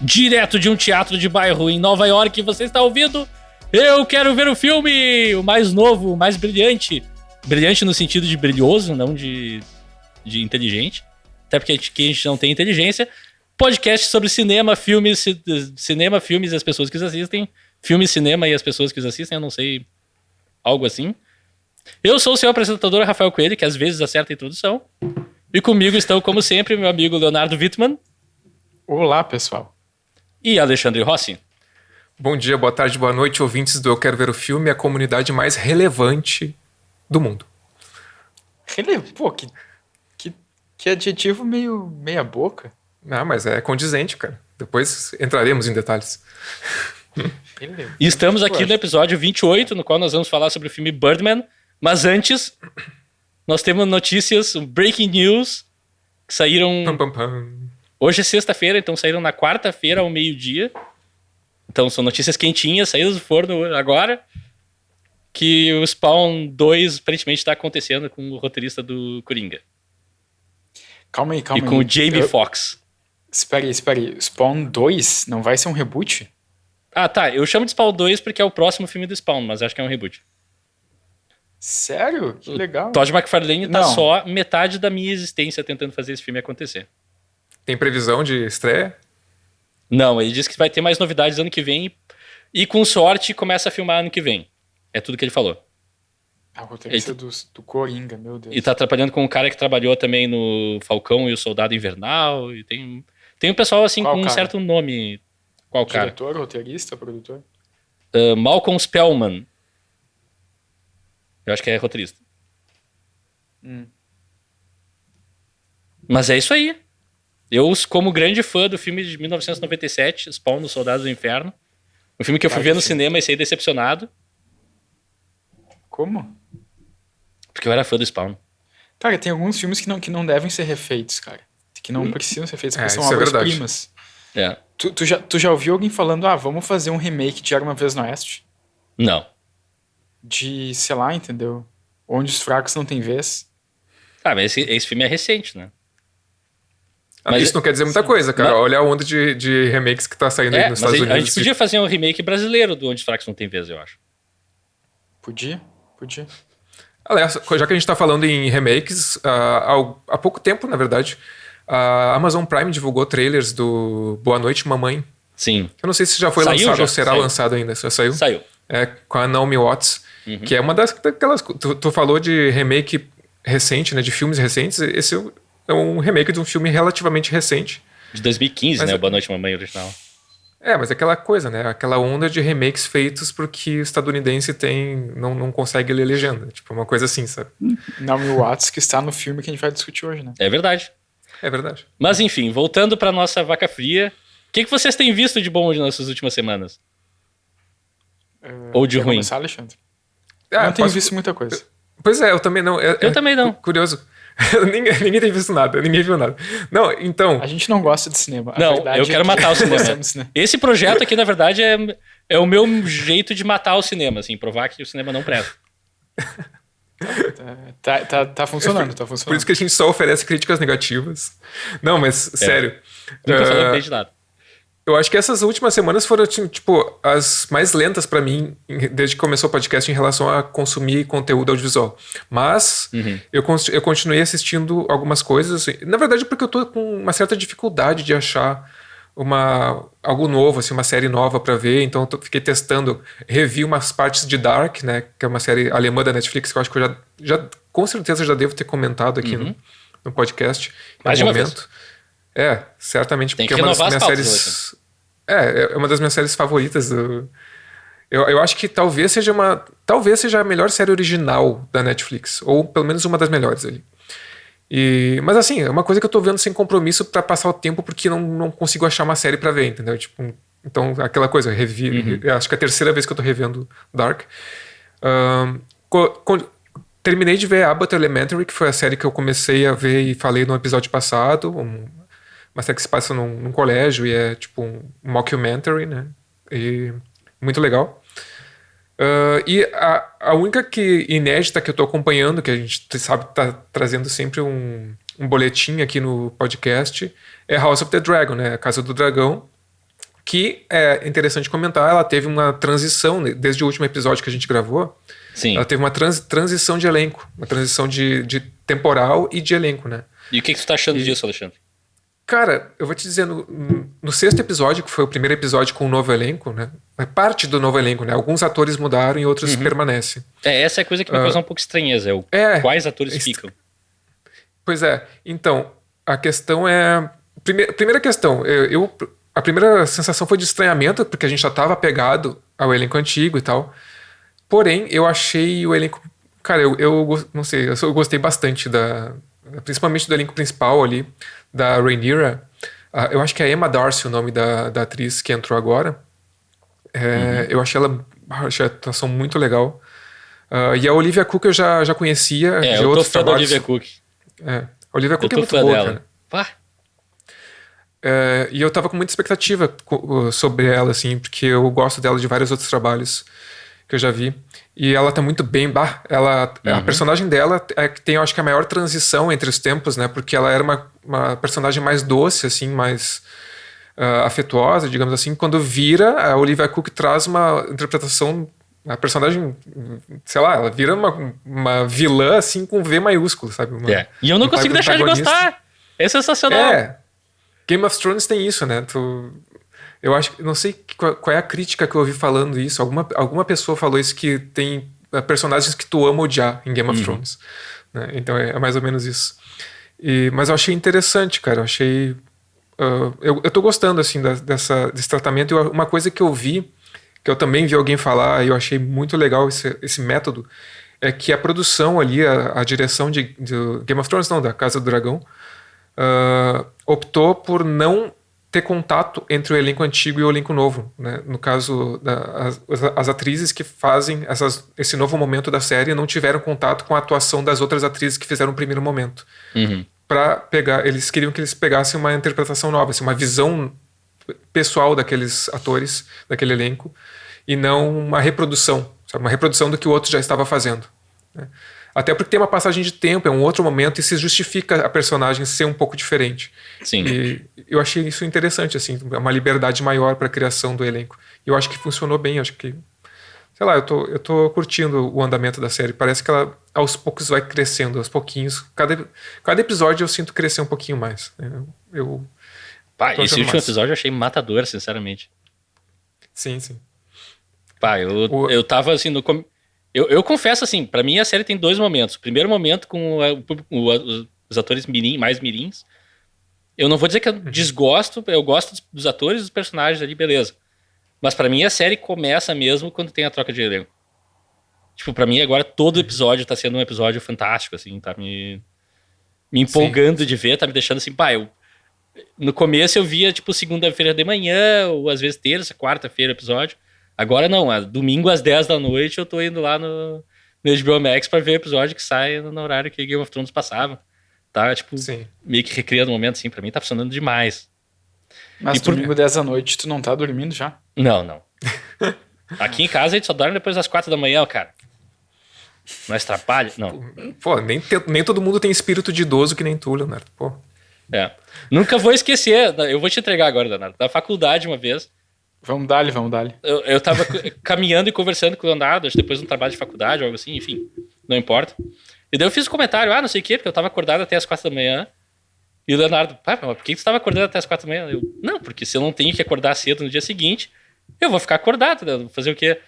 direto de um teatro de bairro em Nova York, você está ouvindo Eu Quero Ver o Filme, o mais novo, o mais brilhante. Brilhante no sentido de brilhoso, não de inteligente. Até porque aqui a gente não tem inteligência. Podcast sobre cinema, filmes e as pessoas que os assistem. Filme, cinema e as pessoas que os assistem, eu não sei, algo assim. Eu sou o seu apresentador, Rafael Coelho, que às vezes acerta a introdução. E comigo estão, como sempre, meu amigo Leonardo Wittmann. Olá, pessoal. E Alexandre Rossi. Bom dia, boa tarde, boa noite, ouvintes do Eu Quero Ver o Filme, a comunidade mais relevante do mundo. Pô, que adjetivo meio meia boca. Ah, mas é condizente, cara. Depois entraremos em detalhes. E estamos aqui no episódio 28, no qual nós vamos falar sobre o filme Birdman. Mas antes, nós temos notícias, breaking news, que saíram... Pam, pam, pam. Hoje é sexta-feira, então saíram na quarta-feira ao meio-dia. Então são notícias quentinhas, saídas do forno agora. Que o Spawn 2 aparentemente está acontecendo com o roteirista do Coringa. Calma aí. E com o Jamie Foxx. Espera aí. Spawn 2 não vai ser um reboot? Ah, tá. Eu chamo de Spawn 2 porque é o próximo filme do Spawn, mas acho que é um reboot. Sério? Que legal. Todd McFarlane tá Não. só metade da minha existência tentando fazer esse filme acontecer. Tem previsão de estreia? Não, ele disse que vai ter mais novidades ano que vem e com sorte começa a filmar ano que vem. É tudo que ele falou. A roteirista do Coringa, meu Deus. E tá trabalhando com um cara que trabalhou também no Falcão e o Soldado Invernal. E tem um pessoal assim Qual com um cara? certo nome. Qual cara? Diretor, roteirista, produtor? Malcolm Spellman. Eu acho que é roteirista. Mas é isso aí. Eu, como grande fã do filme de 1997, Spawn, Os Soldados do Inferno, um filme que eu fui ver no cinema e saí decepcionado, Como? porque eu era fã do Spawn. Cara, tem alguns filmes que não devem ser refeitos, cara. Que não precisam ser feitos, porque são isso é verdade. obras-primas. É. Tu já ouviu alguém falando, vamos fazer um remake de Era Uma Vez no Oeste? Não. De, sei lá, entendeu? Onde os fracos não têm vez. Ah, mas esse filme é recente, né? Mas isso não quer dizer muita coisa, cara. Olha a onda de remakes que tá saindo aí nos Estados Unidos. A gente podia fazer um remake brasileiro do Onde os Fracos Não Tem Vez, eu acho. Podia. Aliás, já que a gente tá falando em remakes, há pouco tempo, na verdade, a Amazon Prime divulgou trailers do Boa Noite, Mamãe. Sim. Eu não sei se já foi lançado ou será lançado ainda. Já saiu? Saiu. É, com a Naomi Watts, que é uma daquelas... Tu falou de remake recente, né? De filmes recentes. Esse é um remake de um filme relativamente recente. De 2015, mas né? O Boa Noite, Mamãe original. É, mas é aquela coisa, né? Aquela onda de remakes feitos porque o estadunidense não consegue ler legenda. Tipo, uma coisa assim, sabe? Naomi Watts, que está no filme que a gente vai discutir hoje, né? É verdade. É verdade. Mas enfim, voltando pra nossa vaca fria, o que vocês têm visto de bom nessas últimas semanas? Ou de Quer ruim? começar, Alexandre? Não tenho visto muita coisa. Pois é, eu também não. Eu também não. Curioso. ninguém tem visto nada, ninguém viu nada. Não, então... A gente não gosta de cinema. Não, eu quero matar o cinema. Esse projeto aqui, na verdade, é o meu jeito de matar o cinema, assim, provar que o cinema não presta. Tá funcionando, tá funcionando. Por isso que a gente só oferece críticas negativas. Não, mas, sério. Nunca falei bem de nada. Eu acho que essas últimas semanas foram, tipo, as mais lentas pra mim, desde que começou o podcast, em relação a consumir conteúdo audiovisual. Mas eu continuei assistindo algumas coisas. Na verdade, porque eu tô com uma certa dificuldade de achar algo novo, assim, uma série nova pra ver. Então eu fiquei testando, revi umas partes de Dark, né, que é uma série alemã da Netflix, que eu acho que eu já com certeza já devo ter comentado aqui no podcast. Mais de uma vez. É, certamente, tem porque que é uma das renovar minhas as pautas séries... É uma das minhas séries favoritas. Eu acho que talvez seja a melhor série original da Netflix, ou pelo menos uma das melhores ali. Mas assim, é uma coisa que eu tô vendo sem compromisso pra passar o tempo, porque não consigo achar uma série pra ver, entendeu? Tipo, então, aquela coisa, acho que é a terceira vez que eu tô revendo Dark. Terminei de ver Abbott Elementary, que foi a série que eu comecei a ver e falei no episódio passado, uma série que se passa num colégio e é tipo um mockumentary, né? E muito legal. E a única inédita que eu tô acompanhando, que a gente sabe que tá trazendo sempre um boletim aqui no podcast, é House of the Dragon, né? A Casa do Dragão, que é interessante comentar, ela teve uma transição, desde o último episódio que a gente gravou, Sim. ela teve uma transição de elenco, uma transição de temporal e de elenco, né? E o que tu tá achando disso, Alexandre? Cara, eu vou te dizer, no sexto episódio, que foi o primeiro episódio com o novo elenco, né? É parte do novo elenco, né? Alguns atores mudaram e outros permanecem. Essa é a coisa que me causa um pouco estranheza, quais atores ficam. Pois é, então, a questão é... Primeira questão, a primeira sensação foi de estranhamento, porque a gente já estava apegado ao elenco antigo e tal. Porém, eu achei o elenco... Cara, eu não sei, eu gostei bastante principalmente do elenco principal ali, da Rhaenyra. Eu acho que é Emma Darcy o nome da atriz que entrou agora. Eu achei a atuação muito legal. E a Olivia Cooke eu já conhecia de outros trabalhos. Eu tô fã da Olivia Cooke. A Olivia Cooke é muito boa, dela. cara. Pá. E eu tava com muita expectativa sobre ela, assim, porque eu gosto dela de vários outros trabalhos que eu já vi. E ela tá muito bem. A personagem dela é que tem, eu acho que, a maior transição entre os tempos, né? Porque ela era uma personagem mais doce, assim, mais afetuosa, digamos assim. Quando vira, a Olivia Cooke traz uma interpretação... A personagem, sei lá, ela vira uma vilã, assim, com V maiúsculo, sabe? E eu não consigo deixar de gostar. É sensacional. Game of Thrones tem isso, né? Eu acho que... Não sei qual é a crítica que eu ouvi falando isso. Alguma pessoa falou isso, que tem personagens que tu ama odiar em Game of Thrones. Né? Então é mais ou menos isso. Mas eu achei interessante, cara. Eu achei... eu tô gostando, assim, desse tratamento. E uma coisa que eu vi, que eu também vi alguém falar, e eu achei muito legal esse método, é que a produção ali, a direção de Game of Thrones, não, da Casa do Dragão, optou por não ter contato entre o elenco antigo e o elenco novo, né? No caso, as atrizes que fazem esse novo momento da série não tiveram contato com a atuação das outras atrizes que fizeram o primeiro momento. Eles queriam que eles pegassem uma interpretação nova, assim, uma visão pessoal daqueles atores, daquele elenco, e não uma reprodução, sabe? Uma reprodução do que o outro já estava fazendo, né? Até porque tem uma passagem de tempo, é um outro momento, e se justifica a personagem ser um pouco diferente. Sim. E eu achei isso interessante, assim, uma liberdade maior para a criação do elenco. E eu acho que funcionou bem, acho que... Sei lá, eu tô curtindo o andamento da série. Parece que ela, aos poucos, vai crescendo, aos pouquinhos. Cada episódio eu sinto crescer um pouquinho mais. Esse último episódio eu achei matador, sinceramente. Sim. Eu tava assim, eu confesso assim, pra mim a série tem dois momentos. O primeiro momento com os atores mais mirins. Eu não vou dizer que eu desgosto, eu gosto dos atores e dos personagens ali, beleza. Mas pra mim a série começa mesmo quando tem a troca de elenco. Tipo, pra mim agora todo episódio tá sendo um episódio fantástico, assim, tá me empolgando de ver, tá me deixando assim, no começo eu via, tipo, segunda-feira de manhã, ou às vezes terça, quarta-feira episódio. Agora não, domingo às 10 da noite eu tô indo lá no HBO Max pra ver o episódio que sai no horário que Game of Thrones passava. Tá, tipo, meio que recriando o momento, assim, pra mim tá funcionando demais. Mas domingo 10 da noite tu não tá dormindo já? Não. Aqui em casa a gente só dorme depois das 4 da manhã, cara. Nós trabalha? Não. Pô, nem todo mundo tem espírito de idoso que nem tu, Leonardo. Pô. Nunca vou esquecer, eu vou te entregar agora, Leonardo, da faculdade uma vez. Vamos dar-lhe. Eu tava caminhando e conversando com o Leonardo, depois de um trabalho de faculdade, algo assim, enfim, não importa. E daí eu fiz um comentário, não sei o quê, porque eu tava acordado até as 4 da manhã. E o Leonardo, mas por que você tava acordado até as 4 da manhã? Não, porque se eu não tenho que acordar cedo no dia seguinte, eu vou ficar acordado, né? Vou fazer o quê?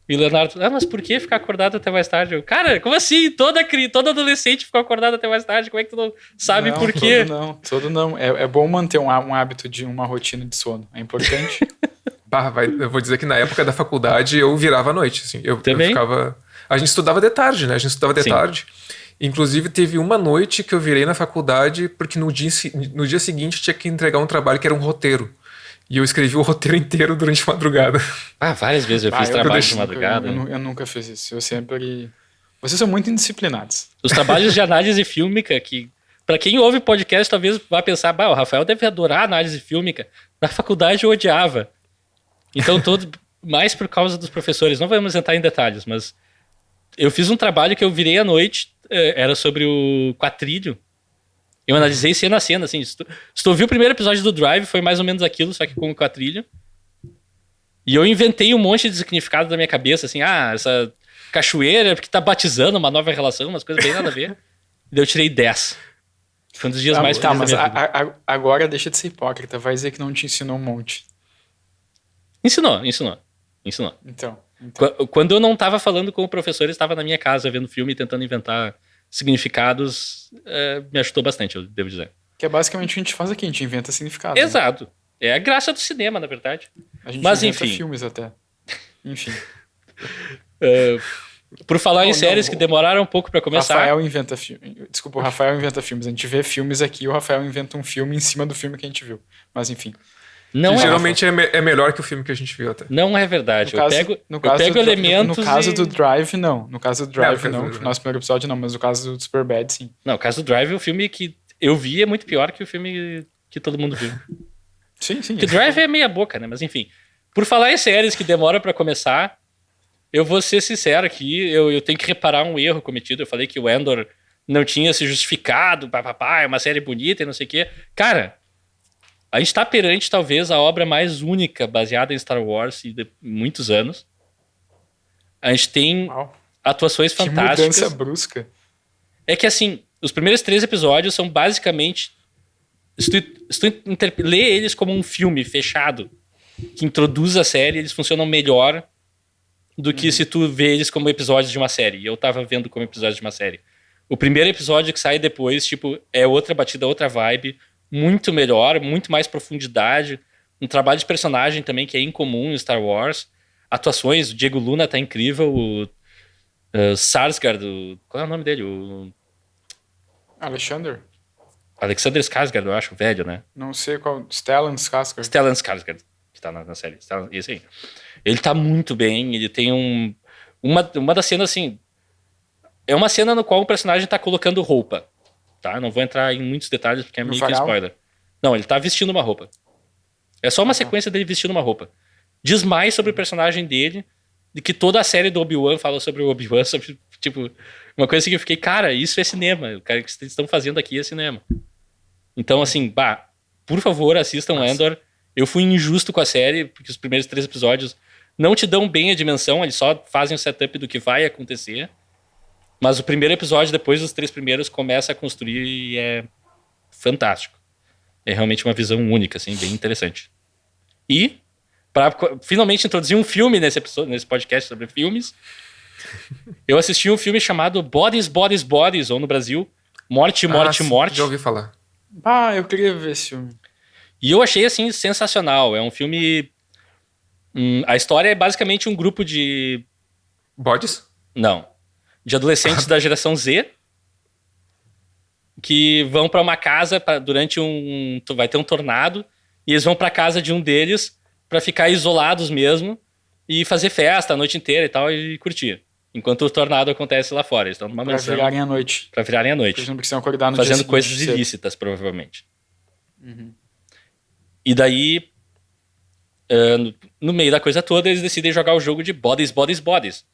E o Leonardo, mas por que ficar acordado até mais tarde? Cara, como assim? Todo adolescente ficou acordado até mais tarde, como é que tu não sabe por quê? Todo não. É bom manter um hábito de uma rotina de sono, é importante. Eu vou dizer que na época da faculdade eu virava à noite, assim. Eu ficava... A gente estudava de tarde, né? Tarde. Inclusive, teve uma noite que eu virei na faculdade porque no dia seguinte tinha que entregar um trabalho que era um roteiro. E eu escrevi o roteiro inteiro durante a madrugada. Várias vezes eu fiz trabalho de madrugada. Eu nunca fiz isso. Vocês são muito indisciplinados. Os trabalhos de análise fílmica, que pra quem ouve podcast talvez vá pensar, o Rafael deve adorar análise fílmica. Na faculdade eu odiava. Então, mais por causa dos professores. Não vamos entrar em detalhes, mas eu fiz um trabalho que eu virei à noite, era sobre o Quatrilho. Eu analisei cena a cena, assim. Se tu viu o primeiro episódio do Drive, foi mais ou menos aquilo, só que com o Quatrilho. E eu inventei um monte de significado da minha cabeça, assim, essa cachoeira é porque tá batizando uma nova relação, umas coisas bem nada a ver. E daí eu tirei 10. Foi um dos dias mais felizes da minha vida. Agora deixa de ser hipócrita, vai dizer que não te ensinou um monte. Ensinou. Então. Quando eu não tava falando com o professor, ele estava na minha casa vendo filme e tentando inventar significados, me ajudou bastante, eu devo dizer. Que é basicamente o que a gente faz aqui, a gente inventa significado. Exato. Né? É a graça do cinema, na verdade. A gente Mas inventa enfim. filmes até. Enfim. Por falar em séries que demoraram um pouco pra começar... O Rafael inventa filmes. A gente vê filmes aqui, o Rafael inventa um filme em cima do filme que a gente viu. Mas enfim. Não geralmente é melhor que o filme que a gente viu até. Não é verdade. Eu pego elementos. No caso do Drive, não. No caso do Drive, não. No nosso primeiro episódio, não. Mas no caso do Superbad, sim. Não, no caso do Drive, o filme que eu vi é muito pior que o filme que todo mundo viu. Sim. Porque Drive é meia boca, né? Mas enfim. Por falar em séries que demoram pra começar, eu vou ser sincero aqui. Eu tenho que reparar um erro cometido. Eu falei que o Andor não tinha se justificado. É uma série bonita e não sei o quê. Cara... A gente tá perante, talvez, a obra mais única baseada em Star Wars de muitos anos. A gente tem atuações fantásticas. Que mudança brusca. É que, assim, os primeiros 3 episódios são basicamente... Se tu lê eles como um filme fechado que introduz a série, eles funcionam melhor do que se tu vê eles como episódios de uma série. E eu tava vendo como episódios de uma série. O primeiro episódio que sai depois, tipo, é outra batida, outra vibe... Muito melhor, muito mais profundidade. Um trabalho de personagem também que é incomum em Star Wars. Atuações, o Diego Luna tá incrível. O Skarsgård, qual é o nome dele? Alexander Skarsgård, eu acho, velho, né? Não sei qual. Stellan Skarsgård. Stellan Skarsgård, que tá na série. Isso aí. Ele tá muito bem, ele tem uma das cenas, assim... É uma cena no qual o personagem tá colocando roupa. Tá? Não vou entrar em muitos detalhes porque é meio que spoiler. Não, ele tá vestindo uma roupa. É só uma sequência dele vestindo uma roupa. Diz mais sobre o personagem dele de que toda a série do Obi-Wan fala sobre o Obi-Wan, sobre, tipo, uma coisa que eu fiquei, cara, isso é cinema. O cara que vocês estão fazendo aqui é cinema. Então, assim, por favor, assistam Andor. Eu fui injusto com a série, porque os primeiros 3 episódios não te dão bem a dimensão, eles só fazem o setup do que vai acontecer. Mas o primeiro episódio, depois dos 3 primeiros, começa a construir e é fantástico. É realmente uma visão única, assim, bem interessante. E, para finalmente introduzir um filme nesse podcast sobre filmes, eu assisti um filme chamado Bodies, Bodies, Bodies, ou no Brasil, Morte, Morte, Morte. Já ouvi falar. Eu queria ver esse filme. E eu achei, assim, sensacional. É um filme... a história é basicamente um grupo de... Bodies? Não. De adolescentes da geração Z que vão pra uma casa durante vai ter um tornado e eles vão pra casa de um deles pra ficar isolados mesmo e fazer festa a noite inteira e tal e curtir. Enquanto o tornado acontece lá fora. Eles estão numa mansão. Pra virarem à noite. Pra virarem à noite. Eles não precisam acordar no fazendo dia coisas seguinte, ilícitas, provavelmente. E daí, no meio da coisa toda, eles decidem jogar o jogo de Bodies, Bodies, Bodies.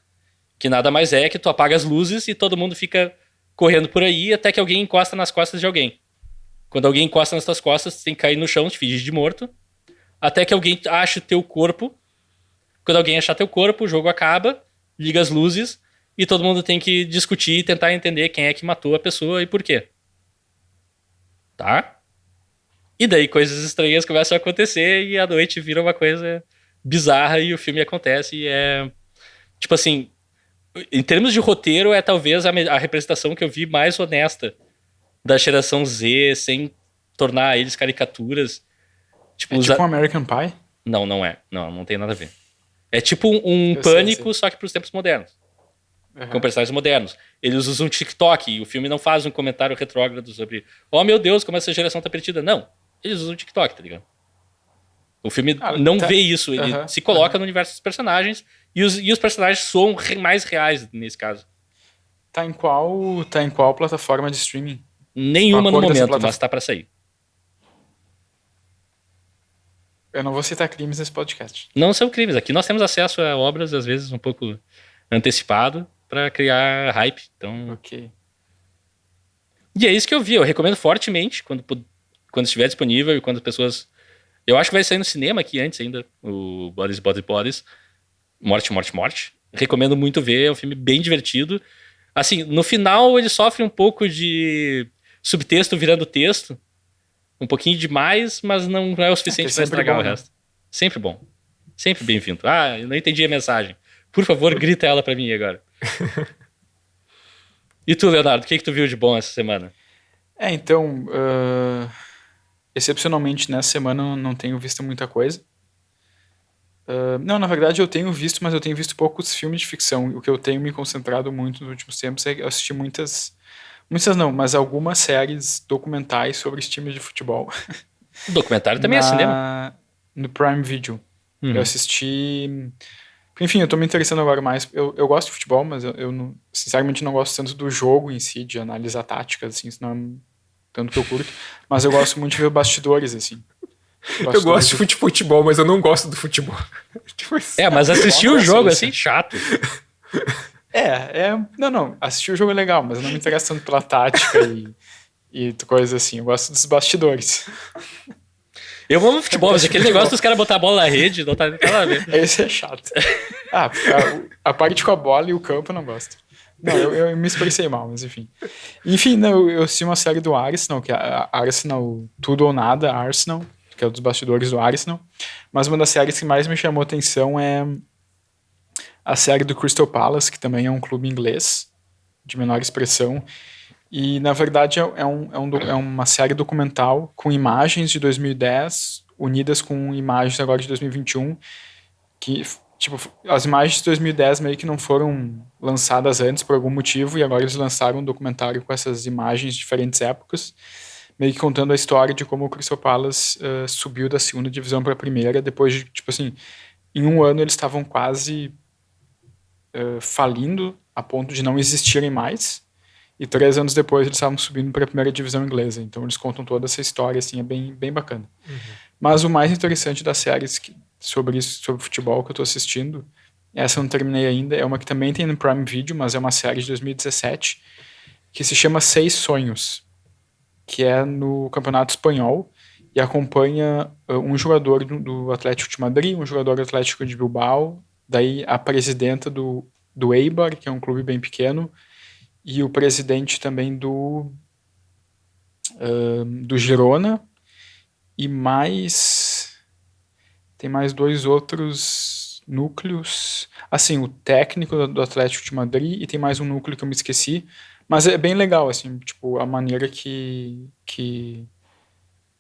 Que nada mais é que tu apaga as luzes e todo mundo fica correndo por aí até que alguém encosta nas costas de alguém. Quando alguém encosta nas tuas costas, tu tem que cair no chão, te fingir de morto, até que alguém ache o teu corpo. Quando alguém achar teu corpo, o jogo acaba, liga as luzes e todo mundo tem que discutir e tentar entender quem é que matou a pessoa e por quê. Tá? E daí coisas estranhas começam a acontecer e a noite vira uma coisa bizarra e o filme acontece e é... Tipo assim... Em termos de roteiro, é talvez a representação que eu vi mais honesta da geração Z, sem tornar eles caricaturas. Tipo, um American Pie? Não é. Não tem nada a ver. É tipo um Pânico, só que pros tempos modernos. Com personagens modernos. Eles usam TikTok e o filme não faz um comentário retrógrado sobre oh meu Deus, como essa geração tá perdida. Não. Eles usam TikTok, tá ligado? O filme não vê isso. Ele se coloca no universo dos personagens e os personagens soam mais reais nesse caso. Tá em qual plataforma de streaming? Nenhuma no momento, mas tá pra sair. Eu não vou citar crimes nesse podcast. Não são crimes. Aqui nós temos acesso a obras, às vezes, um pouco antecipado pra criar hype. Então... Ok. E é isso que eu vi. Eu recomendo fortemente quando estiver disponível e quando as pessoas Eu acho que vai sair no cinema aqui antes ainda, o Bodies, Bodies, Bodies. Morte, Morte, Morte. Recomendo muito ver, é um filme bem divertido. Assim, no final ele sofre um pouco de subtexto virando texto. Um pouquinho demais, mas não é o suficiente pra estragar bom, o resto. Sempre bom. Sempre bem-vindo. Ah, eu não entendi a mensagem. Por favor, grita ela pra mim agora. E tu, Leonardo, o que tu viu de bom essa semana? Então, excepcionalmente nessa semana eu não tenho visto muita coisa. Não, na verdade eu tenho visto, mas eu tenho visto poucos filmes de ficção. O que eu tenho me concentrado muito nos últimos tempos é assistir muitas não, mas algumas séries documentais sobre os times de futebol. O documentário também é cinema? No Prime Video. Eu assisti... Enfim, eu tô me interessando agora mais. Eu gosto de futebol, mas eu não, sinceramente não gosto tanto do jogo em si, de analisar táticas, assim, senão é tanto que eu curto. Mas eu gosto muito de ver bastidores, assim. Eu gosto de futebol, mas eu não gosto do futebol. Mas assistir o jogo, assim, chato. Não, assistir o jogo é legal, mas eu não me interesso tanto pela tática e coisas assim. Eu gosto dos bastidores. Eu amo futebol, mas aquele negócio dos caras botar a bola na rede, não tá nada a ver. Esse é chato. A parte com a bola e o campo eu não gosto. Não, eu me expressei mal, mas enfim. Enfim, não, eu assisti uma série do Arsenal, que é a Arsenal Tudo ou Nada, Arsenal, que é um dos bastidores do Arsenal. Mas uma das séries que mais me chamou a atenção é a série do Crystal Palace, que também é um clube inglês, de menor expressão. E, na verdade, é uma série documental com imagens de 2010 unidas com imagens agora de 2021, que, tipo, as imagens de 2010 meio que não foram lançadas antes por algum motivo, e agora eles lançaram um documentário com essas imagens de diferentes épocas, meio que contando a história de como o Crystal Palace subiu da segunda divisão para a primeira, depois de, tipo assim, em um ano eles estavam quase falindo a ponto de não existirem mais. E 3 anos depois eles estavam subindo para a primeira divisão inglesa. Então eles contam toda essa história, assim, é bem, bem bacana. Mas o mais interessante das séries sobre futebol que eu estou assistindo, essa eu não terminei ainda, é uma que também tem no Prime Video, mas é uma série de 2017, que se chama 6 Sonhos, que é no Campeonato Espanhol, e acompanha um jogador do Atlético de Madrid, um jogador do Atlético de Bilbao, daí a presidenta do Eibar, que é um clube bem pequeno, e o presidente também do Girona, e tem mais 2 outros núcleos, assim, o técnico do Atlético de Madrid, e tem mais um núcleo que eu me esqueci, mas é bem legal, assim, tipo, a maneira que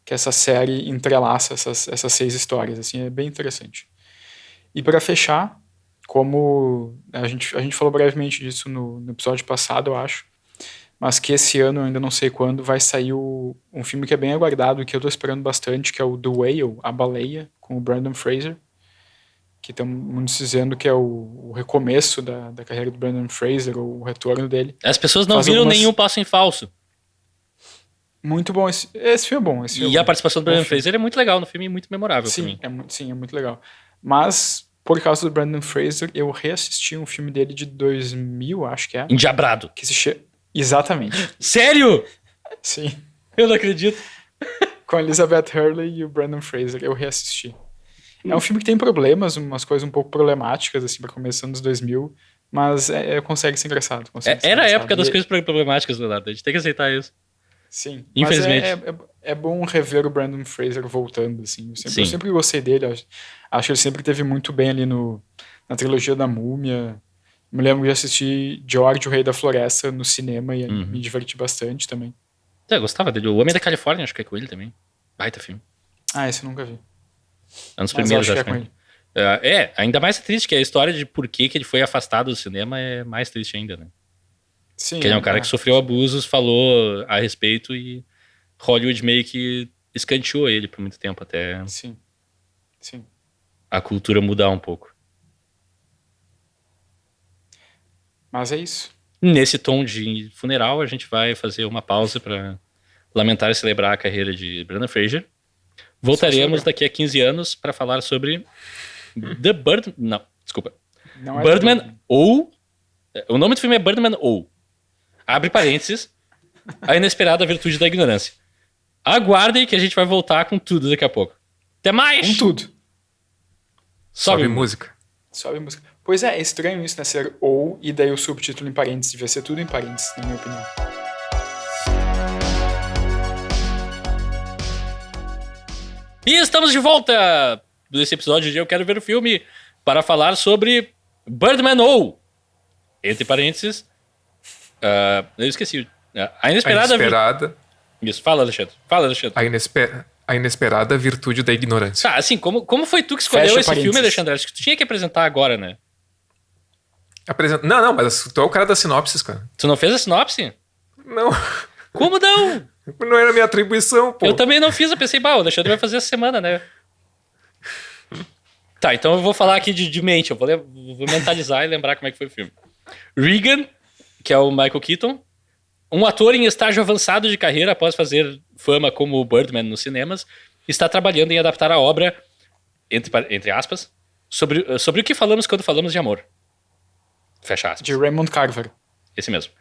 essa série entrelaça essas 6 histórias, assim, é bem interessante. E para fechar, como a gente falou brevemente disso no episódio passado, eu acho, mas que esse ano, eu ainda não sei quando, vai sair um filme que é bem aguardado, que eu tô esperando bastante, que é o The Whale, A Baleia, com o Brendan Fraser, que estão muitos dizendo que é o recomeço da carreira do Brendan Fraser, ou o retorno dele. As pessoas não viram nenhum passo em falso. Muito bom, esse filme é bom. A participação do Brendan Fraser é muito legal no filme e muito memorável pra mim. Sim, é muito legal. Mas... por causa do Brendan Fraser, eu reassisti um filme dele de 2000, acho que é. Endiabrado. Que se chama... Exatamente. Sério? Sim. Eu não acredito. Com a Elizabeth Hurley e o Brendan Fraser, eu reassisti. É um filme que tem problemas, umas coisas um pouco problemáticas, assim, pra começar nos 2000, mas consegue ser engraçado. Era a época das coisas problemáticas, Leonardo. A gente tem que aceitar isso. Sim. Infelizmente. Mas é bom rever o Brendan Fraser voltando, assim. Eu sempre gostei dele. Acho que ele sempre esteve muito bem ali na trilogia da Múmia. Me lembro de assistir George, o Rei da Floresta, no cinema e me diverti bastante também. Eu gostava dele. O Homem da Califórnia, acho que é com ele também. Baita filme. Esse eu nunca vi. É um dos primeiros, acho que é com ele. Ainda mais triste, que a história de por que ele foi afastado do cinema é mais triste ainda, né? Sim. Porque ele é um cara que sofreu abusos, falou a respeito e Hollywood meio que escanteou ele por muito tempo até Sim. a cultura mudar um pouco. Mas é isso. Nesse tom de funeral, a gente vai fazer uma pausa para lamentar e celebrar a carreira de Brendan Fraser. Voltaremos daqui a 15 anos para falar sobre The Birdman. Não, desculpa. Não é Birdman ou... O nome do filme é Birdman ou... Abre parênteses. A inesperada virtude da ignorância. Aguardem que a gente vai voltar com tudo daqui a pouco. Até mais! Com tudo. Sobe música. Sobe música. Pois é estranho isso, né? Ser ou e daí o subtítulo em parênteses. Devia ser tudo em parênteses, na minha opinião. E estamos de volta nesse episódio de Eu Quero Ver o Filme para falar sobre Birdman ou, entre parênteses, eu esqueci. A inesperada... Isso, fala, Alexandre. A inesperada virtude da ignorância. Tá, assim, como foi tu que escolheu esse filme, Alexandre? Acho que tu tinha que apresentar agora, né? Não, mas tu é o cara das sinopses, cara. Tu não fez a sinopse? Não. Como não? Não era minha atribuição, pô. Eu também não fiz, eu pensei, o Alexandre vai fazer essa semana, né? Tá, então eu vou falar aqui de mente, eu vou mentalizar e lembrar como é que foi o filme. Regan, que é o Michael Keaton, um ator em estágio avançado de carreira após fazer fama como Birdman nos cinemas, está trabalhando em adaptar a obra, entre aspas, sobre o que falamos quando falamos de amor. Fecha aspas. De Raymond Carver. Esse mesmo.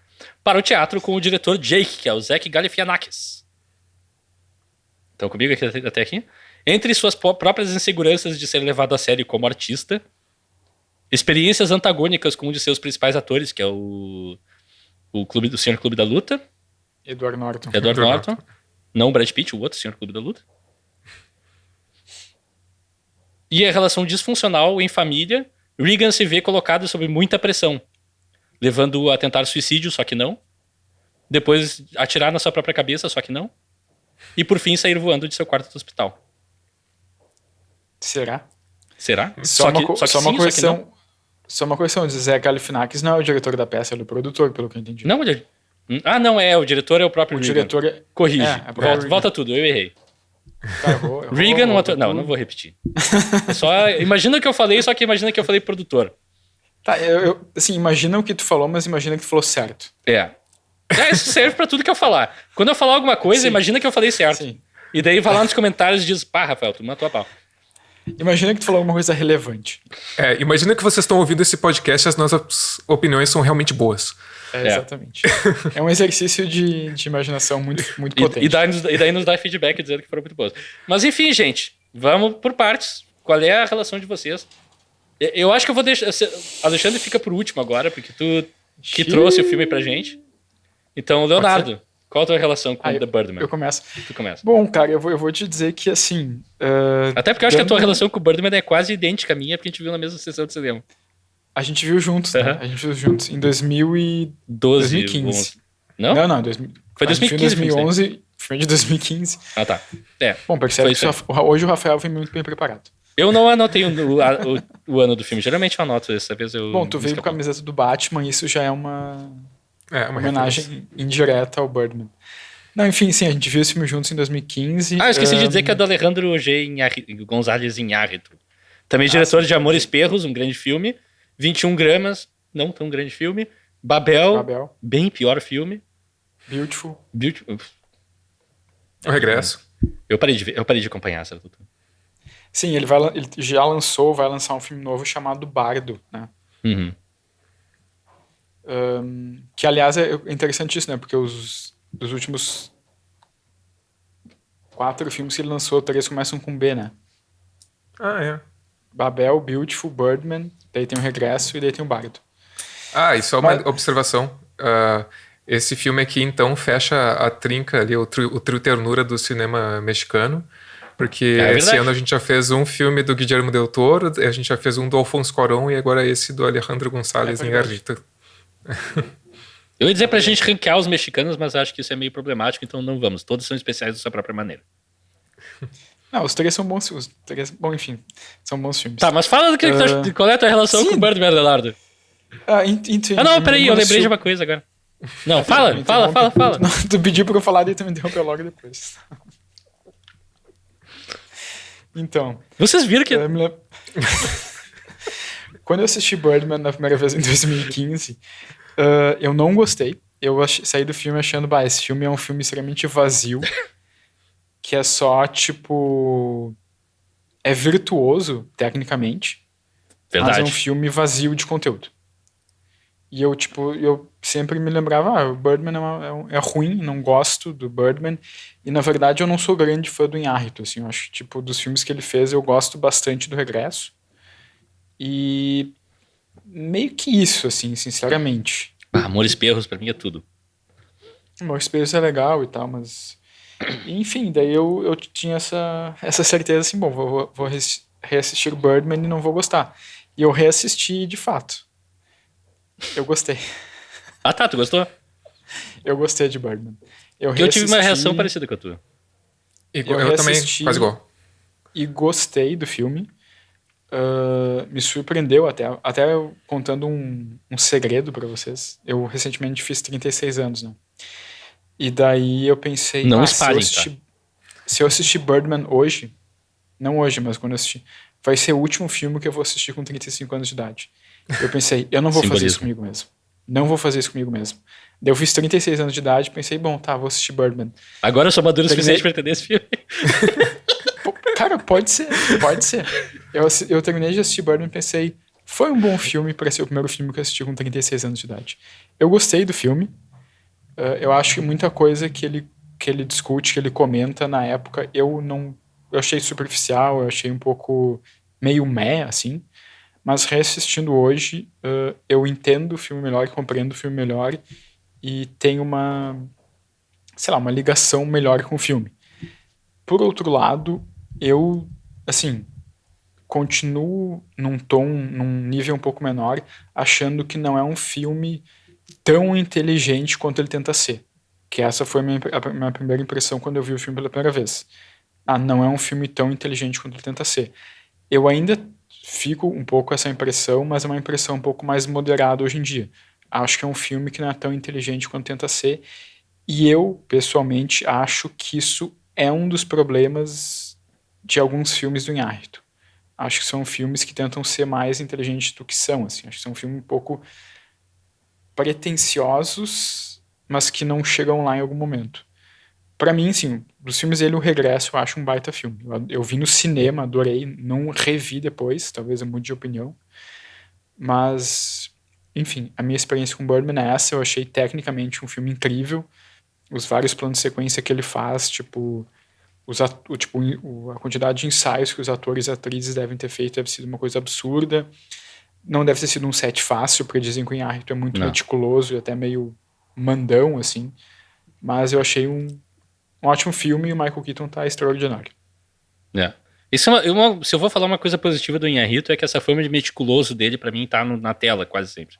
Para o teatro com o diretor Jake, que é o Zach Galifianakis. Estão comigo até aqui? Entre suas próprias inseguranças de ser levado a sério como artista, experiências antagônicas com um de seus principais atores, que é o Senhor Clube da Luta. Edward Norton. Não o Brad Pitt, o outro Senhor Clube da Luta. E a relação disfuncional em família, Regan se vê colocado sob muita pressão, levando-o a tentar suicídio, só que não. Depois atirar na sua própria cabeça, só que não. E por fim sair voando de seu quarto do hospital. Será? Só uma correção. Só uma correção, o Zé Galifianakis não é o diretor da peça, ele é o produtor, pelo que eu entendi. Não, o diretor é o próprio Regan. Diretor é... Corrige, volta tudo, eu errei. Tá, Regan, não vou repetir. Só imagina o que eu falei, só que imagina que eu falei produtor. Tá, assim, imagina o que tu falou, mas imagina que tu falou certo. Isso serve pra tudo que eu falar. Quando eu falar alguma coisa, Sim. imagina que eu falei certo. Sim. E daí vai lá nos comentários e diz, Rafael, tu matou a pau. Imagina que tu falou alguma coisa relevante. Imagina que vocês estão ouvindo esse podcast e as nossas opiniões são realmente boas. Exatamente. É um exercício de imaginação muito potente. E daí nos dá feedback dizendo que foram muito boas. Mas enfim, gente, vamos por partes. Qual é a relação de vocês? Eu acho que eu vou deixar... Alexandre fica por último agora, porque tu que trouxe o filme pra gente. Então, Leonardo, qual a tua relação com The Birdman? Eu começo. Tu começa. Bom, cara, eu vou te dizer que, assim... Até porque eu acho que a tua relação com o Birdman é quase idêntica à minha, porque a gente viu na mesma sessão de cinema. A gente viu juntos, né? A gente viu juntos em 2015. 11. Não? Não, Foi 2015. 2011, foi de 2015. Ah, tá. Bom, percebe que hoje o Rafael foi muito bem preparado. Eu não anotei o ano do filme. Geralmente eu anoto, dessa vez eu... Bom, tu veio com a camiseta do Batman, isso já é uma homenagem indireta ao Birdman. Não, enfim, sim, a gente viu esse filme juntos em 2015. Eu esqueci de dizer que é do Alejandro G. González Iñárritu. Também diretor de Amores Perros, um grande filme. 21 gramas, não tão grande filme. Babel. Bem pior filme. Beautiful. O Regresso. Eu parei de acompanhar essa luta. Sim, ele já vai lançar um filme novo chamado Bardo, né? Uhum. Que, aliás, é interessante isso, né? Porque dos últimos 4 filmes que ele lançou, 3 começam com B, né? Babel, Beautiful, Birdman, daí tem o Regresso e daí tem o Bardo. E só uma observação. Esse filme aqui, então, fecha a trinca ali, o trio ternura do cinema mexicano, porque esse ano a gente já fez um filme do Guillermo del Toro, a gente já fez um do Alfonso Cuarón e agora esse do Alejandro González Iñárritu. Eu ia dizer pra gente ranquear os mexicanos, mas acho que isso é meio problemático, então não vamos. Todos são especiais da sua própria maneira. Não, os 3 são bons. Bom, enfim, são bons filmes. Tá, mas fala qual é a tua relação com o Birdman, Leonardo? Não, peraí, eu lembrei de uma coisa agora. Não, fala. Não, tu pediu pra eu falar e tu me interrompeu logo depois. Então... Vocês viram que... Quando eu assisti Birdman na primeira vez em 2015, eu não gostei. Eu saí do filme achando, esse filme é um filme extremamente vazio, que é só, tipo... É virtuoso, tecnicamente, Verdade. mas é um filme vazio de conteúdo. E eu, tipo, eu sempre me lembrava, o Birdman é ruim, não gosto do Birdman. E, na verdade, eu não sou grande fã do Inhárritu, assim. Eu acho, tipo, dos filmes que ele fez, eu gosto bastante do Regresso. E meio que isso, assim, sinceramente. Amores Perros pra mim é tudo. O Meu Espelho é legal e tal, mas... Enfim, daí eu tinha essa certeza, assim, bom, vou reassistir o Birdman e não vou gostar. E eu reassisti de fato. Eu gostei. Ah, tá, tu gostou? Eu gostei de Birdman. Porque eu tive uma reação parecida com a tua. Eu também, quase igual. E gostei do filme. Me surpreendeu até contando um segredo pra vocês. Eu recentemente fiz 36 anos, né? E daí eu pensei, Não se eu assistir Birdman hoje, não hoje, mas quando eu assistir, vai ser o último filme que eu vou assistir com 35 anos de idade. Eu pensei, eu não vou fazer isso comigo mesmo. Não vou fazer isso comigo mesmo. Daí eu fiz 36 anos de idade e pensei, bom, tá, vou assistir Birdman. Agora eu sou maduro o suficiente pra entender esse filme. Cara, pode ser. Eu terminei de assistir Birdman e pensei, foi um bom filme pra ser o primeiro filme que eu assisti com 36 anos de idade. Eu gostei do filme. Eu acho que muita coisa que ele discute, que ele comenta na época, eu achei superficial, eu achei um pouco meio assim. Mas reassistindo hoje, eu entendo o filme melhor, compreendo o filme melhor e tenho uma ligação melhor com o filme. Por outro lado, eu, assim, continuo num nível um pouco menor, achando que não é um filme tão inteligente quanto ele tenta ser. Que essa foi a minha primeira impressão quando eu vi o filme pela primeira vez. Não é um filme tão inteligente quanto ele tenta ser. Eu ainda fico um pouco com essa impressão, mas é uma impressão um pouco mais moderada hoje em dia. Acho que é um filme que não é tão inteligente quanto tenta ser. E eu, pessoalmente, acho que isso é um dos problemas de alguns filmes do Inhárritu. Acho que são filmes que tentam ser mais inteligentes do que são. Assim. Acho que são filmes um pouco pretensiosos, mas que não chegam lá em algum momento. Pra mim, sim, dos filmes dele, O Regresso, eu acho um baita filme. Eu vi no cinema, adorei, não revi depois, talvez eu mude de opinião. Mas, enfim, a minha experiência com Birdman é essa, eu achei tecnicamente um filme incrível. Os vários planos de sequência que ele faz, tipo, a quantidade de ensaios que os atores e atrizes devem ter feito deve ser uma coisa absurda. Não deve ter sido um set fácil, porque dizem que o Inhárritu é muito meticuloso e até meio mandão, assim. Mas eu achei um ótimo filme e o Michael Keaton tá extraordinário. Isso se eu vou falar uma coisa positiva do Inhárritu, é que essa fama de meticuloso dele, pra mim, tá na tela quase sempre.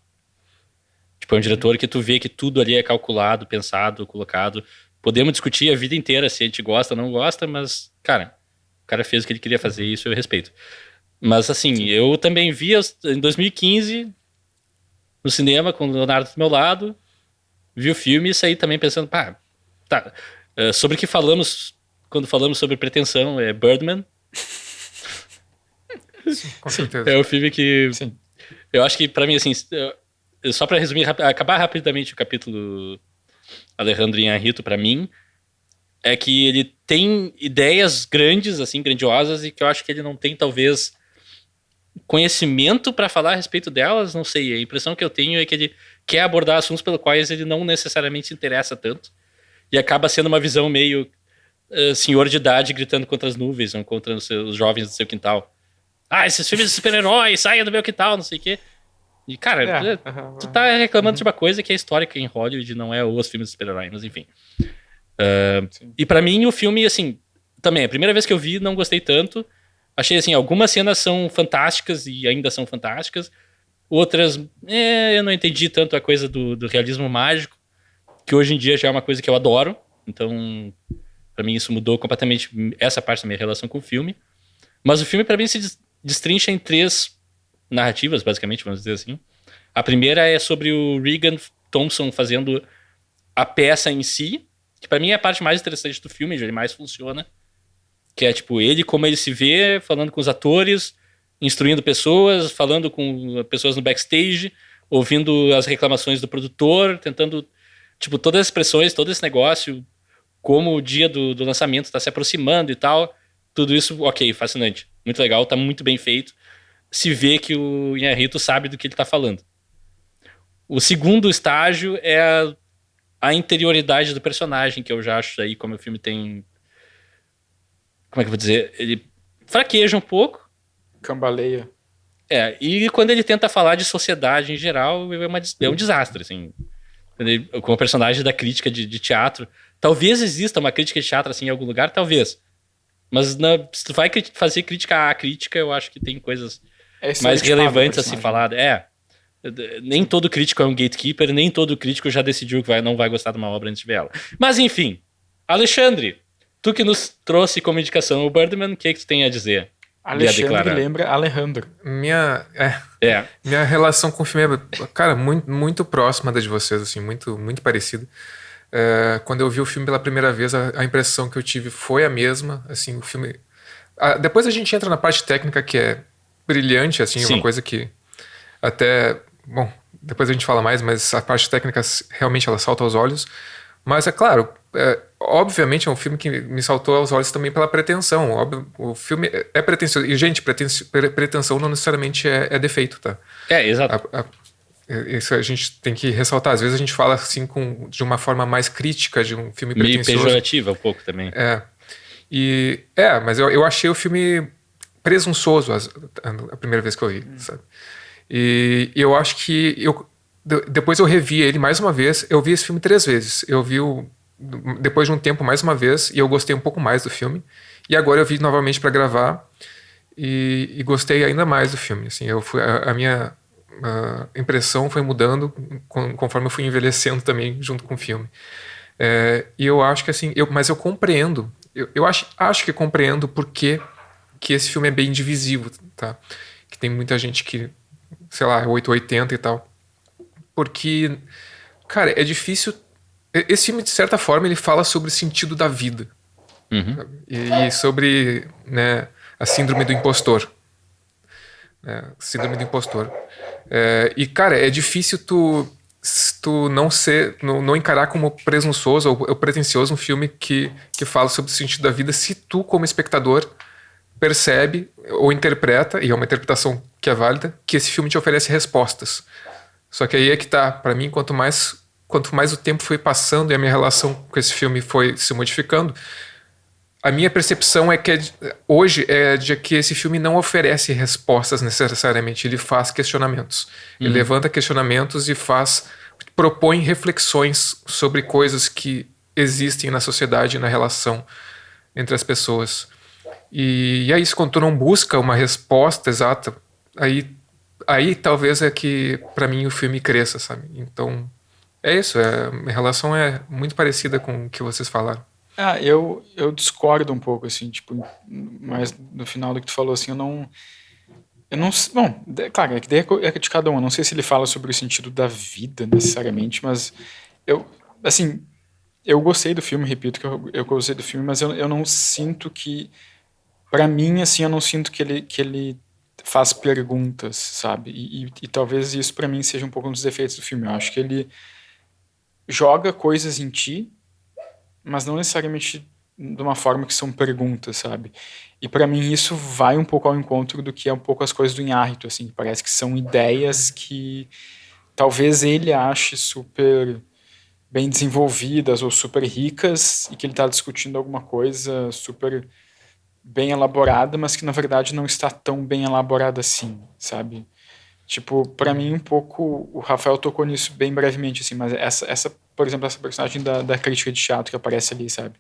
Tipo, é um diretor que tu vê que tudo ali é calculado, pensado, colocado. Podemos discutir a vida inteira se a gente gosta ou não gosta, mas, cara, o cara fez o que ele queria fazer, isso eu respeito. Mas, assim, eu também vi em 2015, no cinema, com o Leonardo do meu lado, vi o filme e saí também pensando, sobre o que falamos quando falamos sobre pretensão, é Birdman. Sim, com certeza. É o filme que... Sim. Eu acho que, pra mim, assim, só pra resumir, acabar rapidamente o capítulo Alejandro Inhárritu, pra mim, é que ele tem ideias grandes, assim, grandiosas, e que eu acho que ele não tem, talvez, conhecimento pra falar a respeito delas, não sei. A impressão que eu tenho é que ele quer abordar assuntos pelos quais ele não necessariamente se interessa tanto, e acaba sendo uma visão meio senhor de idade gritando contra as nuvens, ou contra os jovens do seu quintal. Esses filmes de super-heróis, saia do meu quintal, não sei o quê. E, cara, tu tá reclamando de uma coisa que é histórica em Hollywood, não é os filmes de super-herói, mas enfim. E pra mim, o filme, assim, também, a primeira vez que eu vi, não gostei tanto. Achei, assim, algumas cenas são fantásticas e ainda são fantásticas. Outras, eu não entendi tanto a coisa do realismo mágico, que hoje em dia já é uma coisa que eu adoro. Então, pra mim, isso mudou completamente essa parte da minha relação com o filme. Mas o filme, pra mim, se destrincha em 3 narrativas, basicamente, vamos dizer assim. A primeira é sobre o Regan Thompson fazendo a peça em si, que pra mim é a parte mais interessante do filme, onde ele mais funciona. Que é, tipo, ele como ele se vê, falando com os atores, instruindo pessoas, falando com pessoas no backstage, ouvindo as reclamações do produtor, tentando, tipo, todas as pressões, todo esse negócio, como o dia do lançamento tá se aproximando e tal. Tudo isso, ok, fascinante. Muito legal, tá muito bem feito. Se vê que o Inhárritu sabe do que ele tá falando. O segundo estágio é a interioridade do personagem, que eu já acho aí como o filme tem... Como é que eu vou dizer? Ele fraqueja um pouco. Cambaleia. E quando ele tenta falar de sociedade em geral, é um desastre, assim. Com o personagem da crítica de teatro. Talvez exista uma crítica de teatro assim em algum lugar, talvez. Mas se tu vai fazer crítica à crítica, eu acho que tem coisas mais relevantes a se falar. Nem todo crítico é um gatekeeper, nem todo crítico já decidiu que não vai gostar de uma obra antes de ver ela. Mas enfim, Alexandre, tu que nos trouxe como indicação o Birdman, o que tu tem a dizer? Alexandre lembra Alejandro. Minha relação com o filme é, cara, muito, muito próxima da de vocês, assim, muito, muito parecida. Quando eu vi o filme pela primeira vez, a impressão que eu tive foi a mesma, assim, o filme... depois a gente entra na parte técnica, que é brilhante, assim, uma coisa que até... Bom, depois a gente fala mais, mas a parte técnica realmente ela salta aos olhos. Mas é claro, obviamente é um filme que me saltou aos olhos também pela pretensão. O filme é pretensioso. E, gente, pretensão não necessariamente é defeito, tá? Exato. Isso a gente tem que ressaltar. Às vezes a gente fala assim de uma forma mais crítica de um filme pretensioso. Meio pejorativa um pouco também. Mas eu achei o filme presunçoso a primeira vez que eu vi, sabe? E eu acho que depois eu revi ele mais uma vez. Eu vi esse filme 3 vezes. Eu vi depois de um tempo mais uma vez e eu gostei um pouco mais do filme. E agora eu vi novamente para gravar e gostei ainda mais do filme. Assim, a minha impressão foi mudando conforme eu fui envelhecendo também junto com o filme. E eu acho que assim, mas eu compreendo. Eu acho que compreendo porque que esse filme é bem divisivo, tá? Que tem muita gente que, sei lá, é 880 e tal. Porque, cara, é difícil... Esse filme, de certa forma, ele fala sobre o sentido da vida. E sobre, né, a síndrome do impostor. Síndrome do impostor. E, cara, é difícil tu não encarar como presunçoso ou pretensioso um filme que fala sobre o sentido da vida se tu, como espectador, percebe ou interpreta, e é uma interpretação que é válida, que esse filme te oferece respostas. Só que aí é que tá, pra mim, quanto mais o tempo foi passando e a minha relação com esse filme foi se modificando, a minha percepção é que hoje é de que esse filme não oferece respostas necessariamente, ele faz questionamentos. Ele levanta questionamentos e propõe reflexões sobre coisas que existem na sociedade e na relação entre as pessoas. E é isso, quando tu não busca uma resposta exata, aí talvez é que pra mim o filme cresça, sabe? Então é isso, minha relação é muito parecida com o que vocês falaram. Eu discordo um pouco, assim, tipo, mas no final do que tu falou, assim, eu não bom, claro, é que é de cada um, eu não sei se ele fala sobre o sentido da vida necessariamente, mas eu gostei do filme, repito que eu gostei do filme, mas eu não sinto que, pra mim, assim, eu não sinto que ele faz perguntas, sabe? E talvez isso pra mim seja um pouco um dos defeitos do filme. Eu acho que ele joga coisas em ti, mas não necessariamente de uma forma que são perguntas, sabe? E pra mim isso vai um pouco ao encontro do que é um pouco as coisas do Iñárritu, assim, parece que são ideias que talvez ele ache super bem desenvolvidas ou super ricas e que ele tá discutindo alguma coisa super bem elaborada, mas que na verdade não está tão bem elaborada assim, sabe? Tipo, pra mim um pouco, o Rafael tocou nisso bem brevemente, assim, mas por exemplo, essa personagem da crítica de teatro que aparece ali, sabe?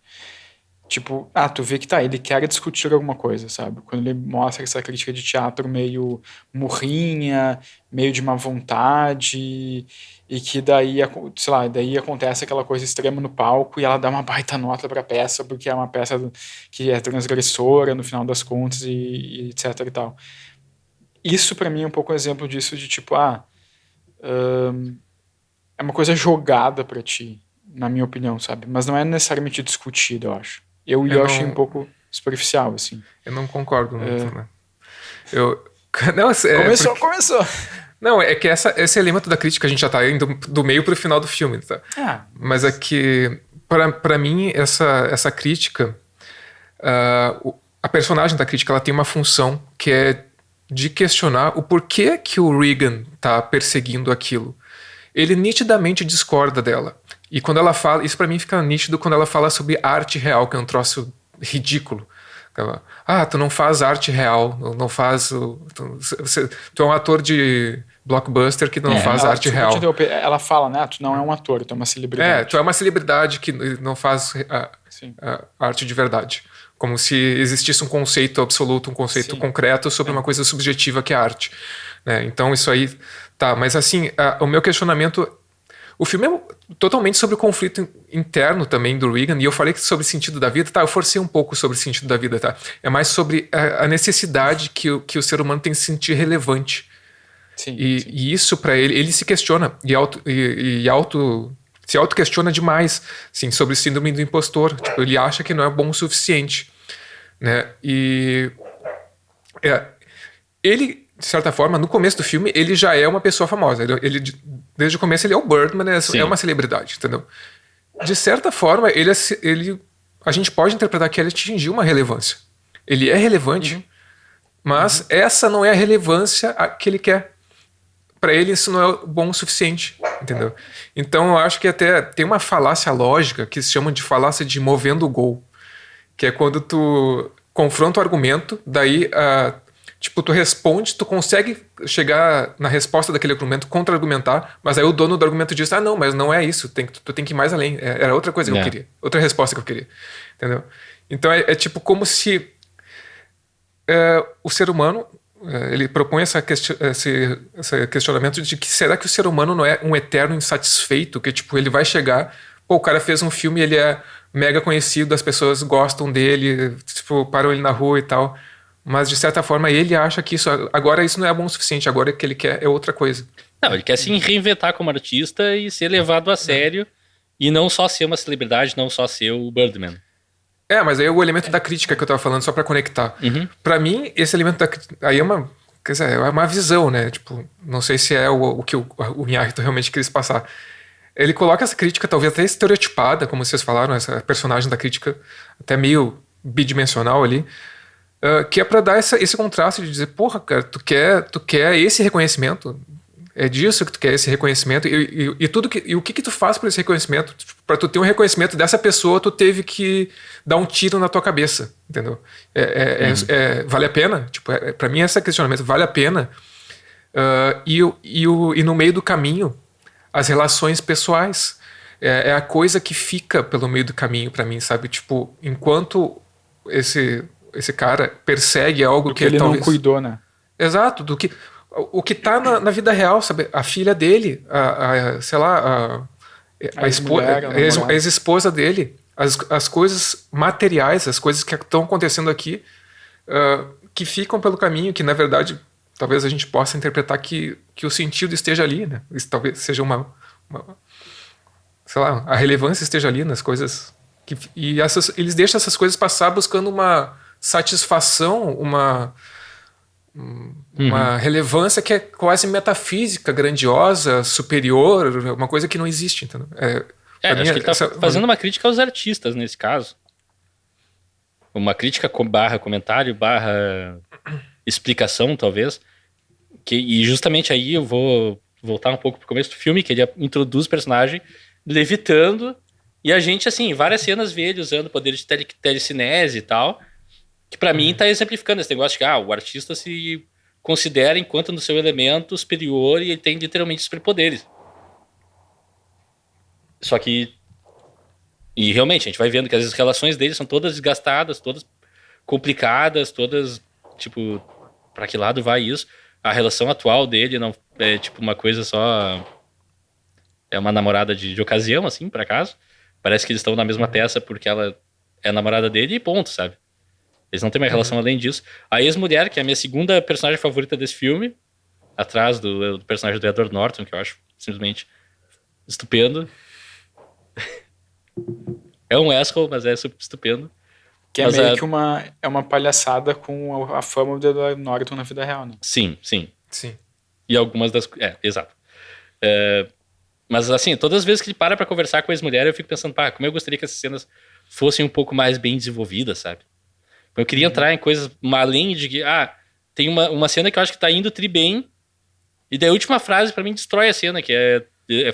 Tipo, tu vê que ele quer discutir alguma coisa, sabe? Quando ele mostra essa crítica de teatro meio murrinha, meio de má vontade, e que daí, sei lá, daí acontece aquela coisa extrema no palco e ela dá uma baita nota pra peça, porque é uma peça que é transgressora no final das contas e etc e tal. Isso pra mim é um pouco um exemplo disso, de tipo, é uma coisa jogada pra ti, na minha opinião, sabe? Mas não é necessariamente discutida, eu acho. Eu achei um pouco superficial, assim. Eu não concordo muito, né? Começou! Não, é que esse elemento da crítica a gente já tá indo do meio pro final do filme, tá? Mas é que, pra mim, essa crítica, a personagem da crítica, ela tem uma função que é de questionar o porquê que o Reagan tá perseguindo aquilo. ele nitidamente discorda dela. E quando ela fala, isso pra mim fica nítido quando ela fala sobre arte real, que é um troço ridículo. Tu não faz arte real, não faz... Tu é um ator de blockbuster que não faz arte real. Ela fala, né? Tu não é um ator, tu é uma celebridade. Tu é uma celebridade que não faz arte de verdade. Como se existisse um conceito absoluto, um conceito concreto sobre uma coisa subjetiva que é arte. Né? Então isso aí... Tá, mas assim, o meu questionamento... O filme é totalmente sobre o conflito interno também do Regan, e eu falei sobre o sentido da vida, tá? Eu forcei um pouco sobre o sentido da vida, tá? É mais sobre a necessidade que o ser humano tem de se sentir relevante. E isso para ele se questiona se auto-questiona demais, assim, sobre o síndrome do impostor. Tipo, ele acha que não é bom o suficiente, né? E ele, de certa forma, no começo do filme, ele já é uma pessoa famosa. Ele desde o começo ele é o Birdman, é uma celebridade, entendeu? De certa forma, a gente pode interpretar que ele atingiu uma relevância. Ele é relevante, mas essa não é a relevância que ele quer. Para ele isso não é bom o suficiente, entendeu? Então eu acho que até tem uma falácia lógica que se chama de falácia de movendo o gol, que é quando tu confronta o argumento, daí tipo, tu responde, tu consegue chegar na resposta daquele argumento, contra-argumentar, mas aí o dono do argumento diz, não, mas não é isso, tu tem que ir mais além, era outra coisa que eu queria, outra resposta que eu queria, entendeu? Então é tipo como se o ser humano, ele propõe esse questionamento de que será que o ser humano não é um eterno insatisfeito, que tipo, ele vai chegar, o cara fez um filme, ele é mega conhecido, as pessoas gostam dele, tipo, param ele na rua e tal, mas de certa forma ele acha que agora isso não é bom o suficiente, agora o que ele quer é outra coisa. Não, ele quer se reinventar como artista e ser levado a sério e não só ser uma celebridade, não só ser o Birdman. Mas aí é o elemento da crítica que eu tava falando, só pra conectar. Pra mim, esse elemento da crítica, aí é uma visão, né? Tipo, não sei se é o que o Miyagi realmente quis passar. Ele coloca essa crítica talvez até estereotipada, como vocês falaram, essa personagem da crítica até meio bidimensional ali, que é pra dar esse contraste de dizer, porra, cara, tu quer esse reconhecimento, é disso que tu quer, esse reconhecimento, e o que tu faz por esse reconhecimento? Pra tu ter um reconhecimento dessa pessoa, tu teve que dar um tiro na tua cabeça, entendeu? Vale a pena? Tipo, pra mim esse questionamento, vale a pena? E no meio do caminho, as relações pessoais, é a coisa que fica pelo meio do caminho pra mim, sabe? Tipo, enquanto esse cara persegue algo que ele talvez não cuidou, né? Exato, o que tá na vida real, sabe? A filha dele, sei lá, a ex-esposa dele, as coisas materiais, as coisas que estão acontecendo aqui, que ficam pelo caminho, que na verdade talvez a gente possa interpretar que o sentido esteja ali, né? Isso talvez seja sei lá, a relevância esteja ali nas coisas. Eles deixam essas coisas passar buscando uma satisfação, uma relevância que é quase metafísica, grandiosa, superior, uma coisa que não existe, entendeu? Acho que ele tá fazendo uma crítica aos artistas nesse caso. Uma crítica barra comentário, barra explicação, talvez. E justamente aí eu vou voltar um pouco pro começo do filme, que ele introduz o personagem levitando, e a gente, assim, em várias cenas vê ele usando o poder de telecinese e tal, que pra mim tá exemplificando esse negócio de que o artista se considera enquanto no seu elemento superior e ele tem literalmente superpoderes. Só que... E realmente, a gente vai vendo que as relações dele são todas desgastadas, todas complicadas, todas, tipo, pra que lado vai isso? A relação atual dele não é, tipo, uma coisa só... É uma namorada de ocasião, assim, por acaso. Parece que eles estão na mesma peça porque ela é a namorada dele e ponto, sabe? Eles não têm uma relação além disso. A ex-mulher, que é a minha segunda personagem favorita desse filme, atrás do personagem do Edward Norton, que eu acho simplesmente estupendo. É um asshole, mas é estupendo. Que é meio que uma palhaçada com a fama do Edward Norton na vida real, né? Sim. E algumas das... exato. Mas assim, todas as vezes que ele para pra conversar com a ex-mulher, eu fico pensando, como eu gostaria que essas cenas fossem um pouco mais bem desenvolvidas, sabe? Eu queria entrar em coisas além de que, tem uma cena que eu acho que tá indo tri bem, e daí a última frase pra mim destrói a cena, que é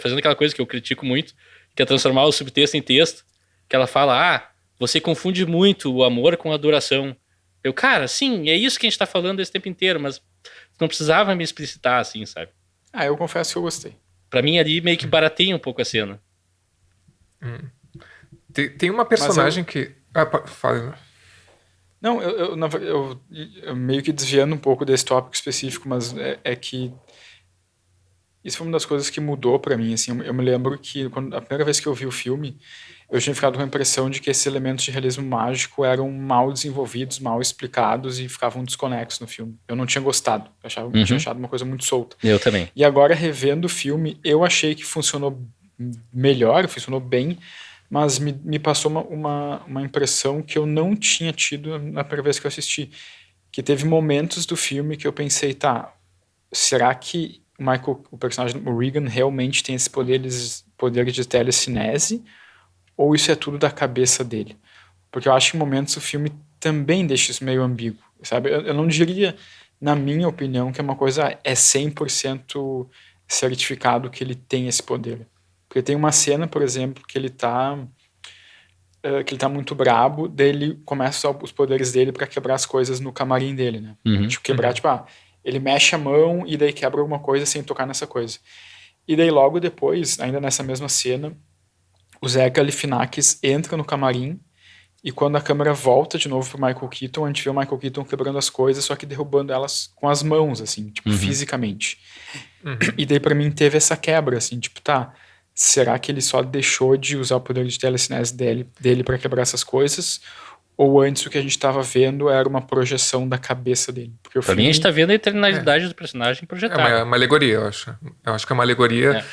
fazendo aquela coisa que eu critico muito, que é transformar o subtexto em texto, que ela fala, você confunde muito o amor com a adoração. Eu, cara, sim, é isso que a gente tá falando esse tempo inteiro, mas não precisava me explicitar assim, sabe? Eu confesso que eu gostei. Pra mim ali meio que barateia um pouco a cena. Tem uma personagem que... fala, né? Não, eu meio que desviando um pouco desse tópico específico, mas é que isso foi uma das coisas que mudou pra mim, assim. Eu me lembro que a primeira vez que eu vi o filme, eu tinha ficado com a impressão de que esses elementos de realismo mágico eram mal desenvolvidos, mal explicados e ficavam desconexos no filme. Eu não tinha gostado, eu tinha achado uma coisa muito solta. Eu também. E agora, revendo o filme, eu achei que funcionou melhor, funcionou bem, mas me passou uma impressão que eu não tinha tido na primeira vez que eu assisti. Que teve momentos do filme que eu pensei, será que o personagem, o Regan, realmente tem esse poder de telecinese? Ou isso é tudo da cabeça dele? Porque eu acho que em momentos o filme também deixa isso meio ambíguo, sabe? Eu não diria, na minha opinião, que é uma coisa 100% certificado que ele tem esse poder. Porque tem uma cena, por exemplo, que ele tá muito brabo, daí ele começa a usar os poderes dele pra quebrar as coisas no camarim dele, né? Ele mexe a mão e daí quebra alguma coisa sem tocar nessa coisa. E daí logo depois, ainda nessa mesma cena, o Zach Galifianakis entra no camarim e quando a câmera volta de novo pro Michael Keaton, a gente vê o Michael Keaton quebrando as coisas, só que derrubando elas com as mãos, assim, tipo, fisicamente. E daí pra mim teve essa quebra, assim, tipo, será que ele só deixou de usar o poder de telecinese dele pra quebrar essas coisas? Ou antes o que a gente tava vendo era uma projeção da cabeça dele? Porque Pra mim a gente tá vendo a eternalidade do personagem projetada. É uma alegoria, eu acho. Eu acho que é uma alegoria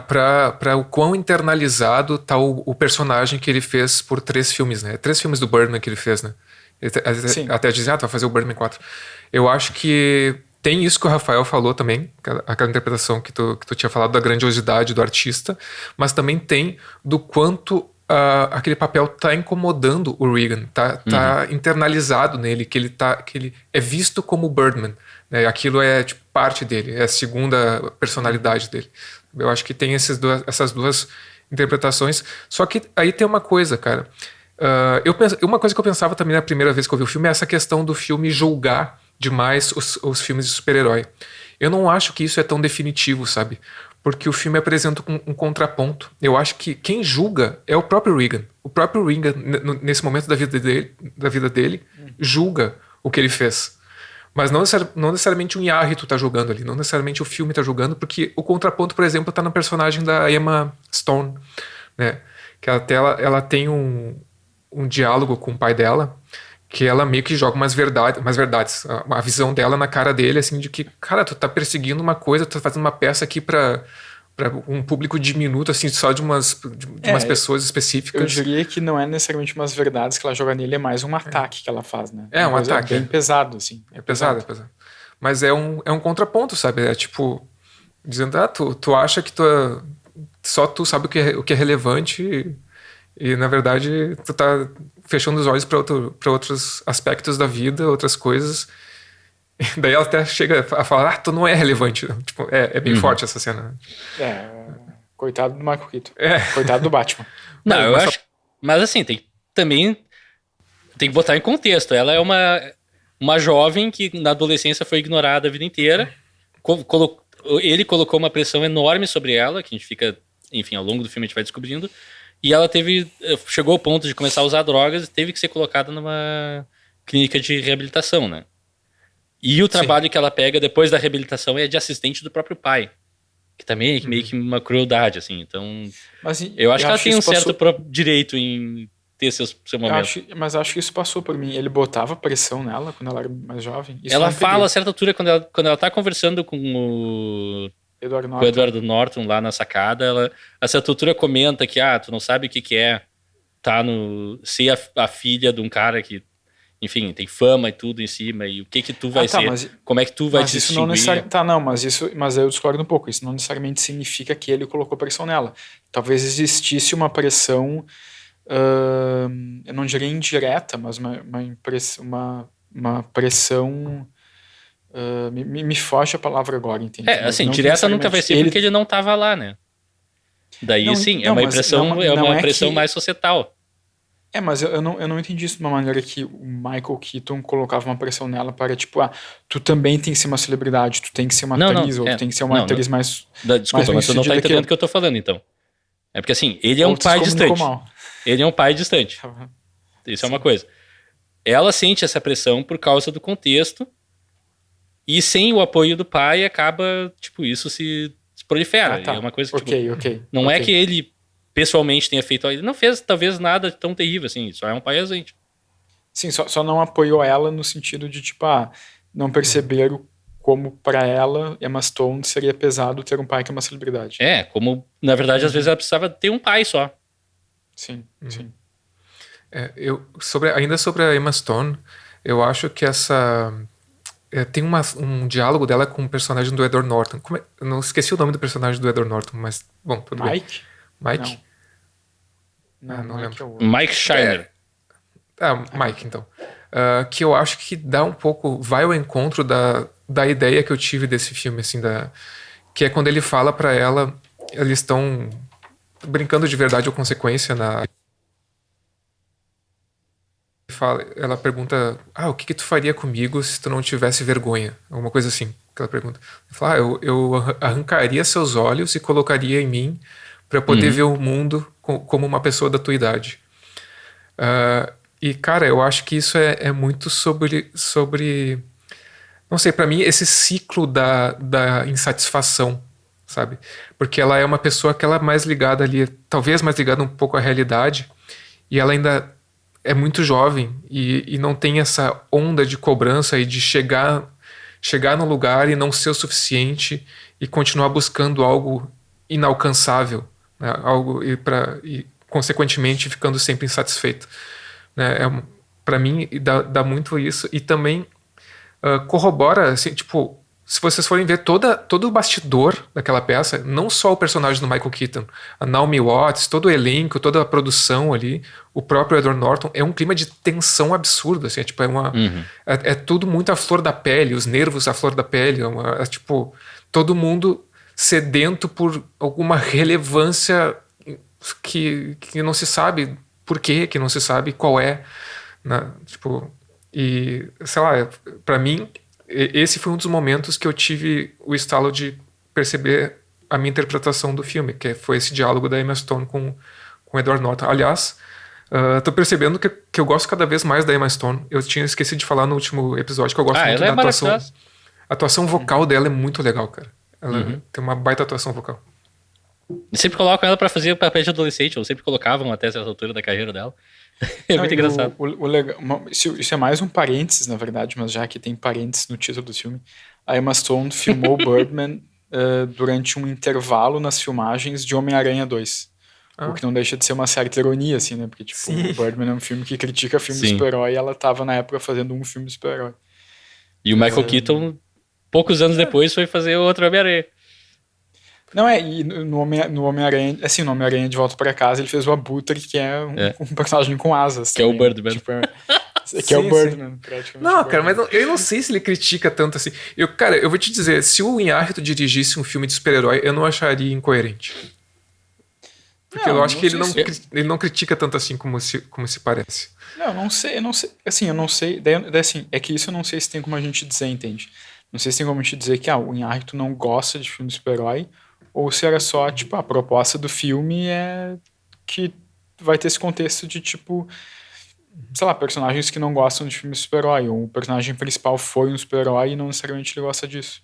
pra o quão internalizado tá o personagem que ele fez por 3 filmes, né? 3 filmes do Birdman que ele fez, né? Até dizem, tu vai fazer o Birdman 4. Eu acho que tem isso que o Rafael falou também, aquela interpretação que tu tinha falado da grandiosidade do artista, mas também tem do quanto aquele papel tá incomodando o Regan, tá internalizado nele, que ele é visto como o Birdman, né? Aquilo é tipo parte dele, é a segunda personalidade dele. Eu acho que tem essas duas interpretações, só que aí tem uma coisa, cara. Uma coisa que eu pensava também na primeira vez que eu vi o filme é essa questão do filme julgar demais os filmes de super-herói. Eu não acho que isso é tão definitivo, sabe? Porque o filme apresenta um contraponto. Eu acho que quem julga é o próprio Regan. O próprio Regan, nesse momento da vida dele, julga o que ele fez. Mas não necessariamente um Iñárritu tá julgando ali, não necessariamente o filme tá julgando, porque o contraponto, por exemplo, tá no personagem da Emma Stone, né? Que até ela tem um diálogo com o pai dela, que ela meio que joga umas verdades, a visão dela na cara dele, assim, de que, cara, tu tá perseguindo uma coisa, tu tá fazendo uma peça aqui pra um público diminuto, assim, só de umas pessoas específicas. Eu diria que não é necessariamente umas verdades que ela joga nele, é mais um ataque que ela faz, né? Um ataque. Bem pesado, assim. É pesado. Mas é um contraponto, sabe? É tipo, dizendo, tu acha que só tu sabe o que é relevante e na verdade, tu tá fechando os olhos para outros aspectos da vida, outras coisas. E daí ela até chega a falar, tu não é relevante. Tipo, é bem forte essa cena. Coitado do Michael Keaton. Coitado do Batman. Não, eu acho... Mas assim, tem que botar em contexto. Ela é uma jovem que na adolescência foi ignorada a vida inteira. Ele colocou uma pressão enorme sobre ela, que a gente fica... Enfim, ao longo do filme a gente vai descobrindo. E ela chegou ao ponto de começar a usar drogas e teve que ser colocada numa clínica de reabilitação, né? E o trabalho que ela pega depois da reabilitação é de assistente do próprio pai. Que também é meio que uma crueldade, assim. Então, eu acho que ela tem um certo direito em ter seu momento. Mas acho que isso passou por mim. Ele botava pressão nela quando ela era mais jovem. Isso ela fala a certa altura, quando ela tá conversando com o Edward Norton lá na sacada, a certa altura comenta que tu não sabe o que é ser a filha de um cara que, enfim, tem fama e tudo em cima, e o que tu vai ser, como é que tu vai se distinguir. Mas eu discordo um pouco, isso não necessariamente significa que ele colocou pressão nela. Talvez existisse uma pressão, eu não diria indireta, mas uma pressão... me foge a palavra agora, entende? Assim, direta nunca vai ser porque ele não tava lá, né? Daí Não, sim, é não, uma mas impressão, não- é não uma é impressão que- mais societal. Mas eu não entendi isso de uma maneira que o Michael Keaton colocava uma pressão nela para, tipo, tu também tem que ser uma celebridade, tu tem que ser uma Não, não, atriz, ou tu tem que ser uma não, atriz mais desculpa, mas tu não tá bem-sucedida entendendo o que eu tô falando, então. É porque assim, ele é um ou tu se pai comunicou distante. mal. Ele é um pai distante. Isso é uma coisa. Ela sente essa pressão por causa do contexto e sem o apoio do pai acaba, tipo, isso se prolifera. Tá. É uma coisa que, Ok. não é que ele pessoalmente tenha feito, ele não fez talvez nada tão terrível assim, só é um pai ausente. Sim, só não apoiou ela no sentido de, tipo, não perceberam como para ela, Emma Stone, seria pesado ter um pai que é uma celebridade. É, como na verdade às vezes ela precisava ter um pai só. Sim. Ainda sobre a Emma Stone, eu acho que tem um diálogo dela com o personagem do Edward Norton. Eu não esqueci o nome do personagem do Edward Norton, mas, bom, tudo bem. Mike? Não lembro. É o outro. Mike Shiner. Mike, então. Que eu acho que dá um pouco, vai ao encontro da ideia que eu tive desse filme, assim, que é quando ele fala pra ela, eles estão brincando de verdade ou consequência ela pergunta, o que tu faria comigo se tu não tivesse vergonha? Alguma coisa assim, que ela pergunta. Ele fala, eu arrancaria seus olhos e colocaria em mim pra poder ver o mundo como uma pessoa da tua idade. E, cara, eu acho que isso é muito sobre... Não sei, pra mim, esse ciclo da insatisfação, sabe? Porque ela é uma pessoa que ela é mais ligada ali, talvez mais ligada um pouco à realidade, e ela ainda é muito jovem e não tem essa onda de cobrança e de chegar no lugar e não ser o suficiente e continuar buscando algo inalcançável, né? E consequentemente ficando sempre insatisfeito, né? Para mim dá muito isso e também corrobora, assim, tipo, se vocês forem ver todo o bastidor daquela peça, não só o personagem do Michael Keaton, a Naomi Watts, todo o elenco, toda a produção ali, o próprio Edward Norton, é um clima de tensão absurdo, assim, tipo, é tudo muito à flor da pele, os nervos à flor da pele, tipo, todo mundo sedento por alguma relevância que não se sabe por quê, que não se sabe qual é, né? Tipo, e, sei lá, pra mim, esse foi um dos momentos que eu tive o estalo de perceber a minha interpretação do filme, que foi esse diálogo da Emma Stone com Edward Norton. Aliás, tô percebendo que eu gosto cada vez mais da Emma Stone. Eu tinha esquecido de falar no último episódio que eu gosto muito da atuação. A atuação vocal dela é muito legal, cara. Ela tem uma baita atuação vocal. Sempre colocam ela pra fazer o papel de adolescente, ou sempre colocavam até essa altura da carreira dela. É muito engraçado. Isso é mais um parênteses, na verdade, mas já que tem parênteses no título do filme, a Emma Stone filmou Birdman durante um intervalo nas filmagens de Homem-Aranha 2. O que não deixa de ser uma certa ironia, assim, né? Porque, tipo, o Birdman é um filme que critica filme de super-herói e ela tava, na época, fazendo um filme de super-herói. E o Michael Keaton, poucos anos depois, foi fazer outro Homem-Aranha. Não, e no Homem-Aranha, assim, no Homem-Aranha de Volta pra Casa, ele fez o Abutre, que é um personagem com asas. Que também, é o Birdman. Tipo, que é o Birdman, praticamente. Não, cara, mas eu não sei se ele critica tanto assim. Cara, eu vou te dizer, se o Iñárritu dirigisse um filme de super-herói, eu não acharia incoerente. Porque eu acho que ele não critica tanto assim como se parece. Eu não sei. Assim, eu não sei. Daí, assim, é que isso eu não sei se tem como a gente dizer, entende? Não sei se tem como a gente dizer que o Iñárritu não gosta de filme de super-herói, ou se era só, tipo, a proposta do filme é que vai ter esse contexto de, tipo, sei lá, personagens que não gostam de filme de super-herói, ou o personagem principal foi um super-herói e não necessariamente ele gosta disso.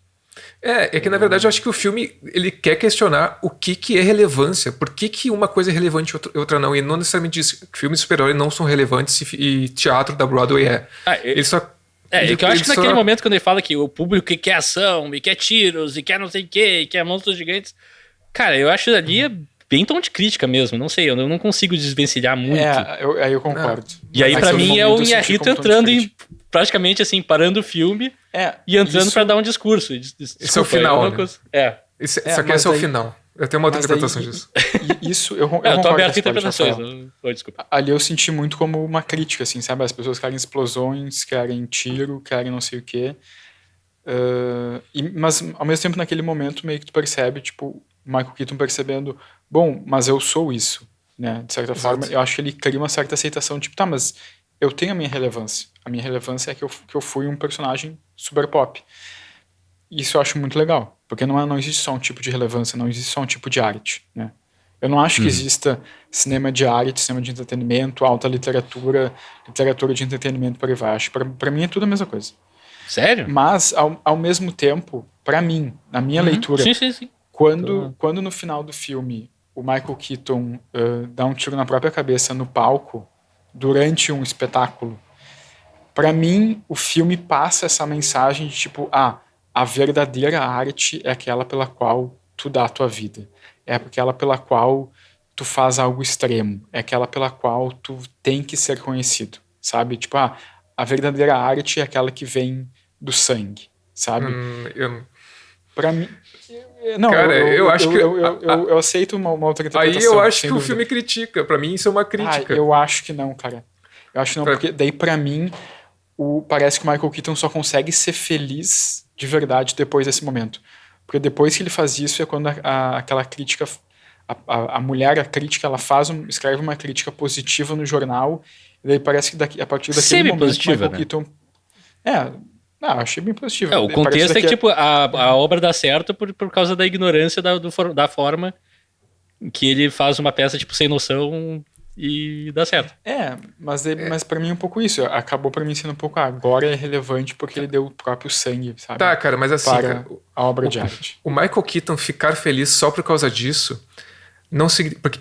É que na verdade eu acho que o filme ele quer questionar o que é relevância, por que uma coisa é relevante e outra não, e não necessariamente diz que filmes de super-herói não são relevantes e teatro da Broadway é. Ele só... que eu acho que naquele momento quando ele fala que o público quer ação, e quer tiros, e quer não sei o que, e quer monstros gigantes, cara, eu acho ali bem tom de crítica mesmo, não sei, eu não consigo desvencilhar muito. Aí eu concordo. E aí pra mim é o Iñárritu entrando praticamente assim, parando o filme e entrando pra dar um discurso. Esse é o final, né? Esse é o final. Eu tenho uma outra interpretação disso. Isso eu tô aberto a interpretações. Desculpa. Ali eu senti muito como uma crítica, assim, sabe? As pessoas querem explosões, querem tiro, querem não sei o quê. Mas ao mesmo tempo naquele momento meio que tu percebe, tipo, Michael Keaton percebendo, bom, mas eu sou isso, né? De certa forma, eu acho que ele cria uma certa aceitação, tipo, tá, mas eu tenho a minha relevância. A minha relevância é que eu fui um personagem super pop. Isso eu acho muito legal, porque não existe só um tipo de relevância, não existe só um tipo de arte, né? Eu não acho que exista cinema de arte, cinema de entretenimento, alta literatura, literatura de entretenimento por aí vai. Acho que pra mim é tudo a mesma coisa. Sério? Mas, ao mesmo tempo, pra mim, na minha leitura, Sim. quando no final do filme o Michael Keaton dá um tiro na própria cabeça no palco, durante um espetáculo, pra mim, o filme passa essa mensagem de tipo, a verdadeira arte é aquela pela qual tu dá a tua vida. É aquela pela qual tu faz algo extremo. É aquela pela qual tu tem que ser conhecido, sabe? Tipo, a verdadeira arte é aquela que vem do sangue, sabe? Pra mim... Não, cara, eu acho que... Eu aceito uma outra interpretação. Aí eu acho que o filme critica. Pra mim isso é uma crítica. Eu acho que não, cara. Eu acho que não, porque daí pra mim parece que o Michael Keaton só consegue ser feliz de verdade depois desse momento. Porque depois que ele faz isso é quando aquela crítica, a mulher, a crítica, ela escreve uma crítica positiva no jornal, e daí parece que a partir daquele momento o Michael Keaton... eu achei bem positivo. O contexto é que tipo, a obra dá certo por causa da ignorância da forma que ele faz uma peça tipo, sem noção e dá certo. Mas pra mim é um pouco isso. Acabou pra mim sendo um pouco agora é relevante porque ele deu o próprio sangue, sabe? Tá, cara, mas assim... Para a obra de arte. O Michael Keaton ficar feliz só por causa disso não significa... Porque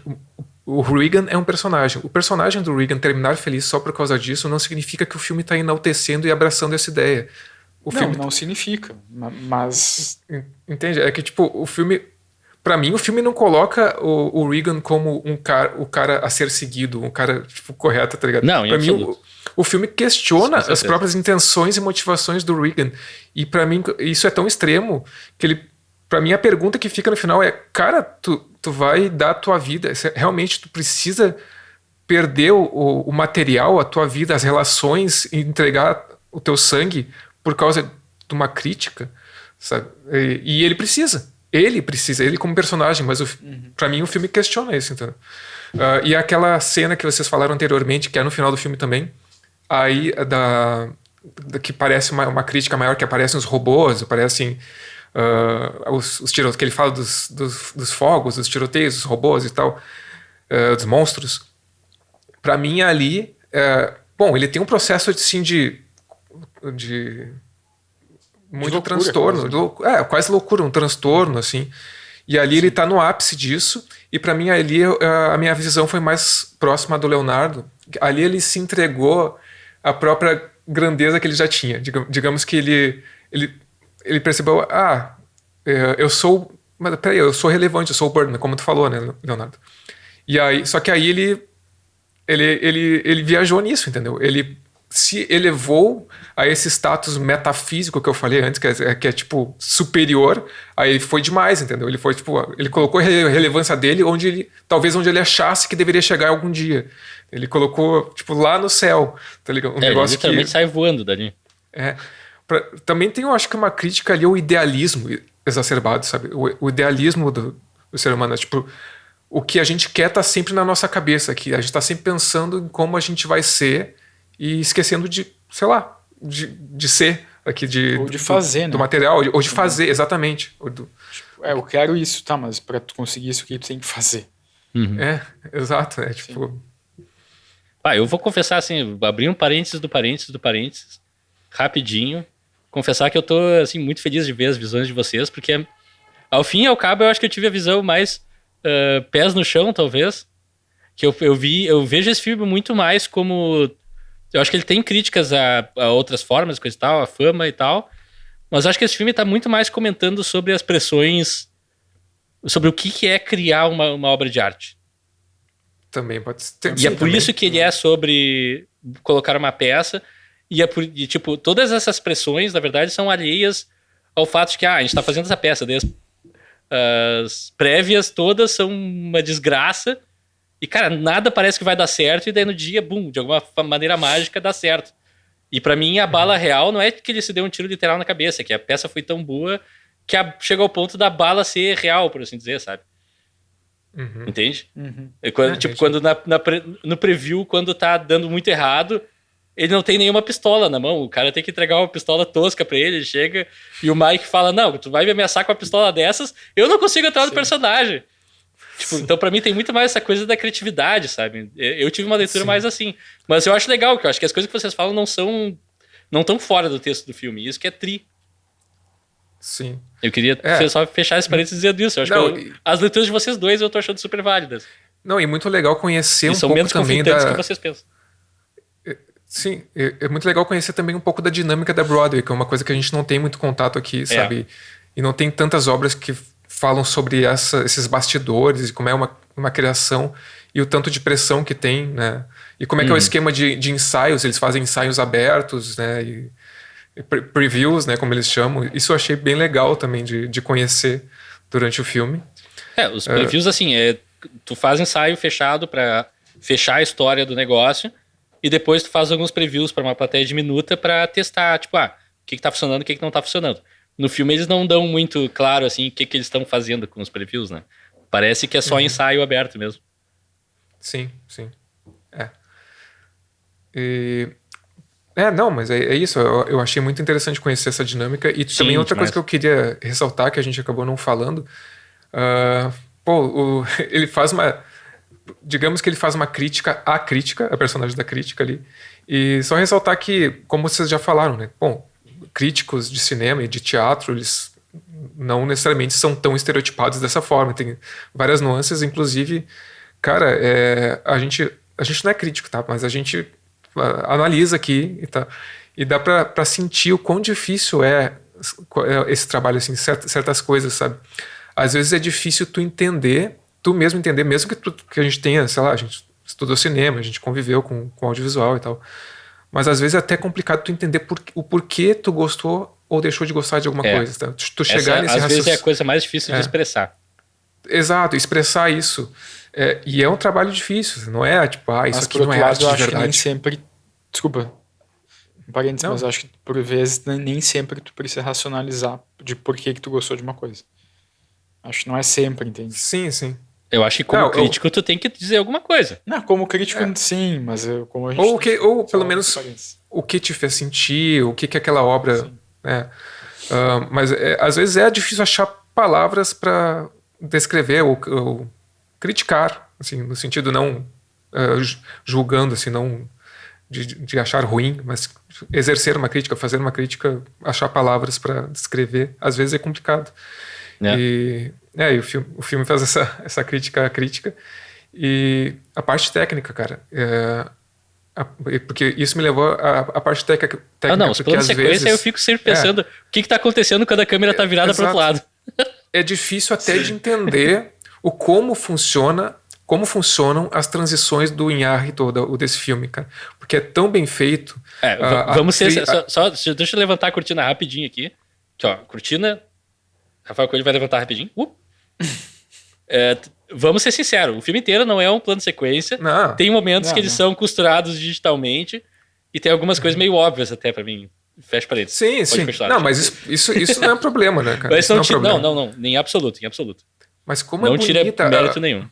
o Regan é um personagem. O personagem do Regan terminar feliz só por causa disso não significa que o filme tá enaltecendo e abraçando essa ideia. Não significa, mas... Entende? É que, tipo, o filme... Pra mim, o filme não coloca o Regan como o cara a ser seguido, um cara, tipo, correto, tá ligado? Não, pra mim, o filme questiona as próprias intenções e motivações do Regan. E pra mim, isso é tão extremo que pra mim, a pergunta que fica no final é, cara, tu vai dar a tua vida, realmente tu precisa perder o material, a tua vida, as relações e entregar o teu sangue por causa de uma crítica, sabe? E ele precisa, ele como personagem, mas pra mim o filme questiona isso, então. E aquela cena que vocês falaram anteriormente, que é no final do filme também, aí que parece uma crítica maior, que aparecem os robôs, aparecem os tiroteios, que ele fala dos fogos, dos tiroteios, dos robôs e tal, dos monstros. Pra mim ali, bom, ele tem um processo assim de muito loucura, transtorno, quase loucura, um transtorno assim. E ali ele tá no ápice disso, e pra mim ali a minha visão foi mais próxima do Leonardo. Ali ele se entregou à própria grandeza que ele já tinha. Digamos que ele percebeu, eu sou, mas peraí, eu sou relevante, eu sou o Birdman, como tu falou, né, Leonardo? E aí, só que aí ele viajou nisso, entendeu? Ele se elevou a esse status metafísico que eu falei antes, que é tipo superior, aí foi demais, entendeu? Ele foi tipo, ele colocou a relevância dele talvez onde ele achasse que deveria chegar algum dia. Ele colocou tipo lá no céu, tá ligado? Um negócio ele literalmente sai voando dali. Também tem, eu acho que uma crítica ali ao idealismo exacerbado, sabe? O idealismo do ser humano, tipo, o que a gente quer tá sempre na nossa cabeça, que a gente tá sempre pensando em como a gente vai ser e esquecendo de, sei lá, de ser aqui, ou de fazer, do material, ou de fazer, exatamente. Eu quero isso, tá, mas pra tu conseguir isso aqui tu tem que fazer. Exato, tipo... Eu vou confessar assim, abrir um parênteses do parênteses, rapidinho, confessar que eu tô, assim, muito feliz de ver as visões de vocês, porque ao fim e ao cabo eu acho que eu tive a visão mais pés no chão, talvez, que eu vejo esse filme muito mais como... Eu acho que ele tem críticas a outras formas, coisa e tal, a fama e tal, mas eu acho que esse filme tá muito mais comentando sobre as pressões, sobre o que é criar uma obra de arte. Também pode ser. E é por isso que ele é sobre colocar uma peça, e tipo, todas essas pressões, na verdade, são alheias ao fato de que a gente tá fazendo essa peça, as prévias todas são uma desgraça, e, cara, nada parece que vai dar certo, e daí no dia, bum, de alguma maneira mágica dá certo. E pra mim, a bala real não é que ele se deu um tiro literal na cabeça, é que a peça foi tão boa chega ao ponto da bala ser real, por assim dizer, sabe? Entende? Quando no preview, quando tá dando muito errado, ele não tem nenhuma pistola na mão. O cara tem que entregar uma pistola tosca pra ele. Ele chega e o Mike fala, não, tu vai me ameaçar com uma pistola dessas, eu não consigo entrar no personagem. Então pra mim tem muito mais essa coisa da criatividade, sabe? Eu tive uma leitura mais assim. Mas eu acho legal, porque eu acho que as coisas que vocês falam não tão fora do texto do filme. Isso que é tri. Sim. Eu queria só fechar esse parênteses dizendo isso. Eu acho que as leituras de vocês dois eu tô achando super válidas. Não, e muito legal conhecer um pouco também são menos conflitantes que vocês pensam. Sim, é muito legal conhecer também um pouco da dinâmica da Broadway, que é uma coisa que a gente não tem muito contato aqui, sabe? E não tem tantas obras que falam sobre esses bastidores e como é uma criação e o tanto de pressão que tem, né? E como é que é o esquema de ensaios, eles fazem ensaios abertos, né? E previews, né, como eles chamam. Isso eu achei bem legal também de conhecer durante o filme. Os previews, assim, tu faz ensaio fechado pra fechar a história do negócio e depois tu faz alguns previews pra uma plateia diminuta pra testar, tipo, o que tá funcionando e o que não tá funcionando. No filme eles não dão muito claro, assim, o que eles estão fazendo com os previews, né? Parece que é só ensaio aberto mesmo. Sim. Não, mas é isso. Eu achei muito interessante conhecer essa dinâmica. E também outra coisa que eu queria ressaltar, que a gente acabou não falando. Ele faz uma... Digamos que ele faz uma crítica à crítica, a personagem da crítica ali. E só ressaltar que, como vocês já falaram, né? Bom, críticos de cinema e de teatro, eles não necessariamente são tão estereotipados dessa forma. Tem várias nuances, inclusive... Cara, a gente não é crítico, tá? Mas a gente... analisa aqui e dá pra sentir o quão difícil é esse trabalho, assim, certas coisas, sabe? Às vezes é difícil tu mesmo entender, mesmo que a gente tenha, sei lá, a gente estudou cinema, a gente conviveu com audiovisual e tal, mas às vezes é até complicado tu entender o porquê tu gostou ou deixou de gostar de alguma coisa, tá? Tu chegar nesse às vezes é a coisa mais difícil de expressar. Exato, expressar isso. E é um trabalho difícil, não é tipo, isso aqui não é arte de verdade. Nem sempre... Desculpa, parênteses, mas eu acho que por vezes nem sempre tu precisa racionalizar de por que tu gostou de uma coisa. Acho que não é sempre, entende? Sim. Eu acho que como crítico tu tem que dizer alguma coisa. Não, como crítico sim, mas como a gente... Ou pelo menos o que te fez sentir, o que aquela obra... mas às vezes é difícil achar palavras para descrever ou criticar, assim, no sentido não julgando, assim, não de achar ruim, mas exercer uma crítica, fazer uma crítica, achar palavras para descrever, às vezes é complicado. E o filme faz essa crítica à crítica. E a parte técnica, cara, porque isso me levou à parte técnica. Os planos de sequência eu fico sempre pensando o que tá acontecendo quando a câmera tá virada para outro lado. É difícil até de entender como funcionam as transições do Inharrito desse filme, cara. Porque é tão bem feito. Deixa eu levantar a cortina rapidinho aqui. Aqui, ó, cortina. Rafael Coelho vai levantar rapidinho. Vamos ser sinceros, o filme inteiro não é um plano de sequência. Tem momentos que eles são costurados digitalmente e tem algumas coisas meio óbvias até pra mim. Fecha parênteses. Sim. Não, mas isso não é um problema, né, cara? Mas não, em absoluto. Mas como não é bonita... Não tira mérito nenhum.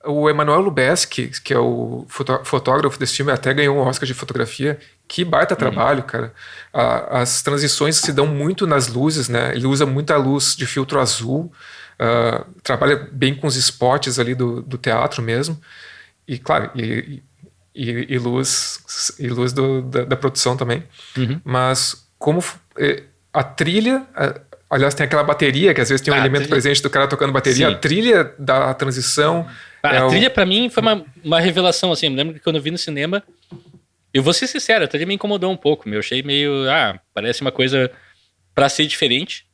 O Emmanuel Lubezki, que é o fotógrafo desse filme, até ganhou um Oscar de fotografia. Que baita trabalho, cara. As transições se dão muito nas luzes, né? Ele usa muita luz de filtro azul, trabalha bem com os spots ali do teatro mesmo. E, claro, e luz da produção também. Mas como a trilha... Aliás, tem aquela bateria, que às vezes tem um elemento presente do cara tocando bateria. Sim. A trilha da transição... A trilha, pra mim, foi uma revelação, assim. Eu me lembro que quando eu vi no cinema... Eu vou ser sincero, a trilha me incomodou um pouco. Eu achei meio... parece uma coisa pra ser diferente.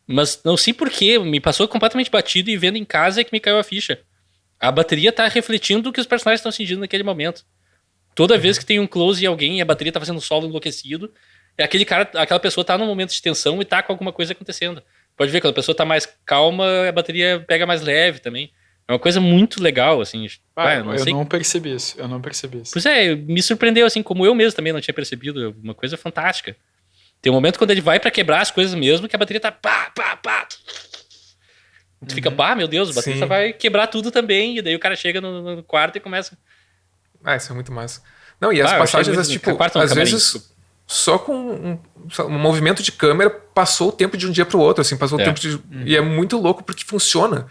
Mas não sei porquê, me passou completamente batido e vendo em casa é que me caiu a ficha. A bateria tá refletindo o que os personagens estão sentindo naquele momento. Toda vez que tem um close em alguém e a bateria tá fazendo um solo enlouquecido, aquela pessoa tá num momento de tensão e tá com alguma coisa acontecendo. Pode ver, quando a pessoa tá mais calma, a bateria pega mais leve também. É uma coisa muito legal, assim. Eu não percebi isso. Pois me surpreendeu, assim, como eu mesmo também não tinha percebido. Uma coisa fantástica. Tem um momento quando ele vai pra quebrar as coisas mesmo, que a bateria tá pá, pá, pá. Tu fica, pá, meu Deus, o baterista vai quebrar tudo também. E daí o cara chega no quarto e começa... Isso é muito massa. Não, e as passagens, tipo, às vezes, só com um movimento de câmera, passou o tempo de um dia pro outro, assim, passou o tempo de... E é muito louco porque funciona.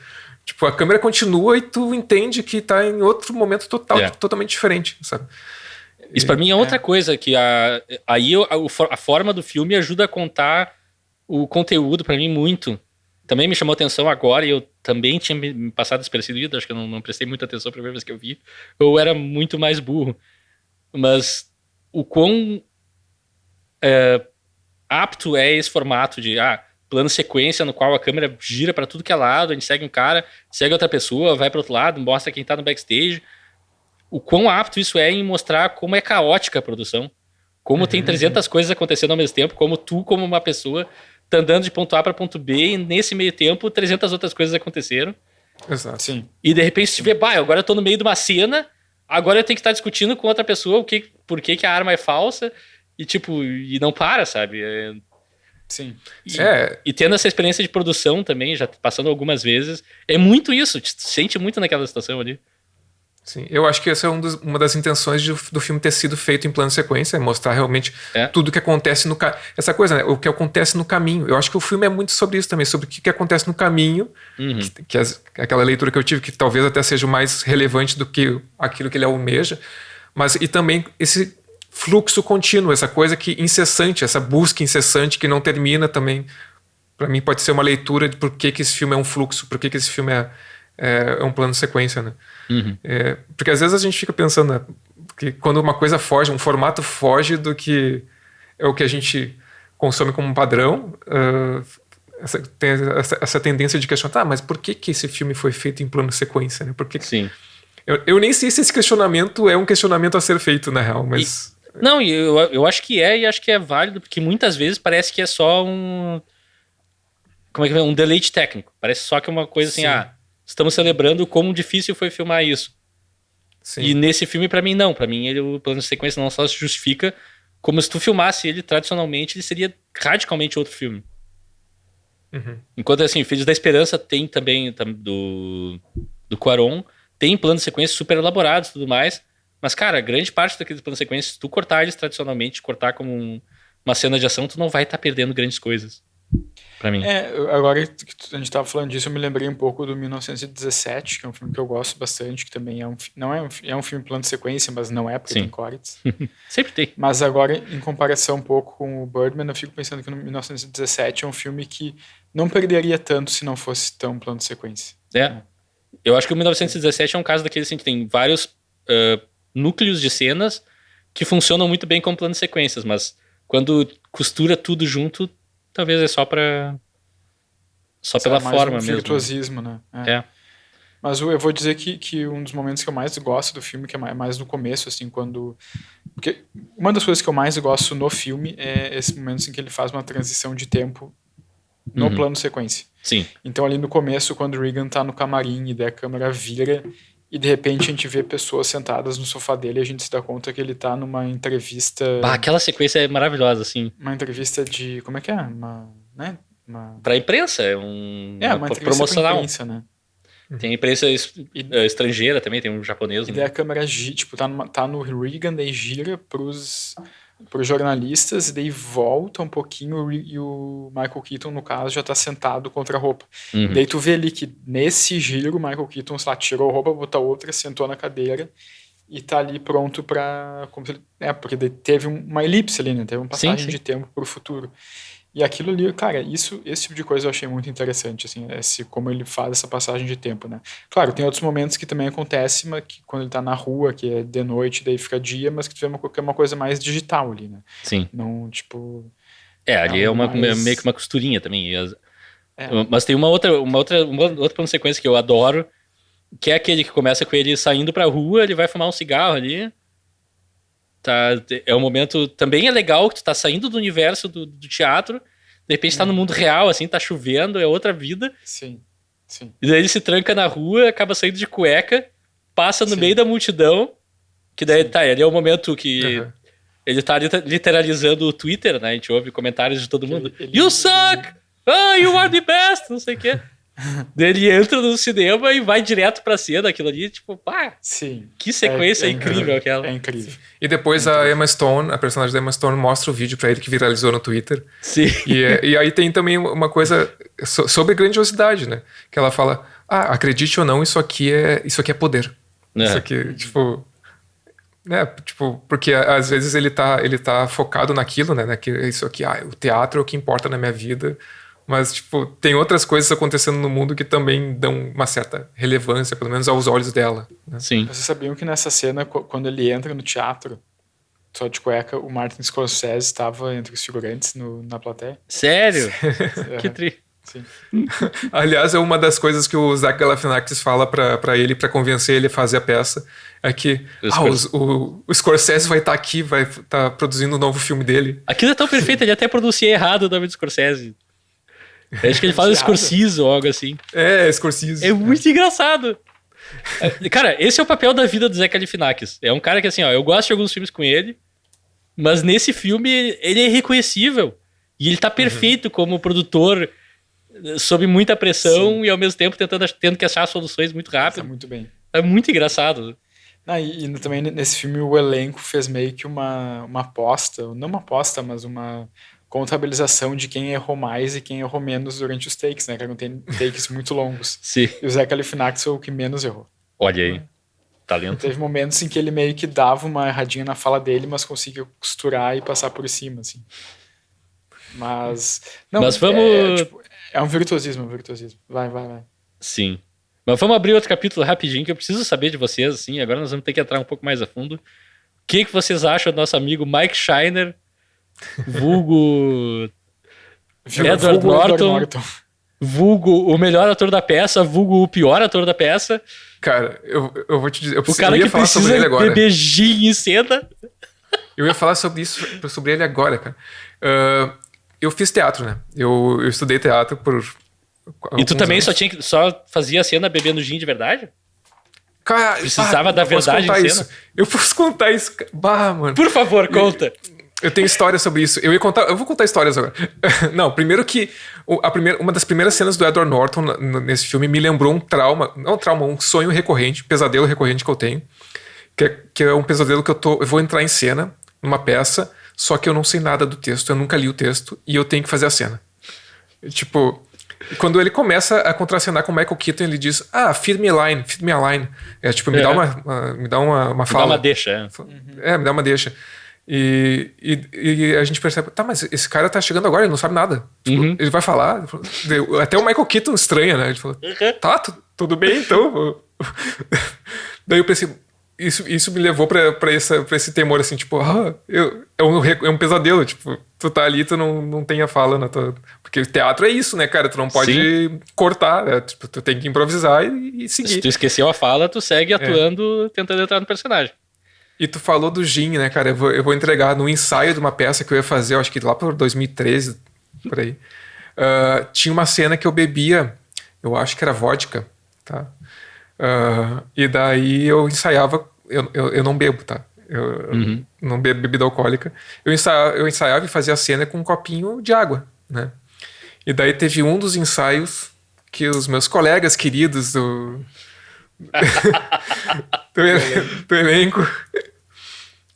Tipo, a câmera continua e tu entende que tá em outro momento totalmente diferente, sabe? Isso pra mim é outra coisa, que a forma do filme ajuda a contar o conteúdo pra mim muito. Também me chamou atenção agora, e eu também tinha me passado despercebido, acho que eu não prestei muita atenção a primeira vez que eu vi. Eu era muito mais burro. Mas o quão apto é esse formato de plano sequência no qual a câmera gira pra tudo que é lado, a gente segue um cara, segue outra pessoa, vai pro outro lado, mostra quem tá no backstage. O quão apto isso é em mostrar como é caótica a produção. Como tem 300 coisas acontecendo ao mesmo tempo, como tu, como uma pessoa, tá andando de ponto A para ponto B, e nesse meio tempo 300 outras coisas aconteceram. Exato. Sim. E de repente se vê, agora eu tô no meio de uma cena, agora eu tenho que estar discutindo com outra pessoa por que a arma é falsa, e tipo, e não para, sabe? Sim. E tendo essa experiência de produção também, já passando algumas vezes, é muito isso, te sente muito naquela situação ali. Sim, eu acho que essa é uma das intenções do filme ter sido feito em plano sequência, é mostrar realmente tudo que acontece no caminho. Essa coisa, né? O que acontece no caminho. Eu acho que o filme é muito sobre isso também, sobre o que acontece no caminho, aquela leitura que eu tive, que talvez até seja o mais relevante do que aquilo que ele almeja, mas e também esse fluxo contínuo, essa coisa que incessante, essa busca incessante que não termina também. Para mim pode ser uma leitura de por que esse filme é um fluxo, por que esse filme é um plano de sequência, né? Porque às vezes a gente fica pensando, né, que quando uma coisa foge, um formato foge do que é o que a gente consome como um padrão, tem essa tendência de questionar, mas por que esse filme foi feito em plano de sequência, né? Sim. Eu nem sei se esse questionamento é um questionamento a ser feito, na real, mas... Não, eu acho que e acho que é válido, porque muitas vezes parece que é só um deleite técnico. Parece só que é uma coisa assim, estamos celebrando como difícil foi filmar isso. Sim. E nesse filme, pra mim, não. Pra mim, o plano de sequência não só se justifica, como se tu filmasse ele tradicionalmente, ele seria radicalmente outro filme. Enquanto, assim, Filhos da Esperança tem também do Cuarón, tem plano de sequência super elaborados e tudo mais, mas, cara, grande parte daqueles planos de sequência, se tu cortar eles tradicionalmente, cortar como uma cena de ação, tu não vai estar perdendo grandes coisas. Pra mim. Agora que a gente tava falando disso, eu me lembrei um pouco do 1917, que é um filme que eu gosto bastante, que também é um filme plano de sequência, mas não é, porque tem cortes. Sempre tem. Mas agora, em comparação um pouco com o Birdman, eu fico pensando que no 1917 é um filme que não perderia tanto se não fosse tão plano de sequência. Eu acho que o 1917 é um caso daquele assim, que tem vários núcleos de cenas que funcionam muito bem como plano de sequências, mas quando costura tudo junto, talvez é só pela forma mesmo. Virtuosismo, né? Mas eu vou dizer que um dos momentos que eu mais gosto do filme, que é mais no começo, assim, porque uma das coisas que eu mais gosto no filme é esse momento em que ele faz uma transição de tempo no plano sequência. Sim. Então ali no começo, quando o Regan tá no camarim e daí a câmera vira e de repente a gente vê pessoas sentadas no sofá dele e a gente se dá conta que ele tá numa entrevista... aquela sequência é maravilhosa, assim. Uma entrevista de... Como é que é? Pra imprensa, uma entrevista promocional. Pra imprensa, né? Tem imprensa estrangeira também, tem um japonês. E daí a câmera gira, tipo, tá no Regan, daí gira pros jornalistas, e daí volta um pouquinho e o Michael Keaton, no caso, já tá sentado contra a roupa. E daí tu vê ali que nesse giro o Michael Keaton, sei lá, tirou a roupa, botou outra, sentou na cadeira e tá ali pronto pra... porque daí teve uma elipse ali, né? Teve uma passagem de tempo pro futuro. E aquilo ali, cara, esse tipo de coisa eu achei muito interessante, assim, como ele faz essa passagem de tempo, né? Claro, tem outros momentos que também acontecem, mas que quando ele tá na rua, que é de noite, daí fica dia, mas que tu vê que é uma coisa mais digital ali, né? Sim. Não, tipo... ali é meio que uma costurinha também. Mas tem uma outra plano de sequência que eu adoro, que é aquele que começa com ele saindo pra rua, ele vai fumar um cigarro ali. É um momento... Também é legal que tu tá saindo do universo do teatro, de repente tá no mundo real, assim, tá chovendo, é outra vida. Sim. E daí ele se tranca na rua, acaba saindo de cueca, passa no meio da multidão, que daí ali é o momento que Ele tá literalizando o Twitter, né? A gente ouve comentários de todo mundo. You suck! You are the best! Não sei o quê. Daí ele entra no cinema e vai direto pra cena, aquilo ali, tipo, pá! Sim. Que sequência incrível aquela. É incrível. E depois a Emma Stone, a personagem da Emma Stone, mostra o vídeo pra ele que viralizou no Twitter. Sim. E aí tem também uma coisa sobre grandiosidade, né? Que ela fala, acredite ou não, isso aqui é poder. Isso aqui, tipo... tipo, porque às vezes ele tá focado naquilo, né? Isso aqui, o teatro é o que importa na minha vida. Mas, tipo, tem outras coisas acontecendo no mundo que também dão uma certa relevância, pelo menos aos olhos dela. Né? Sim. Vocês sabiam que nessa cena, quando ele entra no teatro, só de cueca, o Martin Scorsese estava entre os figurantes na plateia? Sério? Que tri. Sim. Aliás, é uma das coisas que o Zach Galifianakis fala pra ele, pra convencer ele a fazer a peça, é que o Scorsese vai estar aqui, vai estar produzindo um novo filme dele. Aquilo é tão perfeito, ele até pronuncia errado o nome do Scorsese. Acho que ele fala Scorsese ou algo assim. Scorsese. É muito engraçado. Cara, esse é o papel da vida do Zach Galifianakis. É um cara que, assim, eu gosto de alguns filmes com ele, mas nesse filme ele é irreconhecível. E ele tá perfeito como produtor, sob muita pressão. Sim. E ao mesmo tempo tendo que achar soluções muito rápido. Tá muito bem. É muito engraçado. E também nesse filme o elenco fez meio que uma aposta, não uma aposta, mas uma contabilização de quem errou mais e quem errou menos durante os takes, né? Que eram takes muito longos. Sim. E o Zach Galifianakis foi o que menos errou. Olha aí. Talento. Teve momentos em que ele meio que dava uma erradinha na fala dele, mas conseguiu costurar e passar por cima, assim. Mas vamos... É um virtuosismo, Vai. Sim. Mas vamos abrir outro capítulo rapidinho, que eu preciso saber de vocês, assim. Agora nós vamos ter que entrar um pouco mais a fundo. O que vocês acham do nosso amigo Mike Shiner, vulgo Edward Norton, vulgo o melhor ator da peça, vulgo o pior ator da peça? Cara, eu vou te dizer... O cara que precisa beber gin em cena. Eu ia falar sobre ele agora, cara. Eu fiz teatro, né? Eu estudei teatro por... E tu também só fazia a cena bebendo gin de verdade? Cara, precisava da verdade em cena? Isso. Eu posso contar isso. Mano. Por favor, conta. Eu tenho história sobre isso. Eu vou contar histórias agora. Não, primeiro que uma das primeiras cenas do Edward Norton nesse filme me lembrou um sonho recorrente, pesadelo recorrente que eu tenho, que é um pesadelo que eu vou entrar em cena numa peça, só que eu não sei nada do texto, eu nunca li o texto e eu tenho que fazer a cena. Tipo, quando ele começa a contracenar com o Michael Keaton, ele diz, feed me a line. Me dá uma fala. Me dá uma deixa. Me dá uma deixa. E a gente percebe, mas esse cara tá chegando agora, ele não sabe nada. Tipo, ele vai falar. Até o Michael Keaton estranha, né? Ele falou, tudo bem, então. Daí eu pensei, isso me levou pra esse temor, assim, tipo, é um pesadelo, tipo, tu tá ali, tu não tem a fala na tua... Porque teatro é isso, né, cara? Tu não pode cortar, né? Tipo, tu tem que improvisar e seguir. Se tu esqueceu a fala, tu segue atuando, tentando entrar no personagem. E tu falou do gin, né, cara? Eu vou entregar no ensaio de uma peça que eu ia fazer, eu acho que lá por 2013, por aí. Tinha uma cena que eu bebia, eu acho que era vodka, tá? E daí eu ensaiava, eu não bebo, tá? Eu não bebo bebida alcoólica. Eu ensaiava e fazia a cena com um copinho de água, né? E daí teve um dos ensaios que os meus colegas queridos do elenco,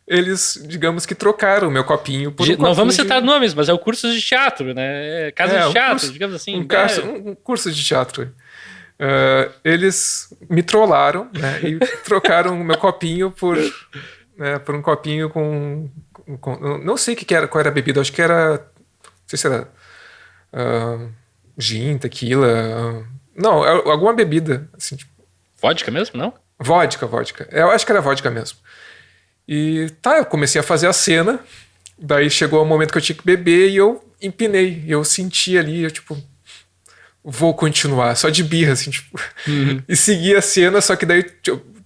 eles, digamos que trocaram o meu copinho por um Não vamos citar nomes, mas é o curso de teatro, né? Casa de teatro, digamos assim. Um curso de teatro. Eles me trollaram, né? E trocaram o meu copinho por um copinho com não sei qual era a bebida, acho que era, não sei se era gin, tequila, não, alguma bebida assim, tipo, vodka mesmo, não? Vodka. Eu acho que era vodka mesmo. E eu comecei a fazer a cena, daí chegou o momento que eu tinha que beber e eu empinei, eu senti ali, eu tipo, vou continuar, só de birra, assim, tipo, e segui a cena, só que daí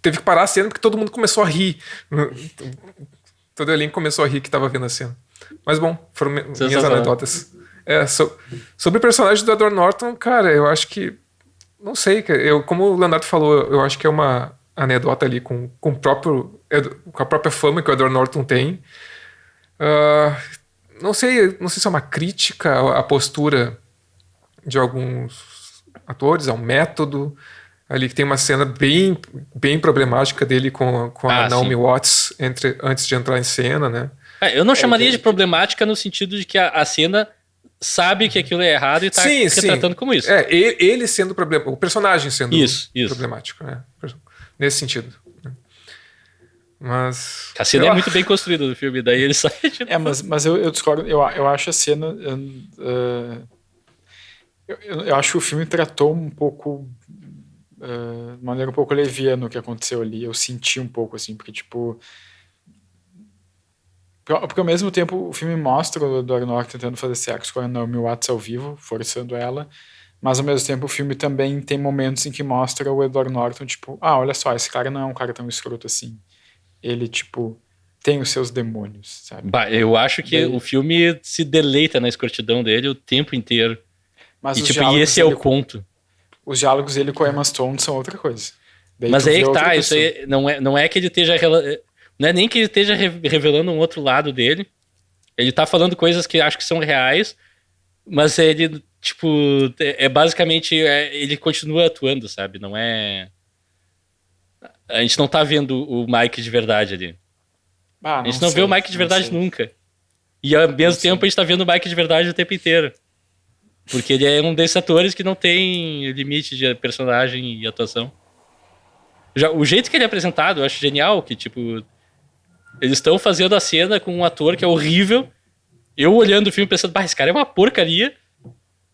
teve que parar a cena porque todo mundo começou a rir. Todo o elenco começou a rir que tava vendo a cena. Mas bom, foram minhas anedotas. Sobre o personagem do Edward Norton, cara, eu acho que, não sei, como o Leonardo falou, eu acho que é uma anedota ali com a própria fama que o Edward Norton tem. Não sei se é uma crítica à postura de alguns atores, ao método. Ali que tem uma cena bem, bem problemática dele com a Naomi Watts antes de entrar em cena, né? Eu não chamaria de problemática no sentido de que a cena sabe que aquilo é errado e tá retratando como isso. Ele sendo problemático, o personagem sendo problemático, né? Nesse sentido. Mas... A cena é muito bem construída do filme, daí ele sai... Mas eu discordo, eu acho a cena... Eu acho que o filme tratou um pouco... de maneira um pouco leviana o que aconteceu ali. Eu senti um pouco, assim, porque, tipo... Porque ao mesmo tempo o filme mostra o Edward Norton tentando fazer sexo com a Naomi Watts ao vivo, forçando ela, mas ao mesmo tempo o filme também tem momentos em que mostra o Edward Norton, tipo, olha só, esse cara não é um cara tão escroto assim. Ele, tipo, tem os seus demônios, sabe? Eu acho que o filme se deleita na escrotidão dele o tempo inteiro. Mas esse é o ponto. Os diálogos dele com a Emma Stone são outra coisa. Daí mas aí que tá, isso aí não é que ele esteja... Não é nem que ele esteja revelando um outro lado dele. Ele tá falando coisas que acho que são reais, mas ele, tipo, basicamente, ele continua atuando, sabe? Não é... A gente não tá vendo o Mike de verdade ali. A gente não vê o Mike de verdade nunca. E ao mesmo tempo a gente tá vendo o Mike de verdade o tempo inteiro. Porque ele é um desses atores que não tem limite de personagem e atuação. O jeito que ele é apresentado, eu acho genial, que, tipo... Eles estão fazendo a cena com um ator que é horrível. Eu olhando o filme pensando, esse cara é uma porcaria.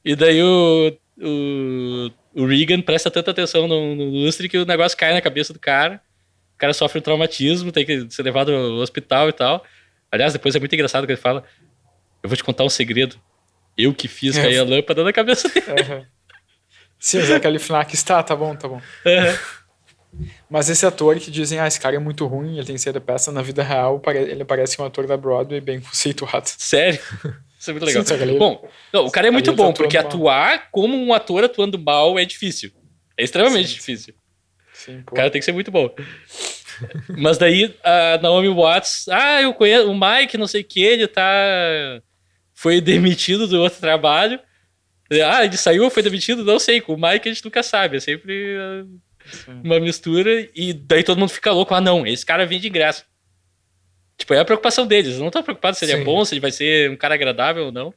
E daí o Regan presta tanta atenção no lustre que o negócio cai na cabeça do cara. O cara sofre um traumatismo, tem que ser levado ao hospital e tal. Aliás, depois é muito engraçado que ele fala: eu vou te contar um segredo. Eu que fiz cair a lâmpada na cabeça dele. Sim, o Zach Galifianakis tá bom. Mas esse ator que dizem, esse cara é muito ruim, ele tem que ser da peça, na vida real, ele parece um ator da Broadway bem conceituado. Sério? Isso é muito legal. Sim, bom, o cara é muito bom, porque atuar como um ator atuando mal é difícil. É extremamente difícil. Sim, o cara tem que ser muito bom. Mas daí, a Naomi Watts, eu conheço o Mike, não sei o que, ele foi demitido do outro trabalho. Ele saiu ou foi demitido? Não sei, com o Mike a gente nunca sabe, é sempre... uma mistura, e daí todo mundo fica louco. Não, esse cara vem de ingresso. Tipo, é a preocupação deles. Eles não estão preocupados se ele é bom, se ele vai ser um cara agradável ou não.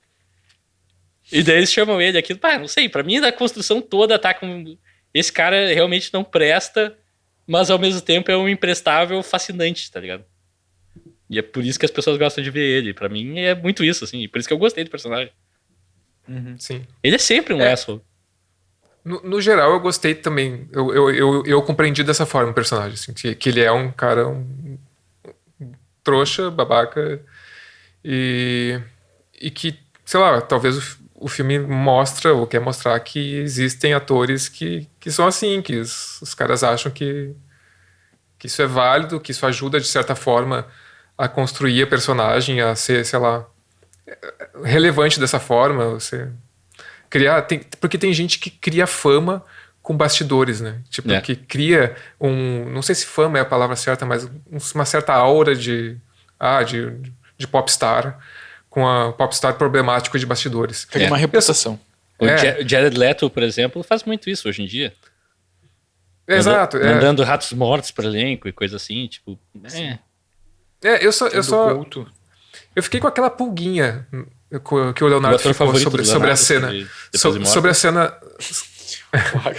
E daí eles chamam ele aqui. Não sei, pra mim a construção toda tá com... Esse cara realmente não presta, mas ao mesmo tempo é um imprestável fascinante, tá ligado? E é por isso que as pessoas gostam de ver ele. Pra mim é muito isso, assim. Por isso que eu gostei do personagem. Sim. Ele é sempre um asshole. No geral, eu gostei também. Eu compreendi dessa forma o personagem. Assim, que ele é um cara trouxa, babaca. E que, sei lá, talvez o filme mostra ou quer mostrar que existem atores que são assim, que os caras acham que isso é válido, que isso ajuda, de certa forma, a construir a personagem, a ser, sei lá, relevante dessa forma. Você... porque tem gente que cria fama com bastidores, né? Tipo, que cria não sei se fama é a palavra certa, mas uma certa aura de popstar, com a popstar problemático de bastidores. Cria uma reputação. O Jared Leto, por exemplo, faz muito isso hoje em dia. Exato. Mandando ratos mortos para elenco e coisa assim, tipo... Eu fiquei com aquela pulguinha que o Leonardo ficou sobre a cena. Sobre a cena... Claro.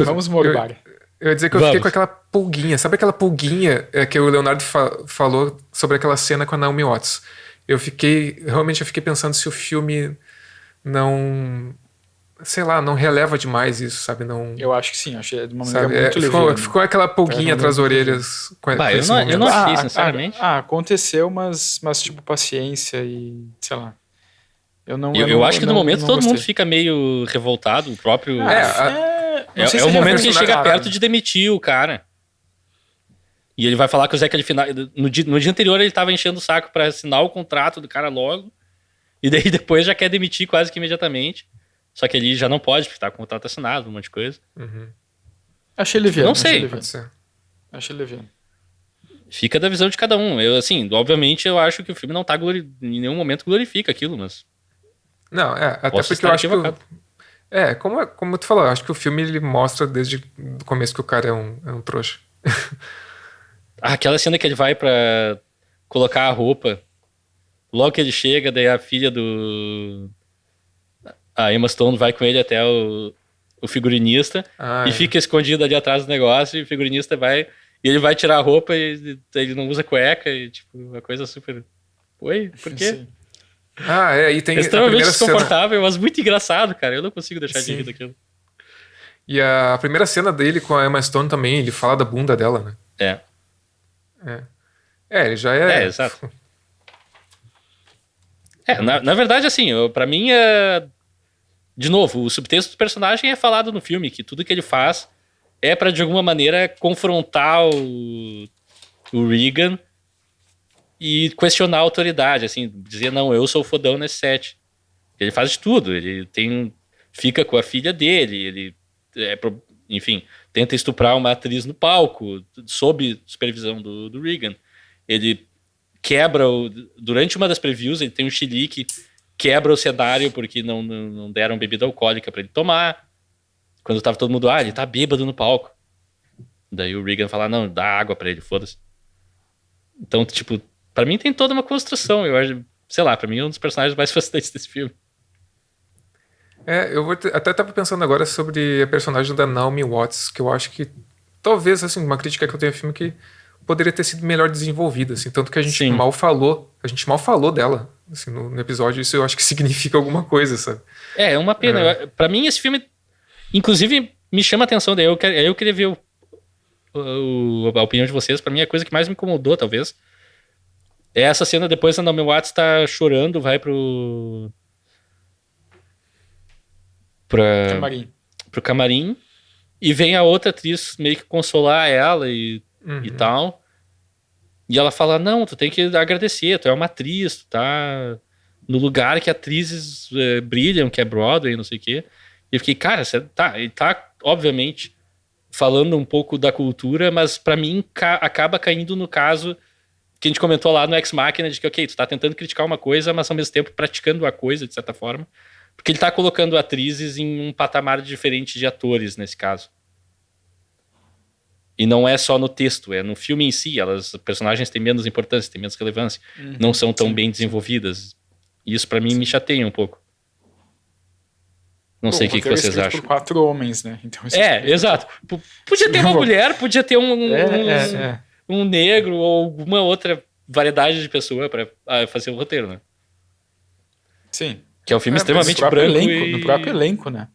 Vamos morbar. Eu ia dizer que eu fiquei com aquela pulguinha. Sabe aquela pulguinha que o Leonardo falou sobre aquela cena com a Naomi Watts? Realmente eu fiquei pensando se o filme não... Sei lá, não releva demais isso, sabe? Não... Eu acho que sim, achei de uma maneira muito legal. Ficou aquela pulguinha atrás das orelhas. Eu não achei, sinceramente. Aconteceu, mas tipo, paciência e sei lá. Eu acho que no momento todo mundo fica meio revoltado, o próprio... É o momento que ele chega perto de demitir o cara. E ele vai falar que o Zé Galifianakis... No dia anterior ele tava enchendo o saco pra assinar o contrato do cara logo. E daí depois já quer demitir quase que imediatamente. Só que ele já não pode, porque tá com o contrato assinado, um monte de coisa. Achei leviano. Não sei. Achei leviano. Fica da visão de cada um. Eu, assim, obviamente eu acho que o filme não tá em nenhum momento glorifica aquilo, mas... Não, até Posso porque estar eu acho equivocado. que... como tu falou, eu acho que o filme ele mostra desde o começo que o cara é um trouxa. Aquela cena que ele vai pra colocar a roupa, logo que ele chega, daí a filha do... A Emma Stone vai com ele até o figurinista e fica escondida ali atrás do negócio, e o figurinista vai... E ele vai tirar a roupa e ele não usa cueca, e tipo, uma coisa super... Oi? Por quê? Sim. E tem É extremamente a primeira desconfortável, mas muito engraçado, cara. Eu não consigo deixar de rir daquilo. E a primeira cena dele com a Emma Stone também, ele fala da bunda dela, né? Ele já é... Exato. Na verdade, assim, pra mim, de novo, o subtexto do personagem é falado no filme, que tudo que ele faz é pra, de alguma maneira, confrontar o Regan e questionar a autoridade, assim, dizer, não, eu sou o fodão nesse set. Ele faz de tudo, ele fica com a filha dele, ele, enfim, tenta estuprar uma atriz no palco, sob supervisão do Regan. Ele quebra, durante uma das previews, ele tem um chilique, quebra o cenário porque não deram bebida alcoólica pra ele tomar. Quando tava todo mundo, ele tá bêbado no palco. Daí o Regan fala, não, dá água pra ele, foda-se. Então, tipo, pra mim tem toda uma construção. Eu acho, sei lá, pra mim é um dos personagens mais fascinantes desse filme. Eu até tava pensando agora sobre a personagem da Naomi Watts, que eu acho que talvez, assim, uma crítica que eu tenho ao filme que poderia ter sido melhor desenvolvida, assim, tanto que a gente mal falou dela, assim, no episódio. Isso eu acho que significa alguma coisa, sabe? É uma pena. Pra mim esse filme, inclusive, me chama a atenção, daí eu queria ver a opinião de vocês. Pra mim a coisa que mais me incomodou, talvez, é essa cena depois a Naomi Watts tá chorando, vai pro camarim, e vem a outra atriz meio que consolar ela e tal. E ela fala, não, tu tem que agradecer, tu é uma atriz, tu tá no lugar que atrizes brilham, que é Broadway, não sei o quê. E eu fiquei, cara, você tá obviamente falando um pouco da cultura, mas pra mim acaba caindo no caso que a gente comentou lá no Ex Machina, de que, ok, tu tá tentando criticar uma coisa, mas ao mesmo tempo praticando a coisa, de certa forma. Porque ele tá colocando atrizes em um patamar diferente de atores, nesse caso. E não é só no texto, é no filme em si. Os personagens têm menos importância, têm menos relevância. Não são tão bem desenvolvidas. E isso pra mim me chateia um pouco. Não sei o que vocês acham. Por 4 homens, né? Então, exato. Podia ter uma mulher, podia ter um negro ou alguma outra variedade de pessoa pra fazer o roteiro, né? Sim. Que é um filme extremamente branco no próprio elenco, né?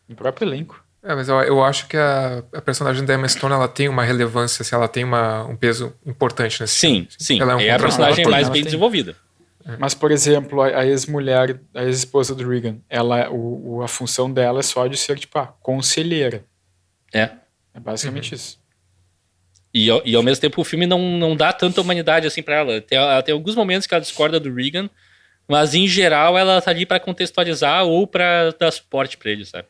No próprio elenco. Mas eu acho que a personagem da Emma Stone, ela tem uma relevância, assim, ela tem um peso importante nesse filme. Sim. Ela é a personagem mais bem desenvolvida. Mas, por exemplo, a ex-mulher, a ex-esposa do Regan, a função dela é só de ser, tipo, conselheira. É basicamente isso. E ao mesmo tempo o filme não dá tanta humanidade assim pra ela. Ela tem alguns momentos que ela discorda do Regan, mas em geral ela tá ali pra contextualizar ou pra dar suporte pra ele, sabe?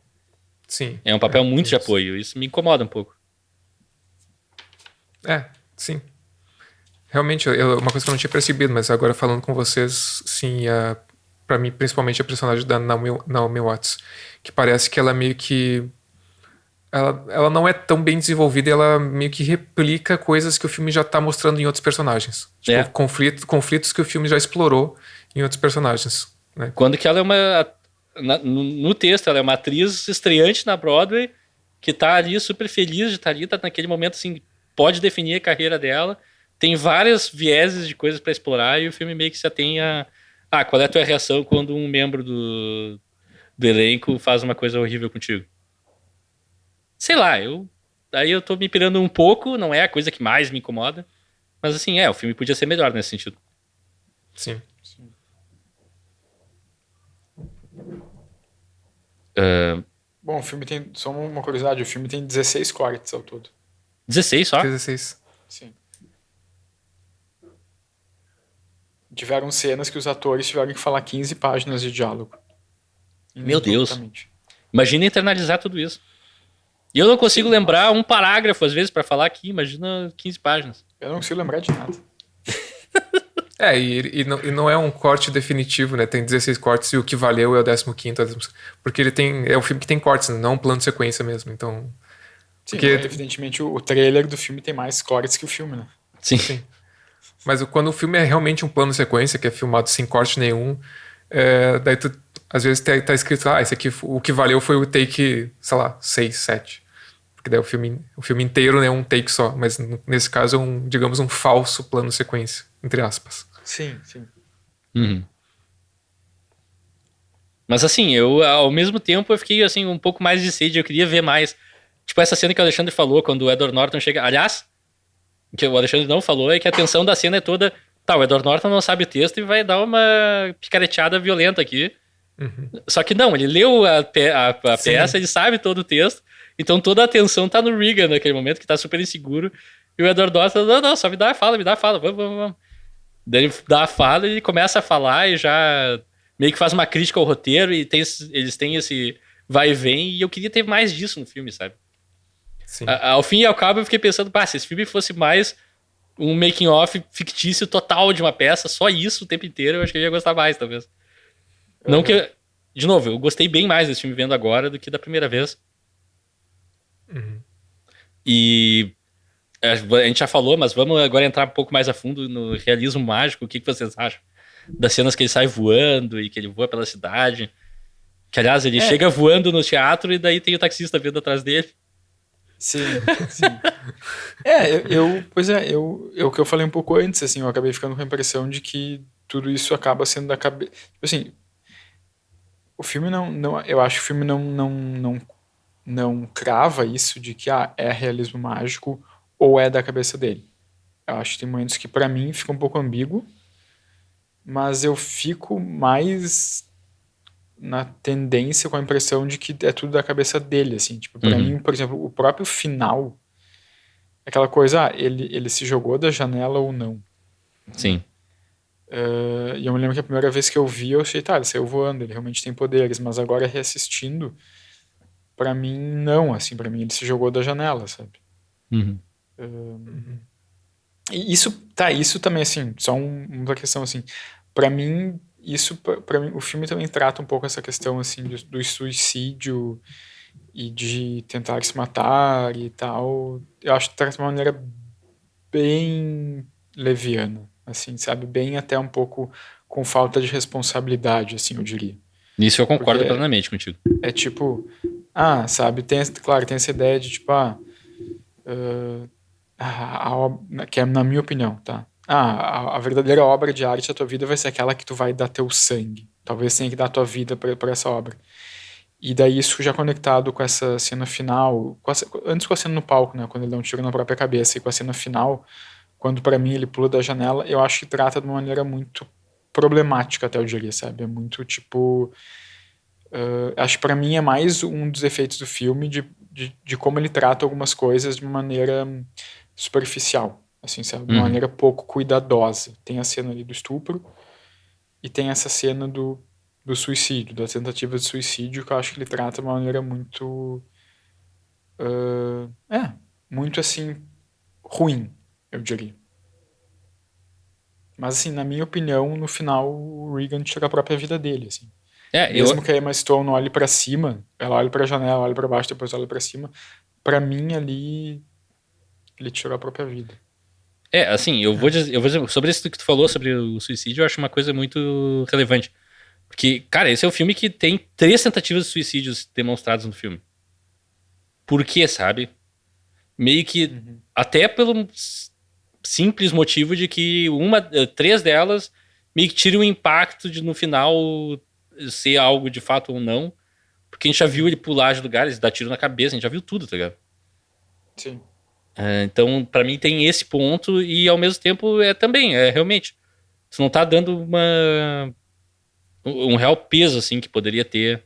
Sim. É um papel muito de apoio. Isso me incomoda um pouco. Sim. Realmente, uma coisa que eu não tinha percebido, mas agora falando com vocês, sim, pra mim, principalmente a personagem da Naomi Watts, que parece que ela meio que... Ela não é tão bem desenvolvida e ela meio que replica coisas que o filme já tá mostrando em outros personagens. Tipo, conflitos que o filme já explorou em outros personagens. Né? Quando que ela é uma... No texto, ela é uma atriz estreante na Broadway, que tá ali super feliz de estar ali, tá naquele momento assim, pode definir a carreira dela, tem várias vieses de coisas pra explorar, e o filme meio que se atém a... qual é a tua reação quando um membro do elenco faz uma coisa horrível contigo? Sei lá, aí eu tô me pirando um pouco, não é a coisa que mais me incomoda, mas assim, o filme podia ser melhor nesse sentido. Sim. Bom, o filme tem, só uma curiosidade, o filme tem 16 cortes ao todo. 16 só? 16. Sim. Tiveram cenas que os atores tiveram que falar 15 páginas de diálogo. Meu Deus. Imagina internalizar tudo isso. E eu não consigo lembrar um parágrafo, às vezes, pra falar aqui. Imagina 15 páginas. Eu não consigo lembrar de nada. E não é um corte definitivo, né? Tem 16 cortes e o que valeu é o 15º. Porque ele tem... É um filme que tem cortes, né? Não um plano de sequência mesmo, então... Sim, porque... evidentemente o trailer do filme tem mais cortes que o filme, né? Sim. Mas quando o filme é realmente um plano de sequência, que é filmado sem corte nenhum, daí tu, às vezes tá escrito, esse aqui, o que valeu foi o take, sei lá, 6, 7. Porque daí o filme inteiro é um take só, mas nesse caso é digamos, um falso plano de sequência, entre aspas. Sim. Uhum. Mas assim, eu ao mesmo tempo eu fiquei assim um pouco mais de sede, eu queria ver mais. Tipo essa cena que o Alexandre falou, quando o Edward Norton chega... Aliás, o que o Alexandre não falou é que a tensão da cena é toda... Tá, o Edward Norton não sabe o texto e vai dar uma picareteada violenta aqui. Uhum. Só que não, ele leu a peça, ele sabe todo o texto, então toda a atenção tá no Regan naquele momento, que tá super inseguro, e o Edward Norton, não, só me dá a fala, vamos. Daí ele dá a fala e ele começa a falar e já meio que faz uma crítica ao roteiro, e eles têm esse vai e vem, e eu queria ter mais disso no filme, sabe? Sim. Ao fim e ao cabo eu fiquei pensando, se esse filme fosse mais um making-off fictício total de uma peça, só isso o tempo inteiro, eu acho que eu ia gostar mais, talvez. Não que... De novo, eu gostei bem mais desse filme vendo agora do que da primeira vez. Uhum. E a gente já falou, mas vamos agora entrar um pouco mais a fundo no realismo mágico. O que vocês acham das cenas que ele sai voando e que ele voa pela cidade? Que, aliás, ele chega voando no teatro e daí tem o taxista vindo atrás dele. Sim. O que eu falei um pouco antes, assim, eu acabei ficando com a impressão de que tudo isso acaba sendo da cabeça... Tipo assim, o filme eu acho que o filme não crava isso de que é realismo mágico ou é da cabeça dele. Eu acho que tem momentos que pra mim fica um pouco ambíguo, mas eu fico mais na tendência com a impressão de que é tudo da cabeça dele, assim. Tipo, pra mim, por exemplo, o próprio final, aquela coisa, ele se jogou da janela ou não. Sim. E eu me lembro que a primeira vez que eu vi, eu achei, ele saiu voando, ele realmente tem poderes, mas agora reassistindo, pra mim, não, assim, pra mim ele se jogou da janela, sabe? E isso também, assim, só uma questão, assim, pra mim, o filme também trata um pouco essa questão, assim, do suicídio e de tentar se matar e tal. Eu acho que trata de uma maneira bem leviana, assim, sabe? Bem até um pouco com falta de responsabilidade, assim, eu diria. Nisso eu concordo plenamente contigo. É tipo, sabe, tem essa ideia de, tipo, que é na minha opinião, tá? A verdadeira obra de arte da tua vida vai ser aquela que tu vai dar teu sangue. Talvez tenha que dar tua vida pra essa obra. E daí isso já conectado com essa cena final, antes com a cena no palco, né, quando ele dá um tiro na própria cabeça, e com a cena final, quando pra mim ele pula da janela, eu acho que trata de uma maneira muito problemática, até eu diria, sabe? É muito tipo... acho que pra mim é mais um dos efeitos do filme de como ele trata algumas coisas de uma maneira superficial, assim, sabe? De uma maneira pouco cuidadosa. Tem a cena ali do estupro e tem essa cena do suicídio, da tentativa de suicídio, que eu acho que ele trata de uma maneira muito muito assim ruim, eu diria. Mas assim, na minha opinião, no final o Regan tira a própria vida dele, assim. Mesmo que a Emma Stone olhe pra cima, ela olha pra janela, olha pra baixo, depois olha pra cima, pra mim ali ele tirou a própria vida. Assim, eu vou dizer sobre isso que tu falou sobre o suicídio, eu acho uma coisa muito relevante. Porque, cara, esse é o filme que tem 3 tentativas de suicídios demonstradas no filme. Por quê, sabe? Meio que até pelo simples motivo de que 3 delas meio que tiram o impacto de no final ser algo de fato ou não. Porque a gente já viu ele pular de lugares, dar tiro na cabeça, a gente já viu tudo, tá ligado? Sim. Então, pra mim tem esse ponto e ao mesmo tempo também, realmente, você não tá dando um real peso, assim, que poderia ter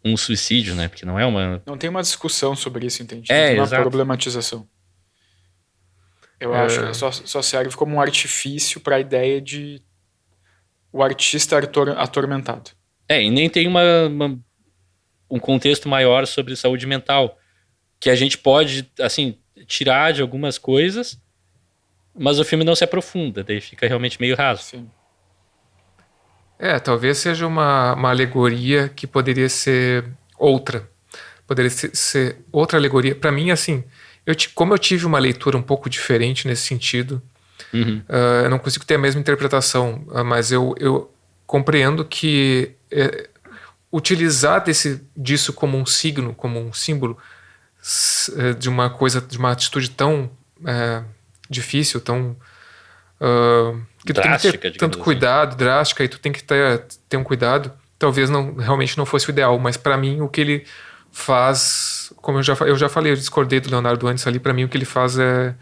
um suicídio, né? Porque não é uma... Não tem uma discussão sobre isso, entende? Não tem uma problematização. Eu acho que só serve como um artifício pra ideia de o artista atormentado. E nem tem um contexto maior sobre saúde mental. Que a gente pode, assim, tirar de algumas coisas, mas o filme não se aprofunda, daí fica realmente meio raso. Sim. Talvez seja uma alegoria que poderia ser outra. Poderia ser outra alegoria. Para mim, assim, como eu tive uma leitura um pouco diferente nesse sentido, eu não consigo ter a mesma interpretação, mas eu compreendo que utilizar disso como um signo, como um símbolo de uma coisa, de uma atitude tão difícil, tão que tu drástica, tem que ter tanto cuidado, drástica, e tu tem que ter um cuidado, talvez realmente não fosse o ideal, mas para mim o que ele faz, como eu já falei, eu discordei do Leonardo antes ali, para mim o que ele faz é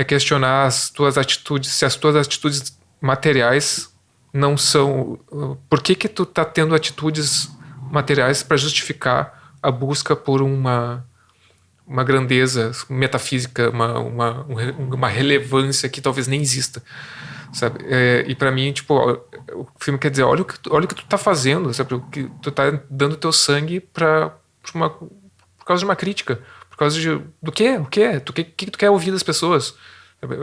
questionar as tuas atitudes, se as tuas atitudes materiais não são... Por que tu tá tendo atitudes materiais para justificar a busca por uma grandeza metafísica, uma relevância que talvez nem exista, sabe? E para mim, tipo, o filme quer dizer, olha o que tu tá fazendo, sabe? O que tu tá dando teu sangue por causa de uma crítica, por causa do quê? O que tu quer ouvir das pessoas?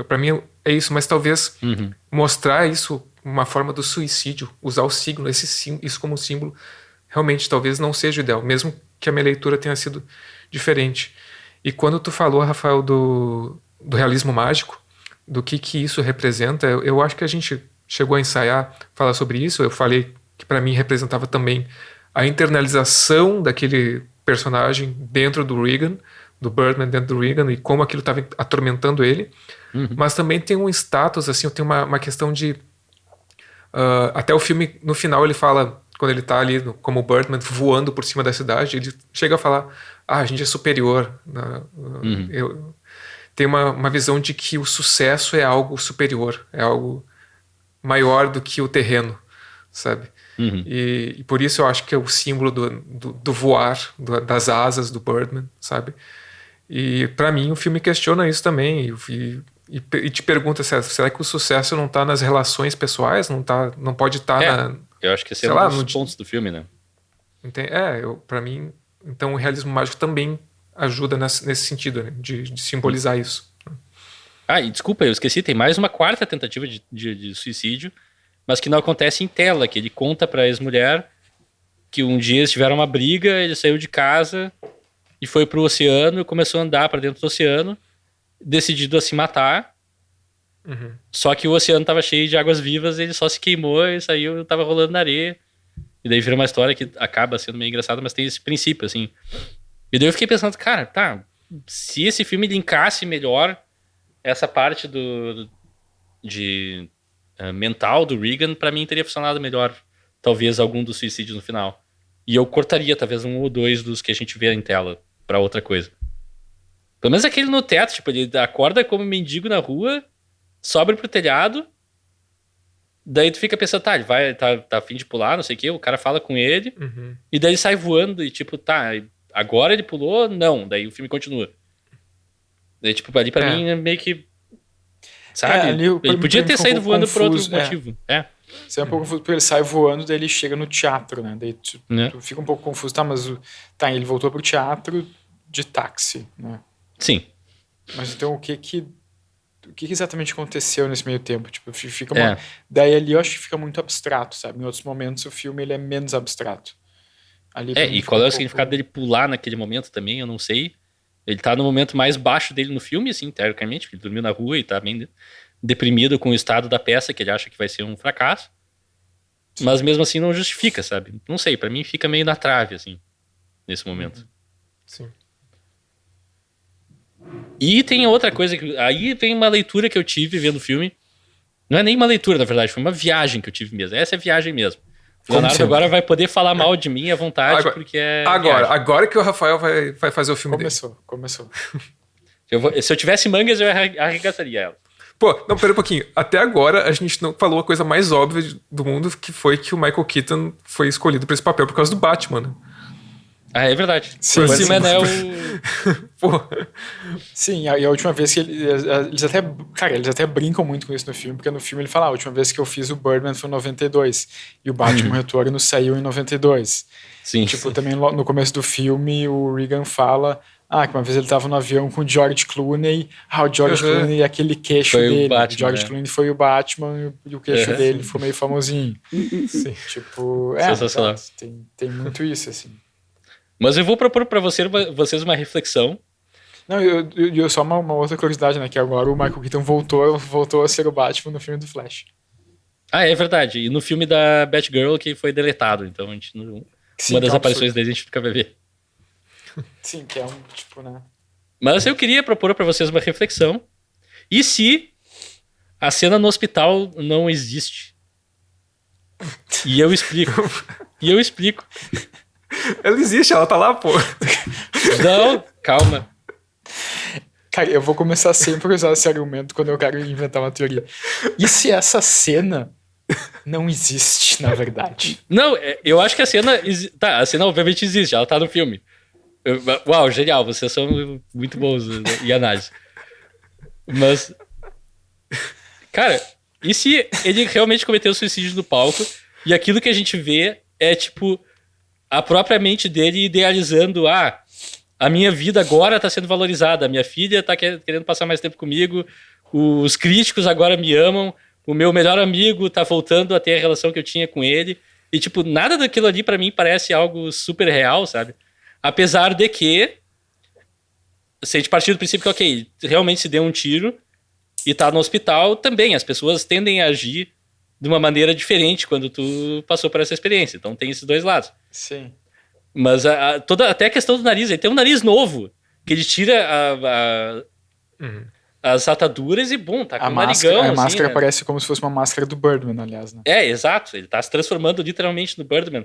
Para mim é isso, mas talvez mostrar isso, uma forma do suicídio, usar o signo, isso como símbolo, realmente talvez não seja o ideal, mesmo que a minha leitura tenha sido diferente. E quando tu falou, Rafael, do realismo mágico, do que isso representa, eu acho que a gente chegou a ensaiar, falar sobre isso. Eu falei que para mim representava também a internalização daquele personagem dentro do Regan, do Birdman dentro do Regan, e como aquilo estava atormentando ele. Mas também tem um status, assim, tem uma questão de... até o filme, no final, ele fala, quando ele tá ali como Birdman voando por cima da cidade, ele chega a falar, a gente é superior. Tem uma visão de que o sucesso é algo superior, é algo maior do que o terreno, sabe? E por isso eu acho que é o símbolo do voar, das asas do Birdman, sabe? E para mim o filme questiona isso também, e te pergunta, será que o sucesso não tá nas relações pessoais? Não pode estar eu acho que esse é um dos pontos do filme, né? Para mim, então o realismo mágico também ajuda nesse sentido, né? de simbolizar isso. E desculpa, eu esqueci, tem mais uma quarta tentativa de suicídio, mas que não acontece em tela, que ele conta pra ex-mulher que um dia eles tiveram uma briga, ele saiu de casa e foi pro oceano e começou a andar pra dentro do oceano, decidido a se matar. Só que o oceano tava cheio de águas vivas, ele só se queimou e saiu, tava rolando na areia. E daí vira uma história que acaba sendo meio engraçada, mas tem esse princípio, assim. E daí eu fiquei pensando, cara, se esse filme linkasse melhor essa parte mental do Regan, pra mim teria funcionado melhor, talvez, algum dos suicídios no final. E eu cortaria, talvez, 1 ou 2 dos que a gente vê em tela pra outra coisa. Pelo menos aquele no teto, tipo, ele acorda como mendigo na rua, sobe pro telhado, daí tu fica pensando, ele tá a fim de pular, não sei o quê, o cara fala com ele, e daí ele sai voando, e tipo, agora ele pulou? Não, daí o filme continua. Daí, tipo, ali pra mim é meio que, sabe? Ele podia ter saído voando por outro motivo. Você é um pouco confuso, porque ele sai voando, daí ele chega no teatro, né? Daí tu fica um pouco confuso, mas ele voltou pro teatro de táxi, né? Sim. Mas então o que exatamente aconteceu nesse meio tempo? Tipo, fica daí ali eu acho que fica muito abstrato, sabe? Em outros momentos o filme ele é menos abstrato. Ali, e qual é o significado dele pular naquele momento também, eu não sei. Ele tá no momento mais baixo dele no filme, assim, teoricamente, porque ele dormiu na rua e tá bem deprimido com o estado da peça, que ele acha que vai ser um fracasso. Sim. Mas mesmo assim não justifica, sabe? Não sei, pra mim fica meio na trave, assim, nesse momento. Sim. E tem outra coisa, aí vem uma leitura que eu tive vendo o filme. Não é nem uma leitura, na verdade, foi uma viagem que eu tive mesmo. Essa é viagem mesmo. O Leonardo agora vai poder falar mal de mim à vontade, porque é agora que o Rafael vai fazer o filme Começou. Se eu tivesse mangas, eu arregaçaria ela. Pô, não, pera um pouquinho. Até agora, a gente não falou a coisa mais óbvia do mundo, que foi que o Michael Keaton foi escolhido pra esse papel por causa do Batman, né? É verdade. Sim, por cima, né, Pô. Sim, e a última vez que eles até brincam muito com isso no filme, porque no filme ele fala, a última vez que eu fiz o Birdman foi em 92, e o Batman Retorno saiu em 92. Sim. Tipo, também no começo do filme, o Regan fala, Ah, que uma vez ele tava no avião com o George Clooney. Ah, o George Clooney e aquele queixo Foi o dele. Batman, O George Clooney foi o Batman e o queixo dele ficou meio famosinho. Sim. Tipo, Sensacional. tem muito isso, assim. Mas eu vou propor pra vocês uma reflexão. Não, eu só uma outra curiosidade, né? Que agora o Michael Keaton voltou a ser o Batman no filme do Flash. Ah, é verdade. E no filme da Batgirl que foi deletado. Então a gente não... Sim, uma das que é um aparições absurdo. dele a gente nunca vai ver. Sim, que é um, tipo, né? Mas eu queria propor pra vocês uma reflexão. E se a cena no hospital não existe? E eu explico. Ela existe, ela tá lá, pô. Não, calma. Cara, eu vou começar sempre a usar esse argumento quando eu quero inventar uma teoria. E se essa cena não existe, na verdade? Não, eu acho que a cena... Tá, a cena obviamente existe, ela tá no filme. Uau, genial, vocês são muito bons em análise. Mas... Cara, e se ele realmente cometeu suicídio no palco e aquilo que a gente vê é, tipo, a própria mente dele idealizando, a minha vida agora tá sendo valorizada, a minha filha tá querendo passar mais tempo comigo, os críticos agora me amam, o meu melhor amigo tá voltando a ter a relação que eu tinha com ele, e, tipo, nada daquilo ali pra mim parece algo super real, sabe? Apesar de que, se a gente partir do princípio que, ok, realmente se deu um tiro e tá no hospital, também as pessoas tendem a agir de uma maneira diferente quando tu passou por essa experiência. Então tem esses dois lados. Sim. Mas até a questão do nariz, ele tem um nariz novo, que ele tira as ataduras e, bom, tá com um narigão. A máscara né? parece como se fosse uma máscara do Birdman, aliás, né? É, exato. Ele tá se transformando literalmente no Birdman.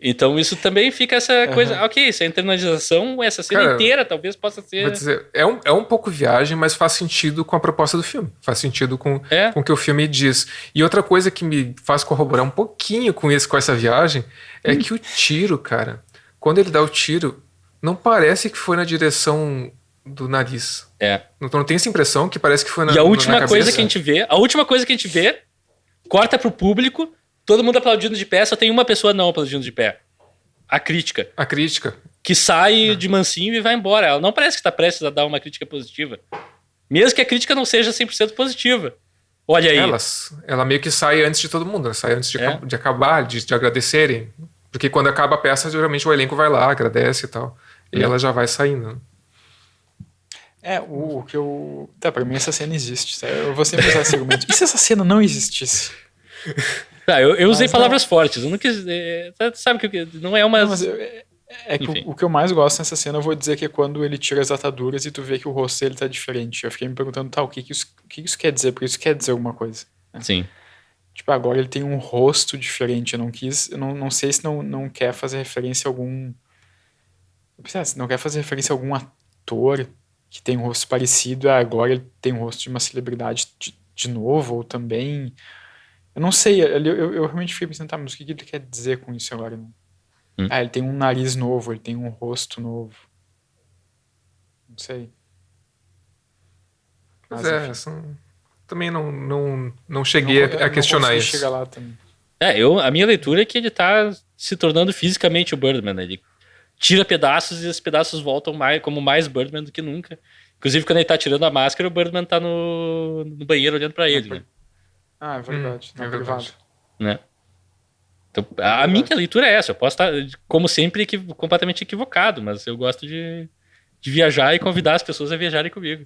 Então isso também fica essa coisa... Ok, essa internalização, essa cena Cara, inteira talvez possa ser... Vou dizer, é um pouco viagem, mas faz sentido com a proposta do filme. Faz sentido com o que o filme diz. E outra coisa que me faz corroborar um pouquinho com essa viagem é que o tiro, cara, quando ele dá o tiro, não parece que foi na direção do nariz. Não tem essa impressão que parece que foi na E a última na coisa cabeça. que a gente vê, corta pro público, todo mundo aplaudindo de pé, só tem uma pessoa não aplaudindo de pé. A crítica. A crítica. Que sai de mansinho e vai embora. Ela não parece que está prestes a dar uma crítica positiva. Mesmo que a crítica não seja 100% positiva. Olha aí. Ela meio que sai antes de todo mundo. Ela sai antes de acabar, de agradecerem. Porque quando acaba a peça, geralmente o elenco vai lá, agradece e tal. E ela já vai saindo. O que eu... Tá, pra mim essa cena existe. Tá? Eu vou sempre usar esse argumento. E se essa cena não existisse? Tá, eu usei palavras fortes. Eu não quis... sabe que não é uma... Não, mas que o que eu mais gosto nessa cena, eu vou dizer que é quando ele tira as ataduras e tu vê que o rosto dele tá diferente. Eu fiquei me perguntando, o que isso quer dizer? Porque isso quer dizer alguma coisa. Né? Sim. Tipo, agora ele tem um rosto diferente. Eu não sei se não quer fazer referência a algum... Se não quer fazer referência a algum ator que tem um rosto parecido, agora ele tem um rosto de uma celebridade de novo, ou também... Eu não sei, eu realmente fiquei pensando, mas o que ele quer dizer com isso agora? Ele tem um nariz novo, ele tem um rosto novo. Não sei. Mas também não cheguei a questionar isso. Chegar lá também. A minha leitura é que ele tá se tornando fisicamente o Birdman, né? Ele tira pedaços e esses pedaços voltam como mais Birdman do que nunca. Inclusive, quando ele tá tirando a máscara, o Birdman tá no banheiro olhando pra ele, né? É verdade. É verdade. Né? Então, a minha leitura é essa. Eu posso estar, como sempre, completamente equivocado, mas eu gosto de viajar e convidar as pessoas a viajarem comigo.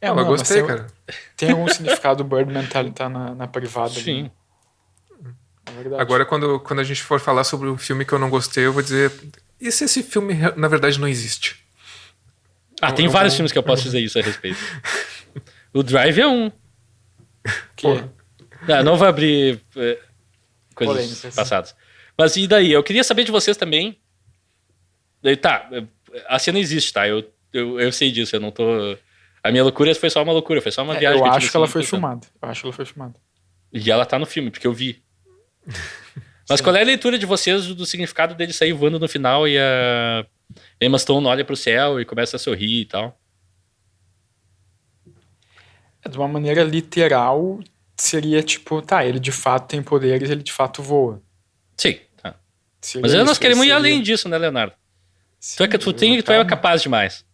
Eu gostei, cara. Tem algum significado o Birdman tá na privada? Sim. Ali. É verdade. Agora, quando a gente for falar sobre um filme que eu não gostei, eu vou dizer... E se esse filme, na verdade, não existe? Tem vários filmes que eu posso dizer isso a respeito. O Drive é um. Não vou abrir coisas polêmicas passadas. Mas e daí? Eu queria saber de vocês também. A cena existe, tá? Eu sei disso, eu não tô... A minha loucura foi só uma loucura, foi só uma viagem. Eu que eu acho tive, que ela assim, foi filmada. E ela tá no filme, porque eu vi. Mas qual é a leitura de vocês do significado dele sair voando no final e a Emma Stone olha pro céu e começa a sorrir e tal? De uma maneira literal, seria tipo, ele de fato tem poderes, ele de fato voa. Sim, tá. Seria Mas nós isso, queremos ir seria... além disso, né, Leonardo? Sim, Tu é capaz demais.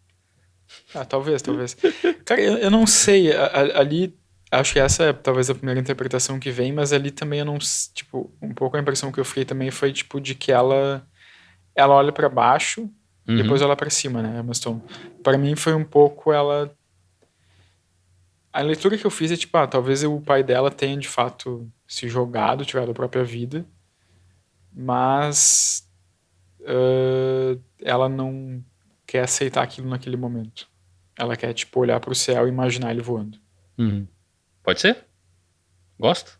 Talvez. Cara, eu não sei. Ali, acho que essa é talvez a primeira interpretação que vem, mas ali também eu não. Tipo, um pouco a impressão que eu fiquei também foi, tipo, de que ela olha pra baixo, depois olha pra cima, né? Emma Stone. Pra mim foi um pouco ela. A leitura que eu fiz é, tipo, talvez o pai dela tenha de fato se jogado, tirado a própria vida, mas ela não quer aceitar aquilo naquele momento. Ela quer, tipo, olhar pro céu e imaginar ele voando. Pode ser? Gosto.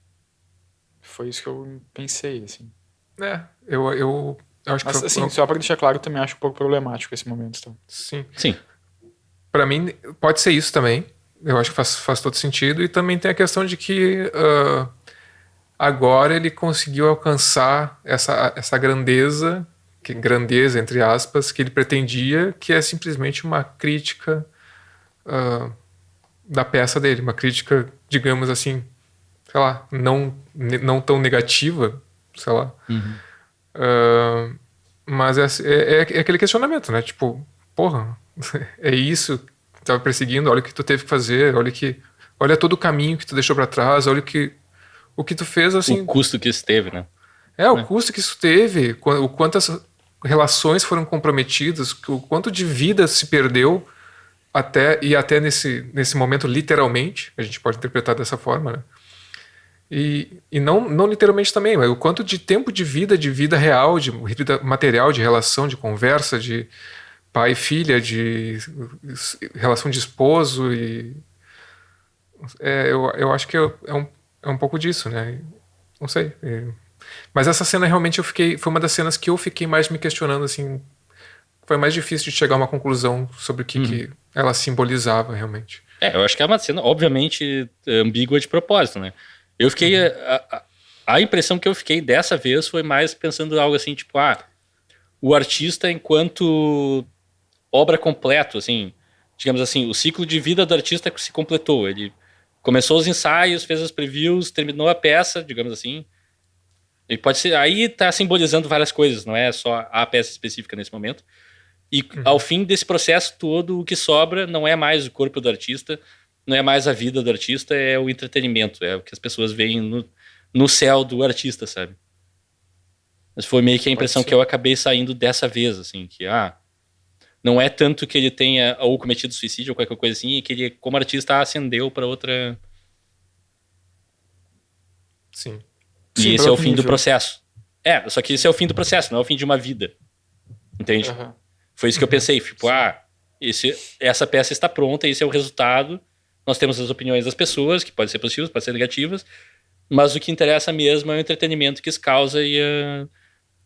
Foi isso que eu pensei, assim. Eu acho Mas, que... assim, só pra deixar claro, eu também acho um pouco problemático esse momento, tá? Sim. Pra mim, pode ser isso também. Eu acho que faz todo sentido. E também tem a questão de que agora ele conseguiu alcançar essa grandeza, grandeza, entre aspas, que ele pretendia, que é simplesmente uma crítica da peça dele. Uma crítica, digamos assim, sei lá, não tão negativa, sei lá. Mas é aquele questionamento, né? Tipo, porra, é isso que tava perseguindo, olha o que tu teve que fazer, olha todo o caminho que tu deixou pra trás, olha o que tu fez, assim... O custo que isso teve, né? O custo que isso teve, o quantas relações foram comprometidas, o quanto de vida se perdeu até nesse momento, literalmente, a gente pode interpretar dessa forma, né? E não literalmente também, mas o quanto de tempo de vida real, de vida material, de relação, de conversa, de pai e filha, de relação de esposo. Eu acho que é um pouco disso, né? Não sei. Mas essa cena realmente foi uma das cenas que eu fiquei mais me questionando, assim. Foi mais difícil de chegar a uma conclusão sobre o que ela simbolizava realmente. Eu acho que é uma cena, obviamente, ambígua de propósito, né? Eu fiquei. A impressão que eu fiquei dessa vez foi mais pensando algo assim, tipo, o artista enquanto obra completa, assim, digamos assim, o ciclo de vida do artista se completou. Ele começou os ensaios, fez as previews, terminou a peça, digamos assim. Ele pode ser. Aí tá simbolizando várias coisas, não é só a peça específica nesse momento. E ao fim desse processo todo, o que sobra não é mais o corpo do artista, não é mais a vida do artista, é o entretenimento, é o que as pessoas veem no céu do artista, sabe? Mas foi meio que a impressão que eu acabei saindo dessa vez, assim, que, não é tanto que ele tenha ou cometido suicídio ou qualquer coisa assim, e que ele, como artista, ascendeu para outra... Sim. E esse é o fim do processo. Só que esse é o fim do processo, não é o fim de uma vida. Entende? Foi isso que eu pensei, tipo, essa peça está pronta, esse é o resultado, nós temos as opiniões das pessoas, que podem ser positivas, podem ser negativas, mas o que interessa mesmo é o entretenimento que isso causa e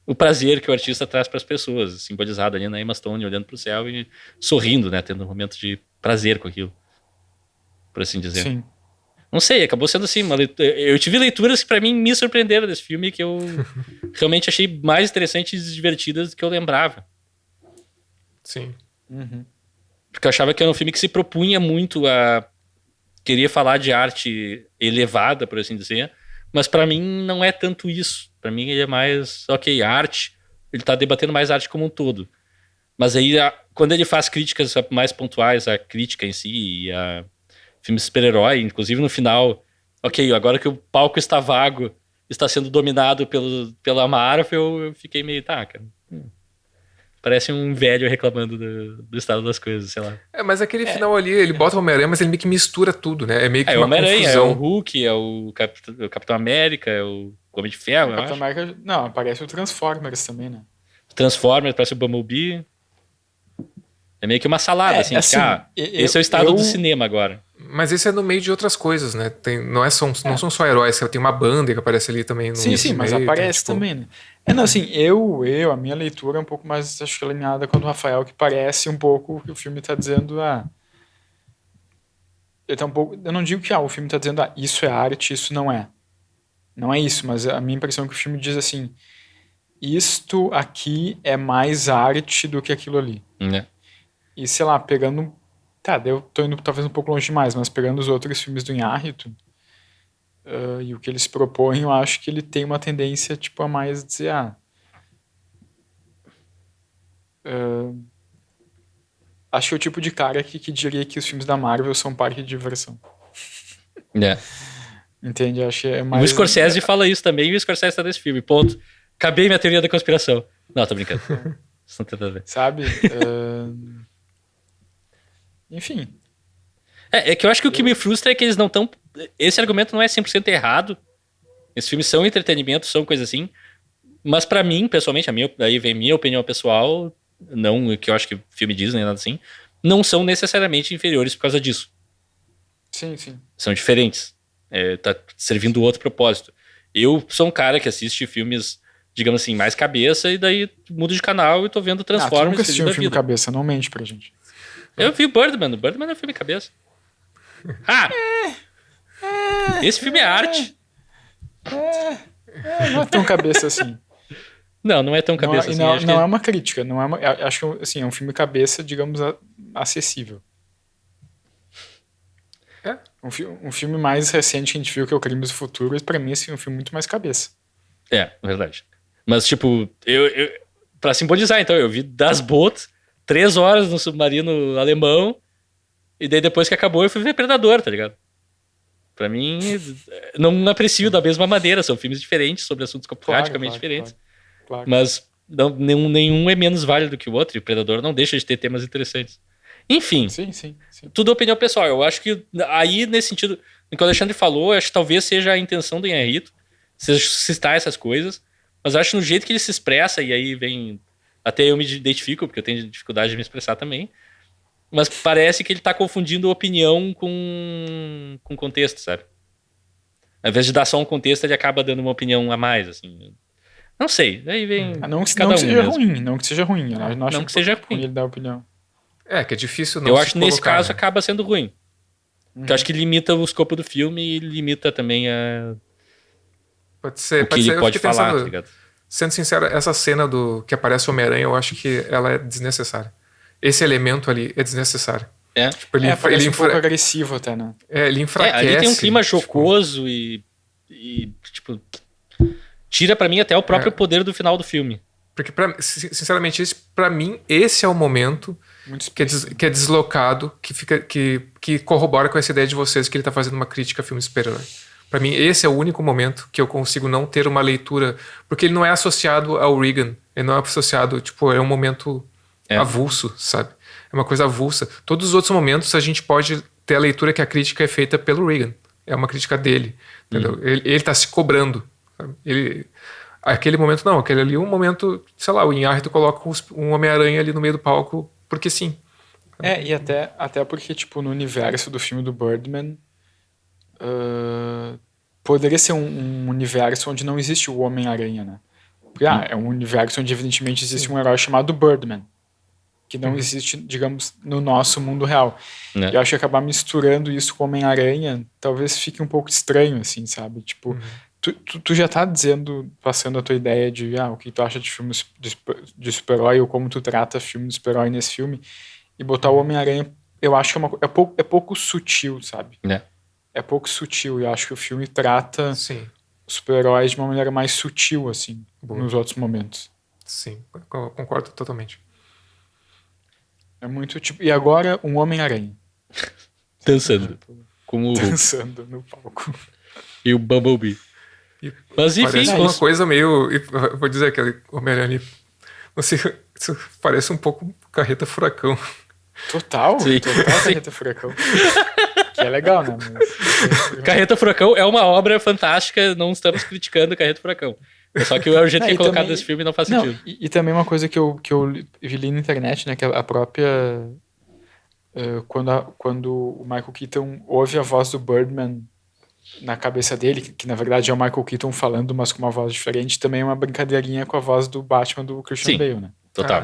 o prazer que o artista traz para as pessoas, simbolizado ali na Emma Stone, olhando para o céu e sorrindo, né, tendo um momento de prazer com aquilo, por assim dizer. Sim. Não sei, acabou sendo assim, eu tive leituras que para mim me surpreenderam desse filme, que eu realmente achei mais interessantes e divertidas do que eu lembrava. Sim. Porque eu achava que era um filme que se propunha muito a querer falar de arte elevada, por assim dizer, mas pra mim não é tanto isso. Pra mim ele é mais, arte, ele tá debatendo mais arte como um todo. Mas aí, quando ele faz críticas mais pontuais à crítica em si e a filme super-herói, inclusive no final, agora que o palco está vago, está sendo dominado pela Marvel, eu fiquei meio, cara... Parece um velho reclamando do estado das coisas, sei lá. Mas aquele final ali, ele bota o Homem-Aranha, mas ele meio que mistura tudo, né? É meio que o uma Homem-Aranha, confusão. é o Hulk, é o Capitão América, é o Homem de Ferro, O Capitão América... Não, aparece o Transformers também, né? Transformers, parece o Bumblebee. É meio que uma salada, assim esse é o estado do cinema agora. Mas esse é no meio de outras coisas, né? Não são só heróis, tem uma banda que aparece ali também. Sim, mas aparece também, né? Não, assim, a minha leitura é um pouco mais, acho que alinhada com a do Rafael, que parece um pouco que o filme tá dizendo, eu não digo que o filme tá dizendo, isso é arte, isso não é. Não é isso, mas a minha impressão é que o filme diz assim, isto aqui é mais arte do que aquilo ali. E, sei lá, pegando... eu tô indo talvez um pouco longe demais, mas pegando os outros filmes do Inhárritu, e o que eles propõem, eu acho que ele tem uma tendência, tipo, a mais dizer, Acho que é o tipo de cara que diria que os filmes da Marvel são um parque de diversão. Entende? Acho que é mais... O Scorsese fala isso também, e o Scorsese tá nesse filme, ponto. Acabei minha teoria da conspiração. Não, tô brincando. Isso não tem nada a ver. Sabe? Enfim. É que eu acho que o que me frustra é que eles não estão... Esse argumento não é 100% errado. Esses filmes são entretenimento, são coisas assim. Mas pra mim, pessoalmente, aí vem minha opinião pessoal, não que eu acho que filme Disney, nada assim, não são necessariamente inferiores por causa disso. Sim, sim. São diferentes. Tá servindo outro propósito. Eu sou um cara que assiste filmes, digamos assim, mais cabeça, e daí mudo de canal e tô vendo Transformers. Tu nunca assistiu um filme cabeça, não mente pra gente. Eu vi Birdman. O Birdman é um filme cabeça. Esse filme é arte. Não é tão cabeça assim. Não é tão cabeça assim. Não é uma crítica. Acho que assim, é um filme cabeça, digamos, acessível. Um filme mais recente que a gente viu, que é o Crimes do Futuro, pra mim, assim, é um filme muito mais cabeça. Verdade. Mas, tipo, pra simbolizar, então, eu vi Das Boot, 3 horas no submarino alemão, e daí depois que acabou eu fui ver Predador, tá ligado? Pra mim, não aprecio da mesma maneira, são filmes diferentes, sobre assuntos praticamente diferentes. Claro. Mas nenhum é menos válido que o outro, e o Predador não deixa de ter temas interessantes. Enfim, sim. Tudo opinião pessoal. Eu acho que aí, nesse sentido, o que o Alexandre falou, eu acho que talvez seja a intenção do Inharito, seja citar essas coisas, mas eu acho que no jeito que ele se expressa, e aí vem... Até eu me identifico, porque eu tenho dificuldade de me expressar também, mas parece que ele tá confundindo opinião com contexto, sabe? Ao invés de dar só um contexto, ele acaba dando uma opinião a mais, assim. Não sei, aí vem não que cada um seja mesmo. ruim, não que seja ruim. Eu não acho que seja ruim. Ele dar opinião. Que é difícil não Eu se acho que nesse colocar, caso né? acaba sendo ruim. Porque eu acho que limita o escopo do filme e limita também Pode ser. o que ele Eu pode fiquei falar, pensando, tá ligado? Sendo sincero, essa cena que aparece o Homem-Aranha, eu acho que ela é desnecessária. Esse elemento ali é desnecessário. Tipo, parece um pouco agressivo até, né? Ele enfraquece. Ali tem um clima jocoso e tipo, tira pra mim até o próprio poder do final do filme. Porque, sinceramente, pra mim, esse é o momento que é deslocado, que corrobora com essa ideia de vocês que ele tá fazendo uma crítica a filme super-herói. Pra mim, esse é o único momento que eu consigo não ter uma leitura, porque ele não é associado ao Reagan, ele não é associado, tipo, é um momento avulso, sabe? É uma coisa avulsa. Todos os outros momentos a gente pode ter a leitura que a crítica é feita pelo Reagan. É uma crítica dele, entendeu? Ele tá se cobrando, sabe? Aquele momento não, aquele ali é um momento, sei lá, o Inharito coloca um Homem-Aranha ali no meio do palco, porque sim. E até porque, tipo, no universo do filme do Birdman, poderia ser um universo onde não existe o Homem-Aranha, né? Porque, é um universo onde evidentemente existe um herói chamado Birdman, que não existe, digamos, no nosso mundo real. E eu acho que acabar misturando isso com Homem-Aranha talvez fique um pouco estranho, assim, sabe? Tipo, tu já tá passando a tua ideia de o que tu acha de filmes de super-herói ou como tu trata filme de super-herói nesse filme, e botar o Homem-Aranha, eu acho que é pouco sutil, sabe? É pouco sutil, e eu acho que o filme trata os super-heróis de uma maneira mais sutil, assim, nos outros momentos. Sim, concordo totalmente. É muito tipo... E agora, um Homem-Aranha. Dançando. Dançando no palco. E o Bumblebee. Mas enfim... Parece uma coisa meio... Vou dizer, aquele Homem-Aranha... Não sei, isso parece um pouco Carreta Furacão. Total Carreta Furacão. Que é legal, né? Mas... Carreta Furacão é uma obra fantástica, não estamos criticando Carreta Furacão. Só que o jeito que é colocado também, nesse filme não faz sentido. E também uma coisa que eu li na internet, né? Que a própria... Quando o Michael Keaton ouve a voz do Birdman na cabeça dele, que na verdade é o Michael Keaton falando, mas com uma voz diferente, também é uma brincadeirinha com a voz do Batman do Christian Bale, né? Total.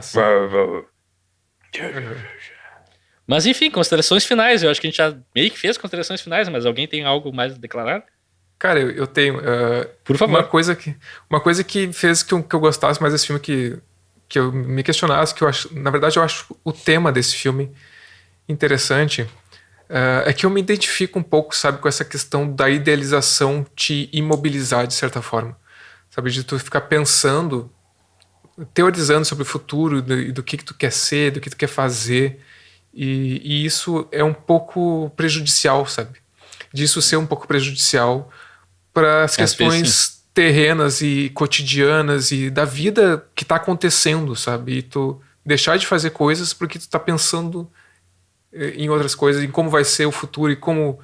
Mas enfim, considerações finais. Eu acho que a gente já meio que fez considerações finais, mas alguém tem algo mais a declarar? Cara, eu tenho... Por favor. Uma coisa que fez que eu gostasse mais desse filme, que eu me questionasse, que eu acho... Na verdade, eu acho o tema desse filme interessante, é que eu me identifico um pouco, sabe, com essa questão da idealização te imobilizar, de certa forma. Sabe, de tu ficar pensando teorizando sobre o futuro, do que tu quer ser, do que tu quer fazer. E isso é um pouco prejudicial, sabe? Disso ser um pouco prejudicial para as questões terrenas e cotidianas e da vida que tá acontecendo, sabe? E tu deixar de fazer coisas porque tu tá pensando em outras coisas, em como vai ser o futuro e como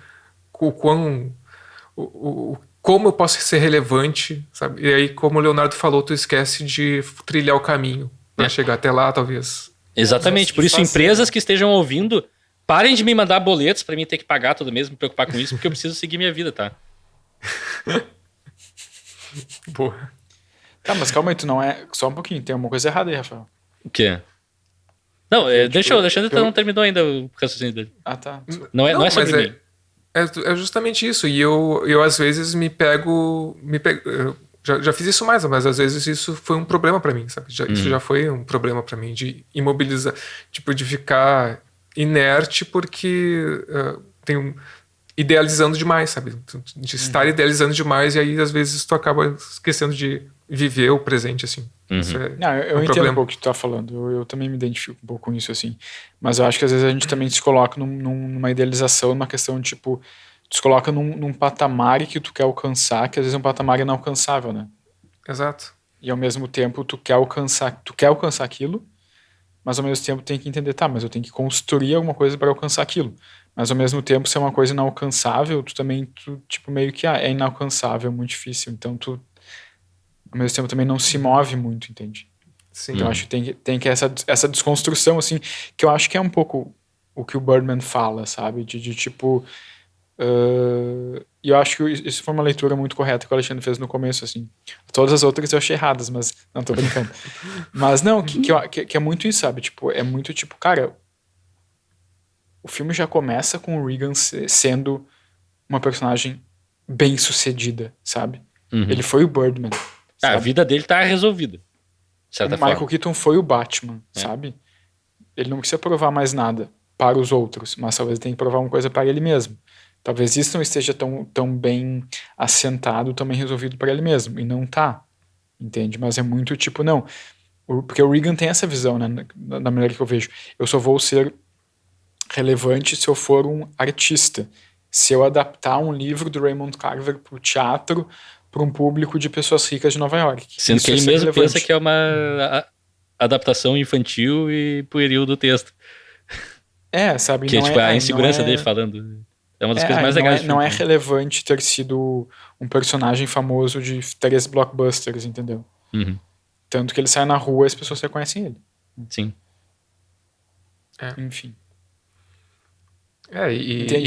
eu posso ser relevante, sabe? E aí, como o Leonardo falou, tu esquece de trilhar o caminho para chegar até lá, talvez. Exatamente, por isso empresas que estejam ouvindo, parem de me mandar boletos para mim ter que pagar todo mês, me preocupar com isso, porque eu preciso seguir minha vida, tá? Boa. Tá, mas calma aí, tu não é... Só um pouquinho, tem alguma coisa errada aí, Rafael. O quê? Não, deixa o Alexandre não terminou ainda o raciocínio dele. Ah, tá. Não é sobre mim. É justamente isso. E eu às vezes me pego já fiz isso mais, mas às vezes isso foi um problema pra mim, sabe? Isso já foi um problema pra mim, de imobilizar, tipo, de ficar inerte porque idealizando demais, sabe? De estar idealizando demais e aí às vezes tu acaba esquecendo de viver o presente, assim. Isso Não, eu entendo um pouco o que tu tá falando. Eu também me identifico um pouco com isso, assim. Mas eu acho que às vezes a gente também se coloca numa idealização, numa questão, tipo, tu se coloca num patamar que tu quer alcançar, que às vezes é um patamar inalcançável, né? Exato. E ao mesmo tempo tu quer alcançar aquilo, mas ao mesmo tempo tem que entender, tá, mas eu tenho que construir alguma coisa para alcançar aquilo. Mas ao mesmo tempo, se é uma coisa inalcançável, tu tipo, meio que é inalcançável, muito difícil. Então tu, ao mesmo tempo, também não se move muito, entende? Sim. Então acho que tem que essa desconstrução, assim, que eu acho que é um pouco o que o Birdman fala, sabe? De tipo... E eu acho que isso foi uma leitura muito correta que o Alexandre fez no começo, assim. Todas as outras eu achei erradas, mas... Não, tô brincando. Mas não, que é muito isso, sabe? Tipo, é muito tipo, cara... O filme já começa com o Regan sendo uma personagem bem sucedida, sabe? Ele foi o Birdman. A vida dele tá resolvida. O Michael Keaton foi o Batman, sabe? Ele não precisa provar mais nada para os outros, mas talvez ele tenha que provar uma coisa para ele mesmo. Talvez isso não esteja tão bem assentado, tão bem resolvido para ele mesmo. E não tá, entende? Mas é muito tipo, não. Porque o Regan tem essa visão, né? Da maneira que eu vejo. Eu só vou ser relevante se eu for um artista. Se eu adaptar um livro do Raymond Carver pro teatro, para um público de pessoas ricas de Nova York. Sendo que ele mesmo pensa que é uma adaptação infantil e pueril do texto. Sabe? Que é tipo a insegurança dele falando. É uma das coisas mais legais. Não é relevante ter sido um personagem famoso de 3 blockbusters, entendeu? Tanto que ele sai na rua e as pessoas reconhecem ele. Sim. Enfim.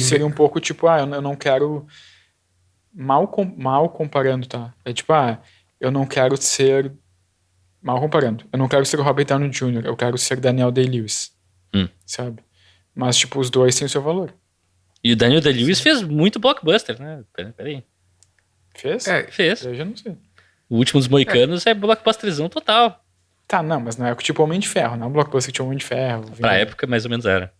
Seria um pouco tipo, eu não quero... Mal comparando, tá? É tipo, eu não quero ser... Mal comparando. Eu não quero ser o Robert Downey Jr., eu quero ser Daniel Day-Lewis. Sabe? Mas, tipo, os dois têm o seu valor. E o Daniel Day-Lewis fez muito blockbuster, né? Peraí. Fez? Fez. Eu já não sei. O Último dos Moicanos é blockbusterzão total. Tá, não, mas não é tipo Homem de Ferro, não é um blockbuster que tinha Homem de Ferro. Pra época, mais ou menos era.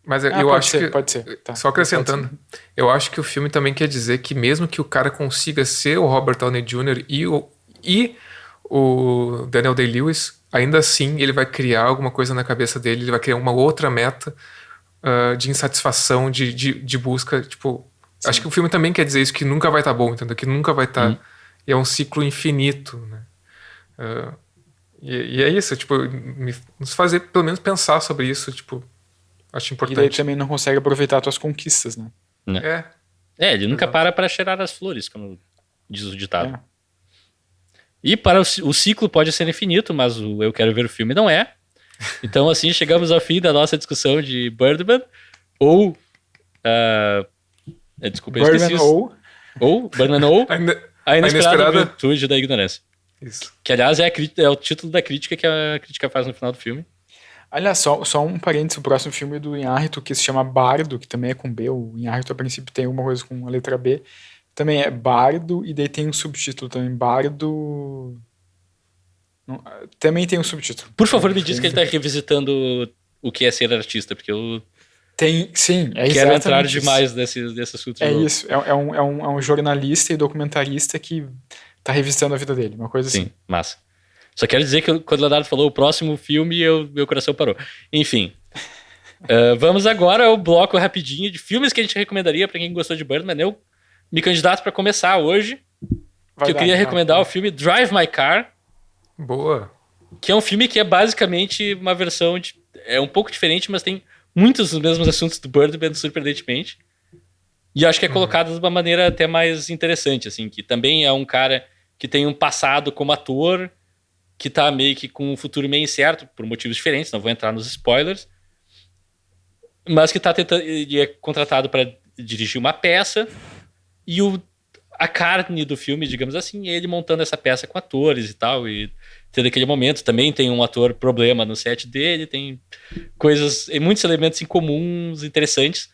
Mas eu acho que... Pode ser. Tá, só acrescentando, eu acho que o filme também quer dizer que mesmo que o cara consiga ser o Robert Downey Jr. e o Daniel Day-Lewis, ainda assim ele vai criar alguma coisa na cabeça dele, ele vai criar uma outra meta de insatisfação, de busca, tipo... Sim. Acho que o filme também quer dizer isso, que nunca vai estar bom, entendeu? Que nunca vai estar... E é um ciclo infinito, né? E é isso, tipo, nos fazer pelo menos pensar sobre isso, tipo... Acho importante. E daí também não consegue aproveitar as tuas conquistas, né? Ele nunca para cheirar as flores, como diz o ditado. E para o ciclo pode ser infinito, mas o Eu Quero Ver o Filme não é. Então, assim, chegamos ao fim da nossa discussão de Birdman. Ou... desculpa, eu esqueci isso. Birdman ou... A Inesperada Virtude da Ignorância. Isso. Que, aliás, é o título da crítica que a crítica faz no final do filme. Aliás, só um parênteses, o próximo filme do Inhárritu, que se chama Bardo, que também é com B, o Inhárritu a princípio tem alguma coisa com a letra B, também é Bardo, e daí tem um subtítulo também, Bardo... Não, também tem um subtítulo. Por favor, me diz que ele tá revisitando o que é ser artista, porque eu... Sim, é exatamente quero entrar demais nesse assunto. Isso, é um jornalista e documentarista que tá revisitando a vida dele, uma coisa assim. Sim, massa. Só quero dizer que quando o Leonardo falou o próximo filme, meu coração parou. Enfim. Vamos agora ao bloco rapidinho de filmes que a gente recomendaria pra quem gostou de Birdman. Eu me candidato pra começar hoje. Eu queria recomendar o filme Drive My Car. Boa. Que é um filme que é basicamente uma versão de... É um pouco diferente, mas tem muitos dos mesmos assuntos do Birdman, surpreendentemente. E acho que é colocado de uma maneira até mais interessante, assim. Que também é um cara que tem um passado como ator, que tá meio que com um futuro meio incerto, por motivos diferentes, não vou entrar nos spoilers. Mas que tá tentando... Ele é contratado para dirigir uma peça. E a carne do filme, digamos assim, é ele montando essa peça com atores e tal, e tendo aquele momento. Também tem um ator problema no set dele, tem coisas, muitos elementos incomuns, interessantes,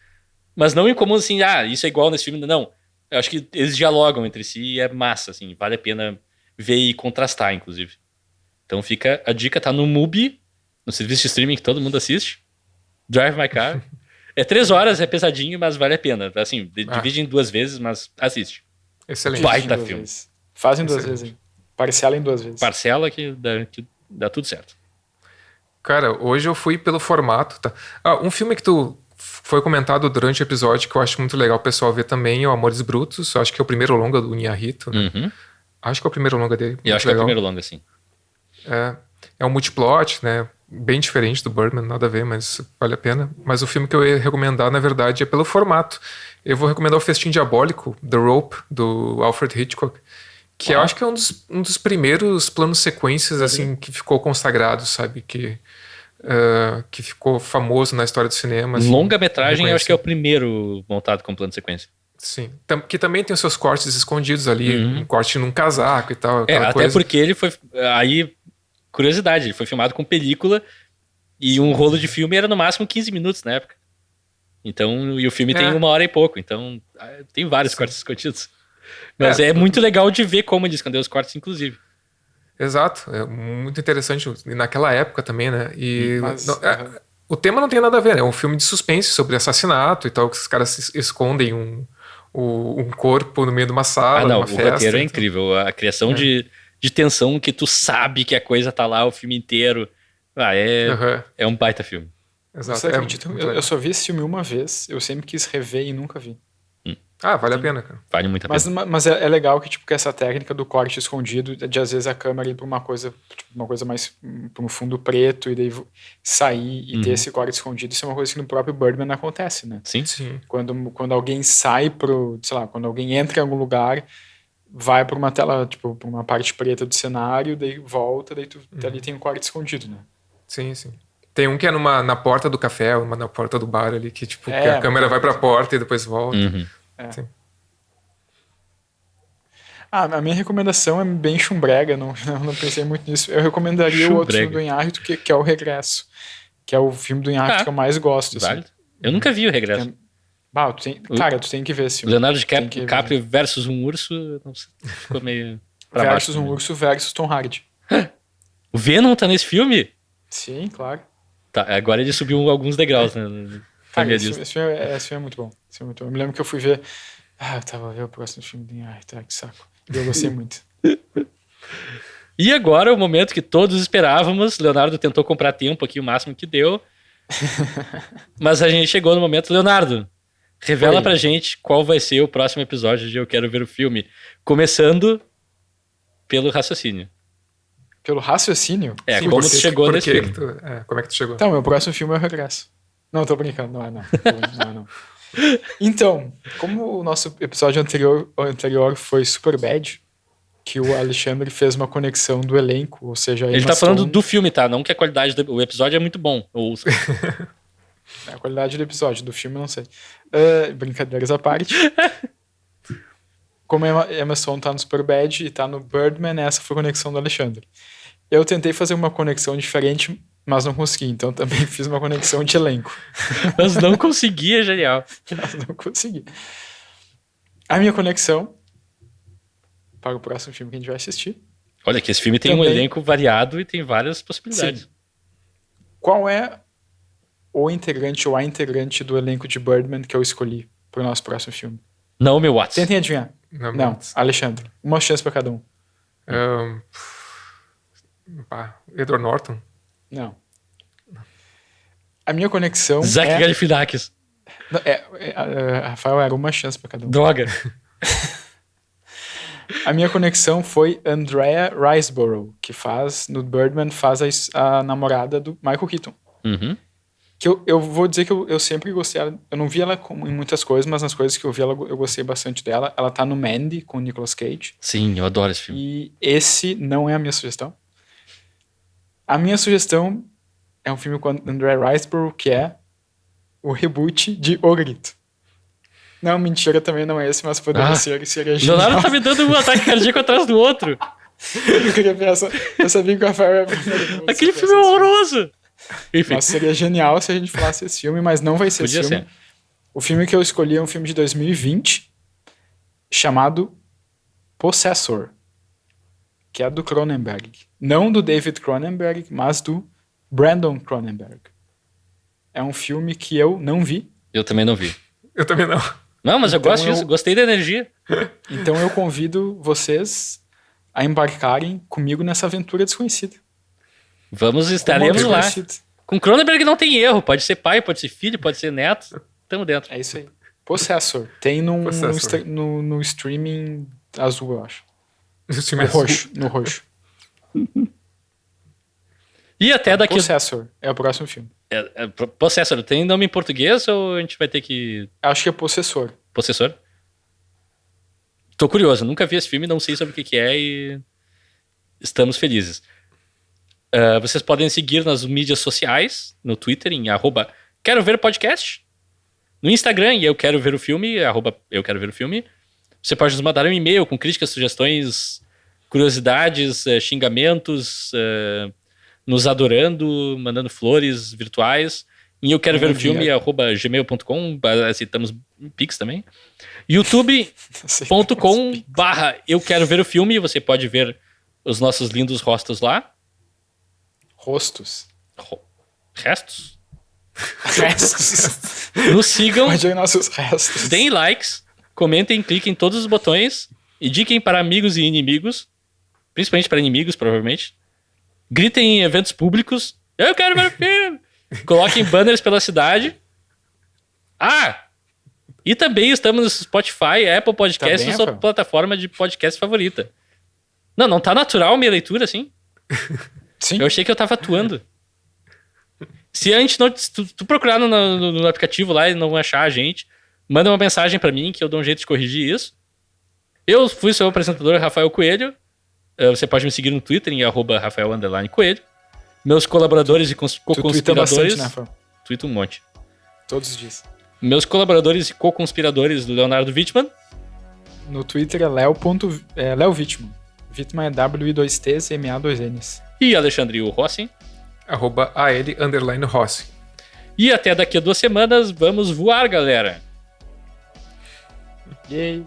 mas não incomuns assim, isso é igual nesse filme, não. Eu acho que eles dialogam entre si e é massa, assim, vale a pena ver e contrastar, inclusive. Então fica, a dica tá no Mubi, no serviço de streaming que todo mundo assiste, Drive My Car. É 3 horas, é pesadinho, mas vale a pena. Assim, divide em 2 vezes, mas assiste. Excelente. Baita filme. Fazem 2 vezes, hein? Parcela em 2 vezes. Parcela que dá tudo certo. Cara, hoje eu fui pelo formato, tá? Um filme que foi comentado durante o episódio que eu acho muito legal o pessoal ver também é o Amores Brutos. Eu acho que é o primeiro longa do Inharrito, né? Uhum. Acho que é o primeiro longa dele. E acho que é o primeiro longa, sim. É um multiplot, né? Bem diferente do Birdman, nada a ver, mas vale a pena. Mas o filme que eu ia recomendar, na verdade, é pelo formato. Eu vou recomendar o Festim Diabólico, The Rope, do Alfred Hitchcock, que eu acho que é um dos primeiros planos sequências, assim, que ficou consagrado, sabe? Que ficou famoso na história do cinema. Assim, longa-metragem, eu acho que é o primeiro montado com plano de sequência. Sim, que também tem os seus cortes escondidos ali, um corte num casaco e tal. Até coisa. Porque ele foi... Aí, curiosidade, ele foi filmado com película e um rolo de filme era no máximo 15 minutos na época. Então, e o filme tem 1 hora e pouco, então tem vários cortes escondidos. Mas é muito legal de ver como ele escondeu os cortes, inclusive. Exato, é muito interessante naquela época também, né? E o tema não tem nada a ver, né? É um filme de suspense sobre assassinato e tal, que os caras escondem um corpo no meio de uma sala, numa festa. O roteiro é incrível, a criação de tensão que tu sabe que a coisa tá lá o filme inteiro. É um baita filme. Exato. Você acredita? Eu só vi esse filme uma vez, eu sempre quis rever e nunca vi. Vale a pena, cara. Vale muito a pena. Mas é legal que, tipo, que essa técnica do corte escondido, de às vezes a câmera ir pra uma coisa mais pra um fundo preto e daí sair e ter esse corte escondido, isso é uma coisa que no próprio Birdman acontece, né? Sim. Quando alguém sai quando alguém entra em algum lugar, vai pra uma tela, tipo, pra uma parte preta do cenário, daí volta, daí ali tem um corte escondido, né? Sim. Tem um que é na porta do café, uma na porta do bar ali, que tipo, que a câmera vai pra porta e depois volta. Sim. A minha recomendação é bem chumbrega, não pensei muito nisso. Eu recomendaria o outro filme do Inharito, que é O Regresso, que é o filme do Inharito que eu mais gosto. Assim. Eu nunca vi O Regresso. Tu tem que ver esse filme. Leonardo DiCaprio versus um urso, não sei, ficou meio pra versus baixo. Um urso versus Tom Hardy. O Venom tá nesse filme? Sim, claro. Tá, agora ele subiu alguns degraus, né? Cara, esse filme é muito bom. Eu me lembro que eu fui ver. Eu tava vendo o próximo filme do Inharito, que saco. Eu gostei muito. E agora, o momento que todos esperávamos. Leonardo tentou comprar tempo aqui, o máximo que deu. Mas a gente chegou no momento. Leonardo, revela pra gente qual vai ser o próximo episódio de Eu Quero Ver o Filme. Começando pelo raciocínio. Pelo raciocínio? Sim, como tu chegou nesse filme. Como é que tu chegou? Então, meu próximo filme é O Regresso. Não, tô brincando. Não é não. Então, como o nosso episódio anterior foi Super Bad, que o Alexandre fez uma conexão do elenco, ou seja... Ele tá falando do filme, tá? Não que a qualidade do episódio é muito bom. A qualidade do episódio, do filme não sei. Brincadeiras à parte. Como a Emma Stone tá no Super Bad e tá no Birdman, essa foi a conexão do Alexandre. Eu tentei fazer uma conexão diferente, mas não consegui, então também fiz uma conexão de elenco. Mas não consegui, é genial. Mas não consegui. A minha conexão para o próximo filme que a gente vai assistir. Olha, que esse filme tem também um elenco variado e tem várias possibilidades. Sim. Qual é o integrante ou a integrante do elenco de Birdman que eu escolhi para o nosso próximo filme? Não, meu Watson. Tentem adivinhar. Não, Alexandre. Uma chance para cada um. Pá, Edward Norton. Não. A minha conexão Zach Galifianakis. Rafael, era uma chance pra cada um. Droga. A minha conexão foi Andrea Riseborough, que no Birdman faz a namorada do Michael Keaton. Uhum. Que eu vou dizer que eu sempre gostei. Eu não vi ela em muitas coisas, mas nas coisas que eu vi eu gostei bastante dela. Ela tá no Mandy com o Nicolas Cage. Sim, eu adoro esse filme. E esse não é a minha sugestão. A minha sugestão é um filme com a Andrea Riseborough, que é o reboot de O Grito. Não, mentira, também não é esse, mas poderia ser, seria genial. Leonardo tá me dando um ataque cardíaco atrás do outro. Eu queria pensar, eu sabia que o Rafael ia Aquele filme é horroroso. Enfim. Mas seria genial se a gente falasse esse filme, mas não vai ser esse filme. Ser. O filme que eu escolhi é um filme de 2020 chamado Possessor, que é do Cronenberg. Não do David Cronenberg, mas do Brandon Cronenberg. É um filme que eu não vi. Eu também não vi. Eu também não. Não, mas eu gosto disso, gostei da energia. Então eu convido vocês a embarcarem comigo nessa aventura desconhecida. Estaremos lá. Com Cronenberg não tem erro, pode ser pai, pode ser filho, pode ser neto. Tamo dentro. É isso aí. Possessor. Tem no streaming azul, eu acho. No roxo. E até daqui... Possessor é o próximo filme. Possessor, tem nome em português ou a gente vai ter que... Acho que é Possessor. Possessor? Tô curioso, nunca vi esse filme, não sei sobre o que é e estamos felizes. Vocês podem seguir nas mídias sociais, no Twitter, em @queroverpodcast, no Instagram, em eu quero ver o filme, @eu quero ver o filme. Você pode nos mandar um e-mail com críticas, sugestões, curiosidades, xingamentos, nos adorando, mandando flores virtuais. E eu quero ver o filme, @gmail.com, aceitamos Pix também. youtube.com/eu quero ver o filme, você pode ver os nossos lindos rostos lá. Rostos? Restos? Restos. Nos sigam. Pode ver nossos restos. Deem likes, comentem, cliquem em todos os botões, indiquem para amigos e inimigos, principalmente para inimigos, provavelmente. Gritem em eventos públicos. Eu quero ver o filme! Coloquem banners pela cidade. E também estamos no Spotify, Apple Podcasts, tá sua plataforma de podcast favorita. Não tá natural minha leitura, assim? Sim. Eu achei que eu tava atuando. Se a gente não... Se tu procurar no aplicativo lá e não achar a gente, manda uma mensagem pra mim que eu dou um jeito de corrigir isso. Eu fui seu apresentador, Rafael Coelho. Você pode me seguir no Twitter em @Rafael_Coelho. Meus colaboradores e co-conspiradores... Né, Rafael? Twitter um monte. Todos os dias. Meus colaboradores e co-conspiradores do Leonardo Wittmann. No Twitter é Leo Wittmann. Wittmann é W-I-2-T, M-A-2-Ns. E Alexandre Rossi. @AL_Rossi. E até daqui a 2 semanas, vamos voar, galera. Yay.